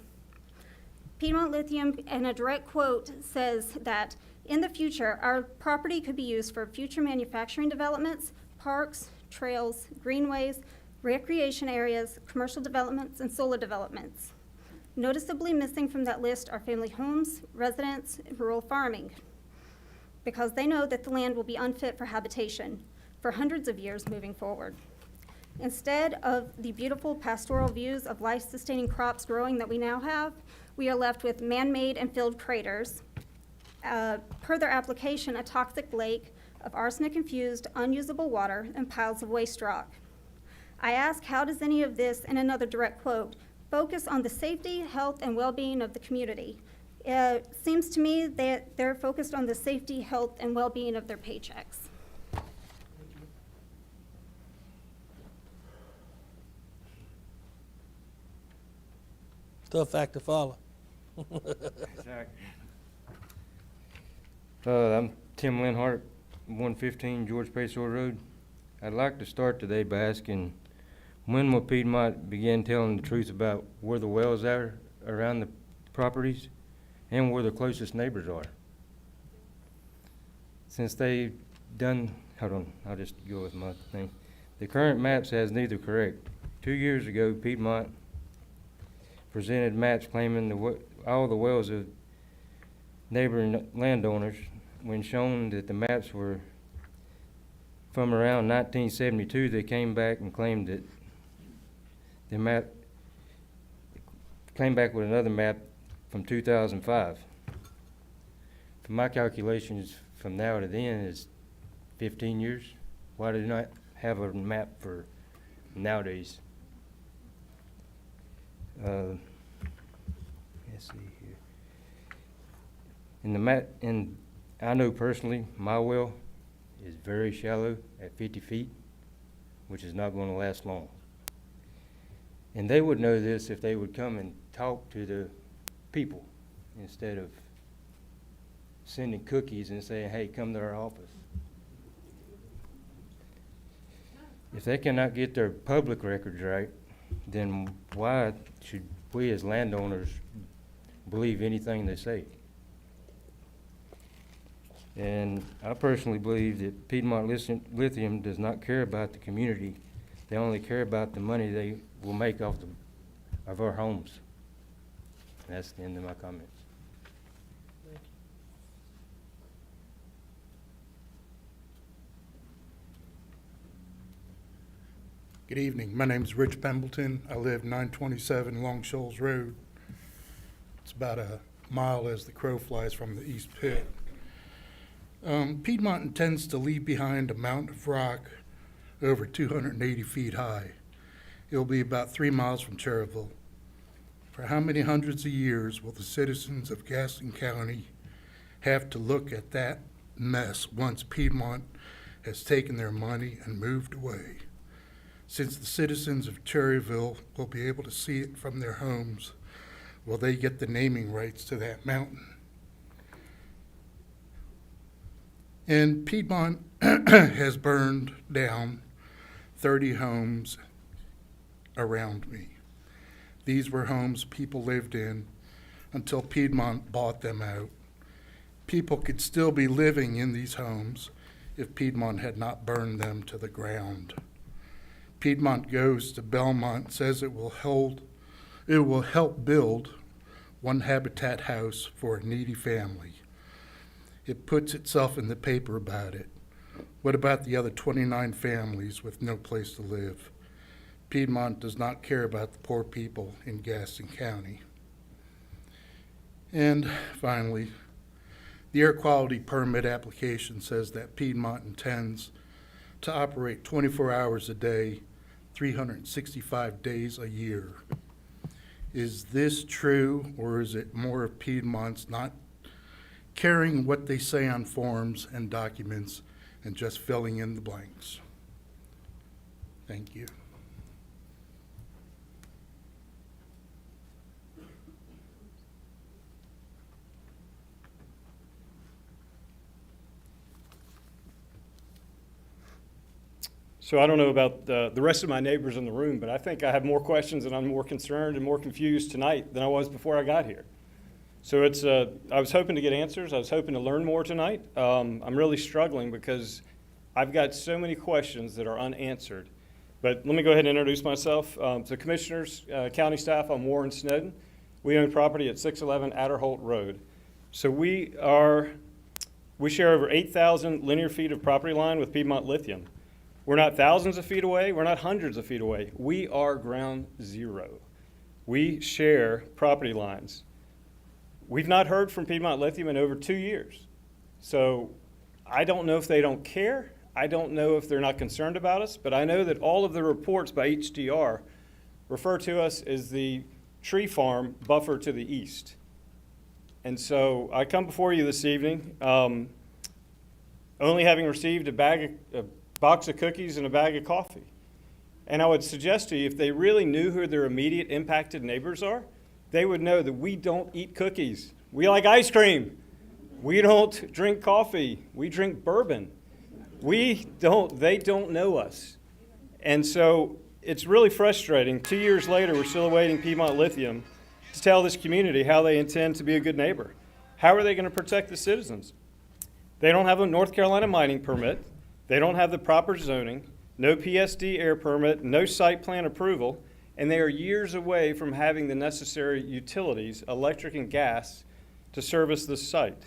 Piedmont Lithium, in a direct quote, says that in the future, our property could be used for future manufacturing developments, parks, trails, greenways, recreation areas, commercial developments, and solar developments. Noticeably missing from that list are family homes, residents, and rural farming, because they know that the land will be unfit for habitation for hundreds of years moving forward. Instead of the beautiful pastoral views of life-sustaining crops growing that we now have, we are left with man-made and filled craters. Per their application, a toxic lake of arsenic-infused, unusable water and piles of waste rock. I ask, how does any of this, in another direct quote, focus on the safety, health, and well-being of the community? It seems to me that they're focused on the safety, health, and well-being of their paychecks. Tough act to follow. Exactly. I'm Tim Linhart, 115 George Pessoa Road. I'd like to start today by asking, when will Piedmont begin telling the truth about where the wells are around the properties and where the closest neighbors are? Since they've done, hold on, I'll just go with my thing. The current maps has neither correct. 2 years ago, Piedmont presented maps claiming all the wells of neighboring landowners, when shown that the maps were from around 1972. They came back and claimed that the map came back with another map from 2005. From my calculations, from now to then is 15 years. Why do they not have a map for nowadays? Let's see here. In the map, and I know personally, my well is very shallow at 50 feet, which is not going to last long. And they would know this if they would come and talk to the people instead of sending cookies and saying, hey, come to our office. If they cannot get their public records right, then why should we as landowners believe anything they say? And I personally believe that Piedmont Lithium does not care about the community. They only care about the money they will make off of our homes. And that's the end of my comments. Good evening. My name is Rich Pembleton. I live 927 Long Shoals Road. It's about a mile as the crow flies from the East Pit. Piedmont intends to leave behind a mountain of rock over 280 feet high. It will be about 3 miles from Cherryville. For how many hundreds of years will the citizens of Gaston County have to look at that mess once Piedmont has taken their money and moved away? Since the citizens of Cherryville will be able to see it from their homes, will they get the naming rights to that mountain? And Piedmont has burned down 30 homes around me. These were homes people lived in until Piedmont bought them out. People could still be living in these homes if Piedmont had not burned them to the ground. Piedmont goes to Belmont, says it will help build one Habitat house for a needy family. It puts itself in the paper about it. What about the other 29 families with no place to live? Piedmont does not care about the poor people in Gaston County. And finally, the air quality permit application says that Piedmont intends to operate 24 hours a day, 365 days a year. Is this true, or is it more of Piedmont's not caring what they say on forms and documents and just filling in the blanks? Thank you. So I don't know about the rest of my neighbors in the room, but I think I have more questions and I'm more concerned and more confused tonight than I was before I got here. So I was hoping to get answers. I was hoping to learn more tonight. I'm really struggling because I've got so many questions that are unanswered. But let me go ahead and introduce myself. So commissioners, county staff, I'm Warren Snowden. We own property at 611 Adderholt Road. So we share over 8,000 linear feet of property line with Piedmont Lithium. We're not thousands of feet away. We're not hundreds of feet away. We are ground zero. We share property lines. We've not heard from Piedmont Lithium in over 2 years. So I don't know if they don't care. I don't know if they're not concerned about us, but I know that all of the reports by HDR refer to us as the tree farm buffer to the east. And so I come before you this evening, only having received a box of cookies and a bag of coffee. And I would suggest to you, if they really knew who their immediate impacted neighbors are, they would know that we don't eat cookies. We like ice cream. We don't drink coffee. We drink bourbon. They don't know us. And so it's really frustrating. 2 years later, we're still awaiting Piedmont Lithium to tell this community how they intend to be a good neighbor. How are they going to protect the citizens? They don't have a North Carolina mining permit. They don't have the proper zoning, no PSD air permit, no site plan approval, and they are years away from having the necessary utilities, electric and gas, to service this site.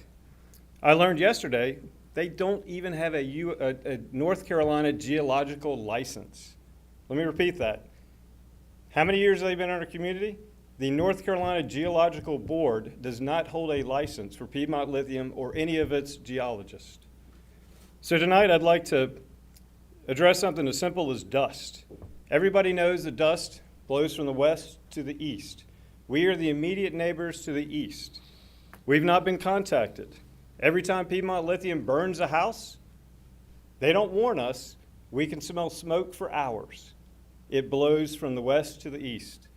I learned yesterday they don't even have a North Carolina geological license. Let me repeat that. How many years have they been in our community? The North Carolina Geological Board does not hold a license for Piedmont Lithium or any of its geologists. So tonight I'd like to address something as simple as dust. Everybody knows that dust blows from the west to the east. We are the immediate neighbors to the east. We've not been contacted. Every time Piedmont Lithium burns a house, they don't warn us. We can smell smoke for hours. It blows from the west to the east.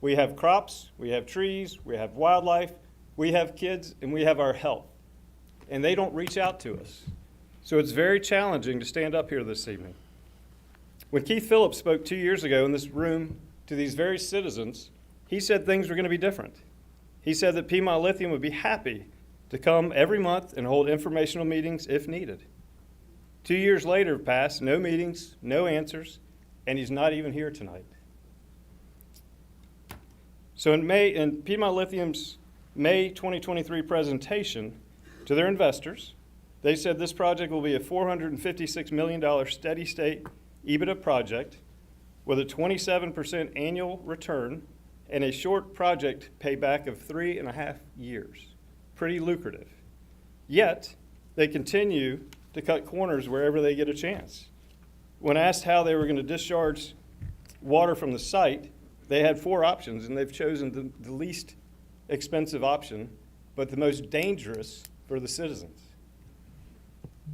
We have crops, we have trees, we have wildlife, we have kids, and we have our health. And they don't reach out to us. So it's very challenging to stand up here this evening. When Keith Phillips spoke 2 years ago in this room to these very citizens, he said things were going to be different. He said that Piedmont Lithium would be happy to come every month and hold informational meetings if needed. 2 years later have passed, no meetings, no answers, and he's not even here tonight. So in Piedmont Lithium's May 2023 presentation to their investors, they said this project will be a $456 million steady state EBITDA project with a 27% annual return and a short project payback of 3.5 years. Pretty lucrative. Yet, they continue to cut corners wherever they get a chance. When asked how they were going to discharge water from the site, they had 4 options, and they've chosen the least expensive option, but the most dangerous for the citizens.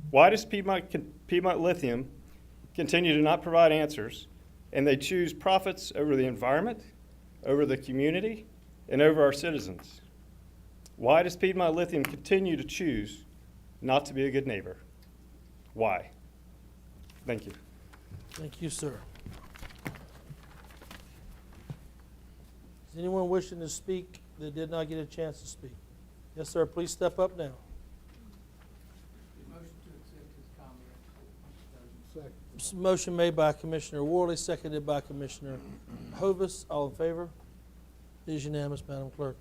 Why does Piedmont Lithium continue to not provide answers and they choose profits over the environment, over the community, and over our citizens. Why does Piedmont Lithium continue to choose not to be a good neighbor? Why? Thank you. Thank you, sir. Is anyone wishing to speak that did not get a chance to speak? Yes, sir. Please step up now. Motion made by Commissioner Worley, seconded by Commissioner Hovis. All in favor? It is unanimous, Madam Clerk.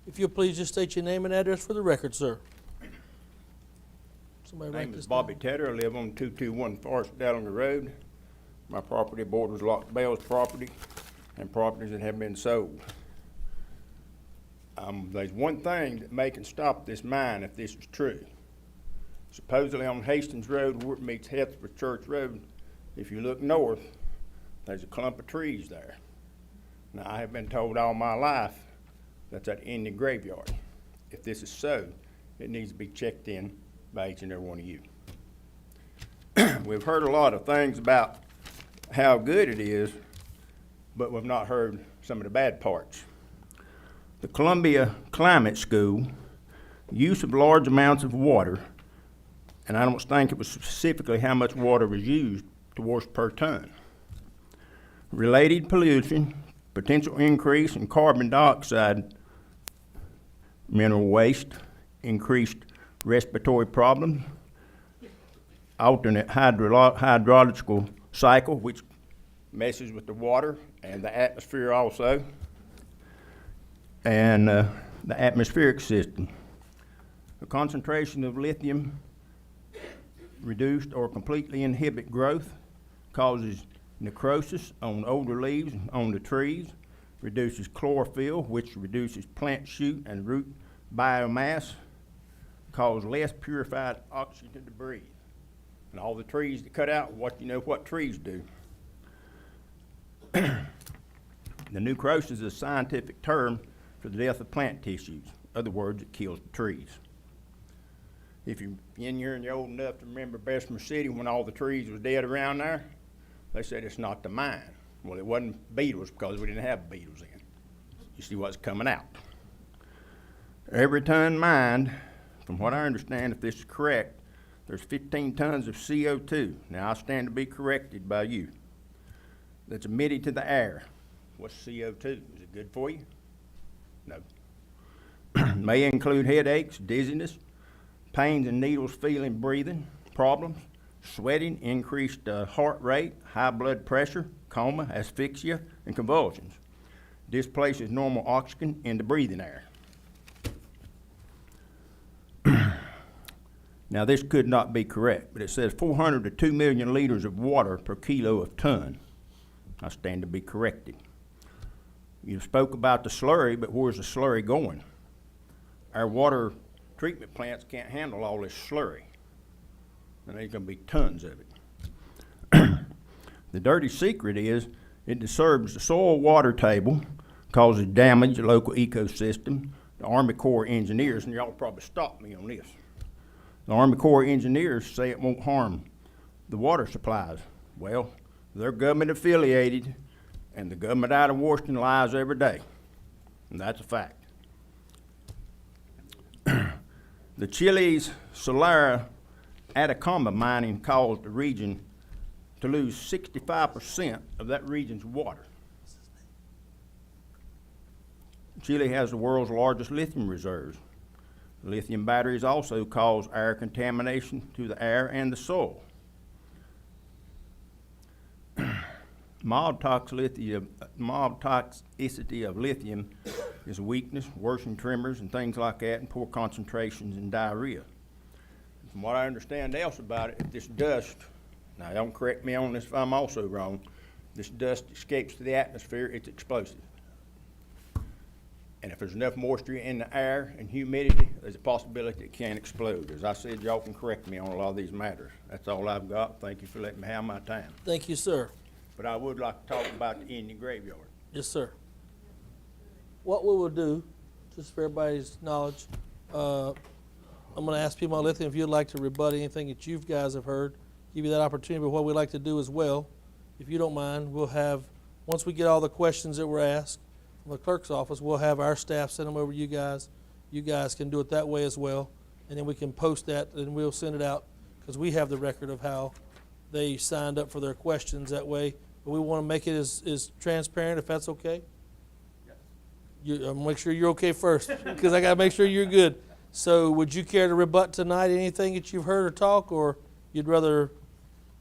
If you'll please just state your name and address for the record, sir. Somebody My write name this is down. Bobby Tedder. I live on 221 Forest Dellinger Road. My property borders Lock Bell's property and properties that have been sold. There's one thing that may can stop this mine if this is true. Supposedly on Hastings Road where it meets Hethford Church Road, if you look north, there's a clump of trees there. Now, I have been told all my life that's an Indian graveyard. If this is so, it needs to be checked in by each and every one of you. We've heard a lot of things about how good it is, but we've not heard some of the bad parts. The Columbia Climate School, use of large amounts of water, and I don't think it was specifically how much water was used towards per ton. Related pollution, potential increase in carbon dioxide, mineral waste, increased respiratory problems, alternate hydrological cycle, which messes with the water and the atmosphere also, and the atmospheric system. The concentration of lithium reduced or completely inhibit growth, causes necrosis on older leaves on the trees, reduces chlorophyll, which reduces plant shoot and root biomass, cause less purified oxygen to breathe. And all the trees that cut out, you know what trees do. The necrosis is a scientific term for the death of plant tissues. In other words, it kills the trees. If you're in here and you're old enough to remember Bessemer City when all the trees was dead around there, they said it's not the mine. Well, it wasn't beetles because we didn't have beetles in. You see what's coming out. Every ton mined, from what I understand, if this is correct, there's 15 tons of CO2. Now, I stand to be corrected by you. That's emitted to the air. What's CO2? Is it good for you? No. May include headaches, dizziness, pains and needles feeling, breathing problems, sweating, increased heart rate, high blood pressure, coma, asphyxia, and convulsions. Displaces normal oxygen in the breathing air. Now, this could not be correct, but it says 400 to 2 million liters of water per kilo of ton. I stand to be corrected. You spoke about the slurry, but where's the slurry going? Our water treatment plants can't handle all this slurry, and there's going to be tons of it. The dirty secret is it disturbs the soil water table, causes damage to the local ecosystem. The Army Corps of Engineers, and y'all probably stop me on this. The Army Corps of Engineers say it won't harm the water supplies. Well, they're government affiliated, and the government out of Washington lies every day, and that's a fact. The Chile's Salar Atacama mining caused the region to lose 65% of that region's water. Chile has the world's largest lithium reserves. Lithium batteries also cause air contamination to the air and the soil. Mild toxicity of lithium is weakness, worsening tremors, and things like that, and poor concentrations and diarrhea. From what I understand else about it, if this dust, now don't correct me on this if I'm also wrong, this dust escapes to the atmosphere, it's explosive. And if there's enough moisture in the air and humidity, there's a possibility it can explode. As I said, y'all can correct me on a lot of these matters. That's all I've got. Thank you for letting me have my time. Thank you, sir. but I would like to talk about the Indian graveyard. Yes, sir. What we will do, just for everybody's knowledge, I'm going to ask Piedmont Lithium if you'd like to rebut anything that you guys have heard, give you that opportunity. But what we'd like to do as well, if you don't mind, we'll have, once we get all the questions that were asked from the clerk's office, we'll have our staff send them over to you guys. You guys can do it that way as well, and then we can post that, and we'll send it out, because we have the record of how they signed up for their questions that way. But we want to make it as transparent, if that's okay. Make sure you're okay first, because I got to make sure you're good. So would you care to rebut tonight anything that you've heard or talk, or you'd rather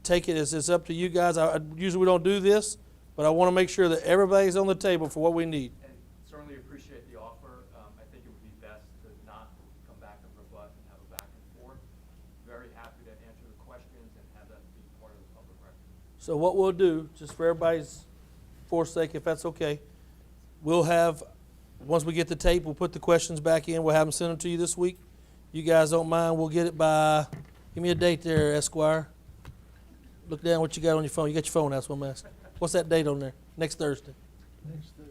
take it as it's up to you guys? Usually we don't do this, but I want to make sure that everybody's on the table for what we need. And certainly appreciate the offer. I think it would be best to not come back and rebut and have a back and forth. Very happy to answer the questions and have that be part of the public record. So what we'll do, just for everybody's forsake, if that's okay, we'll have, once we get the tape, we'll put the questions back in. We'll have them send them to you this week. You guys don't mind, we'll get it by, give me a date there, Esquire. Look down what you got on your phone. You got your phone, that's what I'm asking. What's that date on there? Next Thursday. Next Thursday.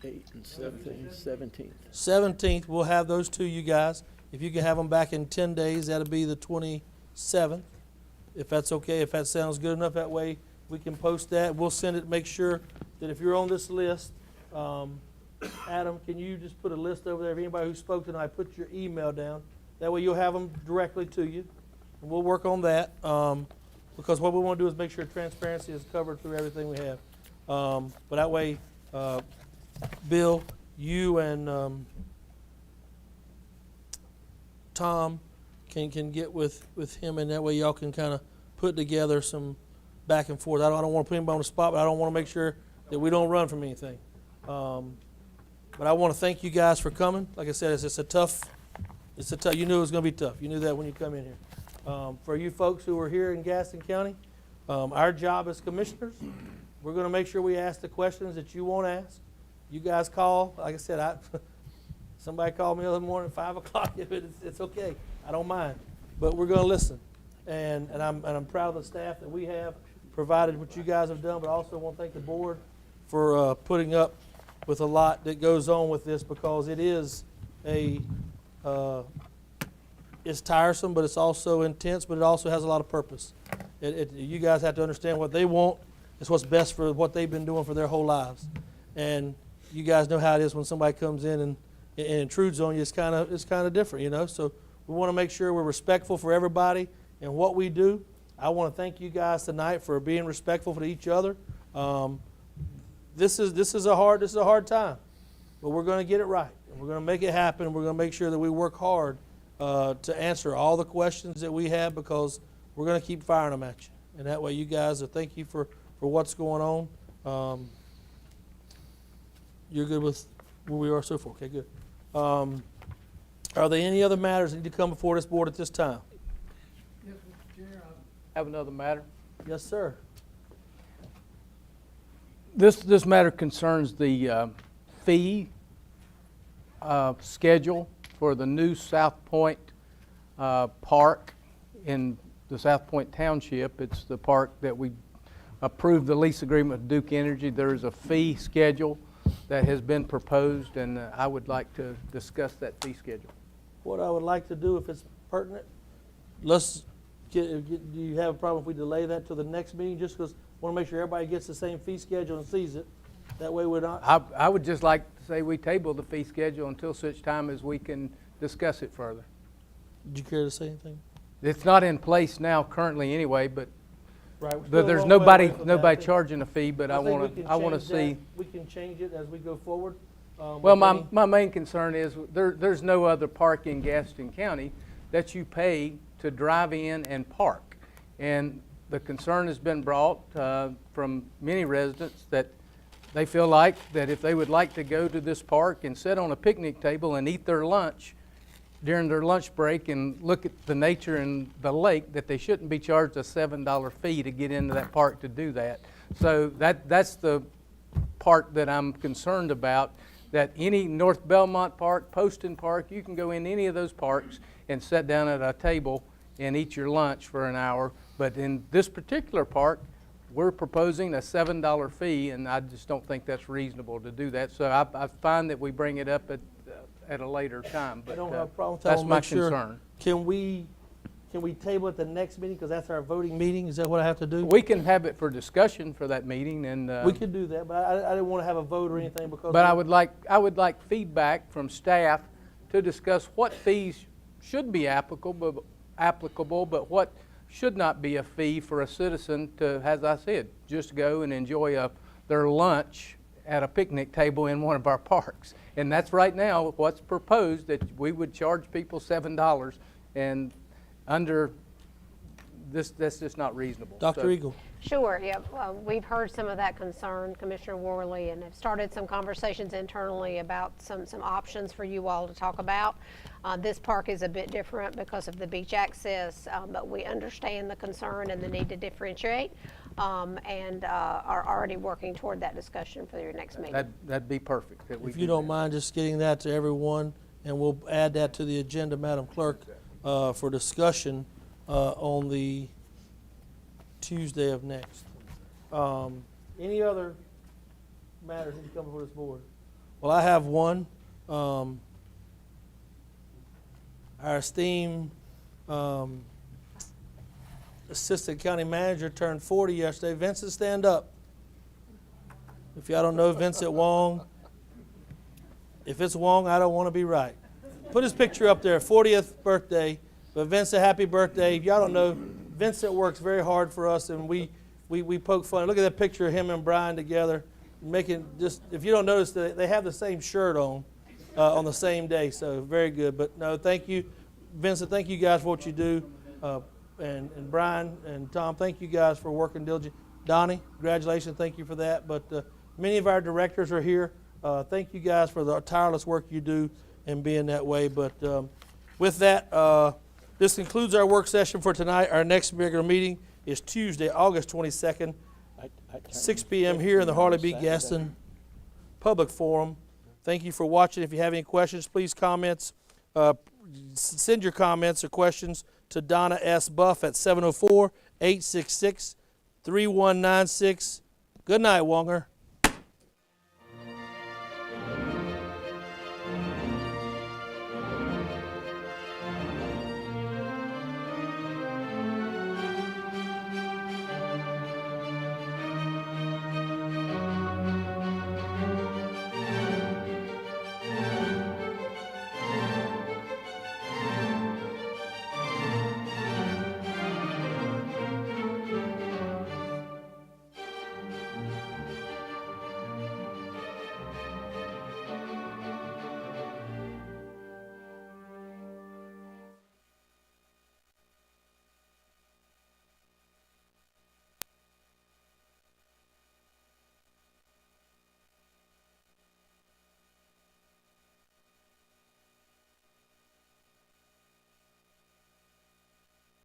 8 and 17, 17th. 17th, we'll have those to you guys. If you can have them back in 10 days, that'll be the 27th. If that's okay, if that sounds good enough, that way we can post that. We'll send it, make sure that if you're on this list, Adam, can you just put a list over there of anybody who spoke tonight, put your email down. That way you'll have them directly to you. And we'll work on that, because what we want to do is make sure transparency is covered through everything we have. But that way, Bill, you and Tom can get with him, and that way y'all can kind of put together some back and forth. I don't want to put anybody on the spot, but I don't want to make sure that we don't run from anything. But I want to thank you guys for coming. Like I said, it's a tough, you knew it was going to be tough. You knew that when you come in here. For you folks who are here in Gaston County, our job as commissioners, we're going to make sure we ask the questions that you want to ask. You guys call. Like I said, somebody called me the other morning at 5 o'clock. It's okay. I don't mind. But we're going to listen. And I'm proud of the staff that we have provided what you guys have done, but I also want to thank the board for putting up with a lot that goes on with this, because it is it's tiresome, but it's also intense, but it also has a lot of purpose. You guys have to understand what they want. It's what's best for what they've been doing for their whole lives. And you guys know how it is when somebody comes in and intrudes on you. It's kind of different, you know. So we want to make sure we're respectful for everybody and what we do. I want to thank you guys tonight for being respectful for each other. This is a hard time, but we're going to get it right, and we're going to make it happen. We're going to make sure that we work hard to answer all the questions that we have, because we're going to keep firing them at you. And that way, you guys, thank you for what's going on. You're good with where we are so far. Okay, good. Are there any other matters that need to come before this board at this time? Yes, Mr. Chair, I have another matter. Yes, sir. This matter concerns the fee schedule for the new South Point Park in the South Point Township. It's the park that we approved the lease agreement with Duke Energy. There is a fee schedule that has been proposed, and I would like to discuss that fee schedule. What I would like to do, if it's pertinent, do you have a problem if we delay that to the next meeting, just because I want to make sure everybody gets the same fee schedule and sees it? That way we're not... I would just like to say we table the fee schedule until such time as we can discuss it further. Did you care to say anything? It's not in place now currently anyway, but right, we're still there's a long way away from nobody that. charging a fee, but I want to see... We can change it as we go forward. Well, my main concern is there's no other park in Gaston County that you pay to drive in and park. And the concern has been brought from many residents that they feel like that if they would like to go to this park and sit on a picnic table and eat their lunch during their lunch break and look at the nature and the lake, that they shouldn't be charged a $7 fee to get into that park to do that. So that's the part that I'm concerned about, that any North Belmont Park, Poston Park, you can go in any of those parks and sit down at a table and eat your lunch for an hour. But in this particular park, we're proposing a $7 fee, and I just don't think that's reasonable to do that. So I find that we bring it up at a later time, I but don't have a problem. that's my Make sure- concern. Can we table it the next meeting, because that's our voting meeting? Is that what I have to do? We can have it for discussion for that meeting, and We could do that, but I didn't want to have a vote or anything because. but I would like feedback from staff to discuss what fees should be applicable, but what should not be a fee for a citizen to, as I said, just go and enjoy their lunch at a picnic table in one of our parks. And that's right now what's proposed, that we would charge people $7, and under this, that's just not reasonable. Dr. So- Eagle. Sure, yeah. We've heard some of that concern, Commissioner Worley, and have started some conversations internally about some options for you all to talk about. This park is a bit different because of the beach access, but we understand the concern and the need to differentiate, and are already working toward that discussion for your next meeting. That'd be perfect. that we If you do don't that. mind just getting that to everyone, and we'll add that to the agenda, Madam Clerk, for discussion on the Tuesday of next. Any other matters that come before this board? Well, I have one. Our esteemed Assistant County Manager turned 40 yesterday. Vincent, stand up. If y'all don't know Vincent Wong, if it's Wong, I don't want to be right. Put his picture up there, 40th birthday. But Vincent, happy birthday. If y'all don't know, Vincent works very hard for us, and we poke fun. Look at that picture of him and Brian together, making just, if you don't notice, they have the same shirt on the same day, so very good. But no, thank you, Vincent, thank you guys for what you do. And Brian and Tom, thank you guys for working diligently. Donnie, congratulations, thank you for that. But many of our directors are here. Thank you guys for the tireless work you do and being that way. But with that, this concludes our work session for tonight. Our next regular meeting is Tuesday, August 22nd, 6 p.m. here in the Harley B. Gaston Public Forum. Thank you for watching. If you have any questions, please send your comments or questions to Donna S. Buff at 704-866-3196. Good night, Wonger.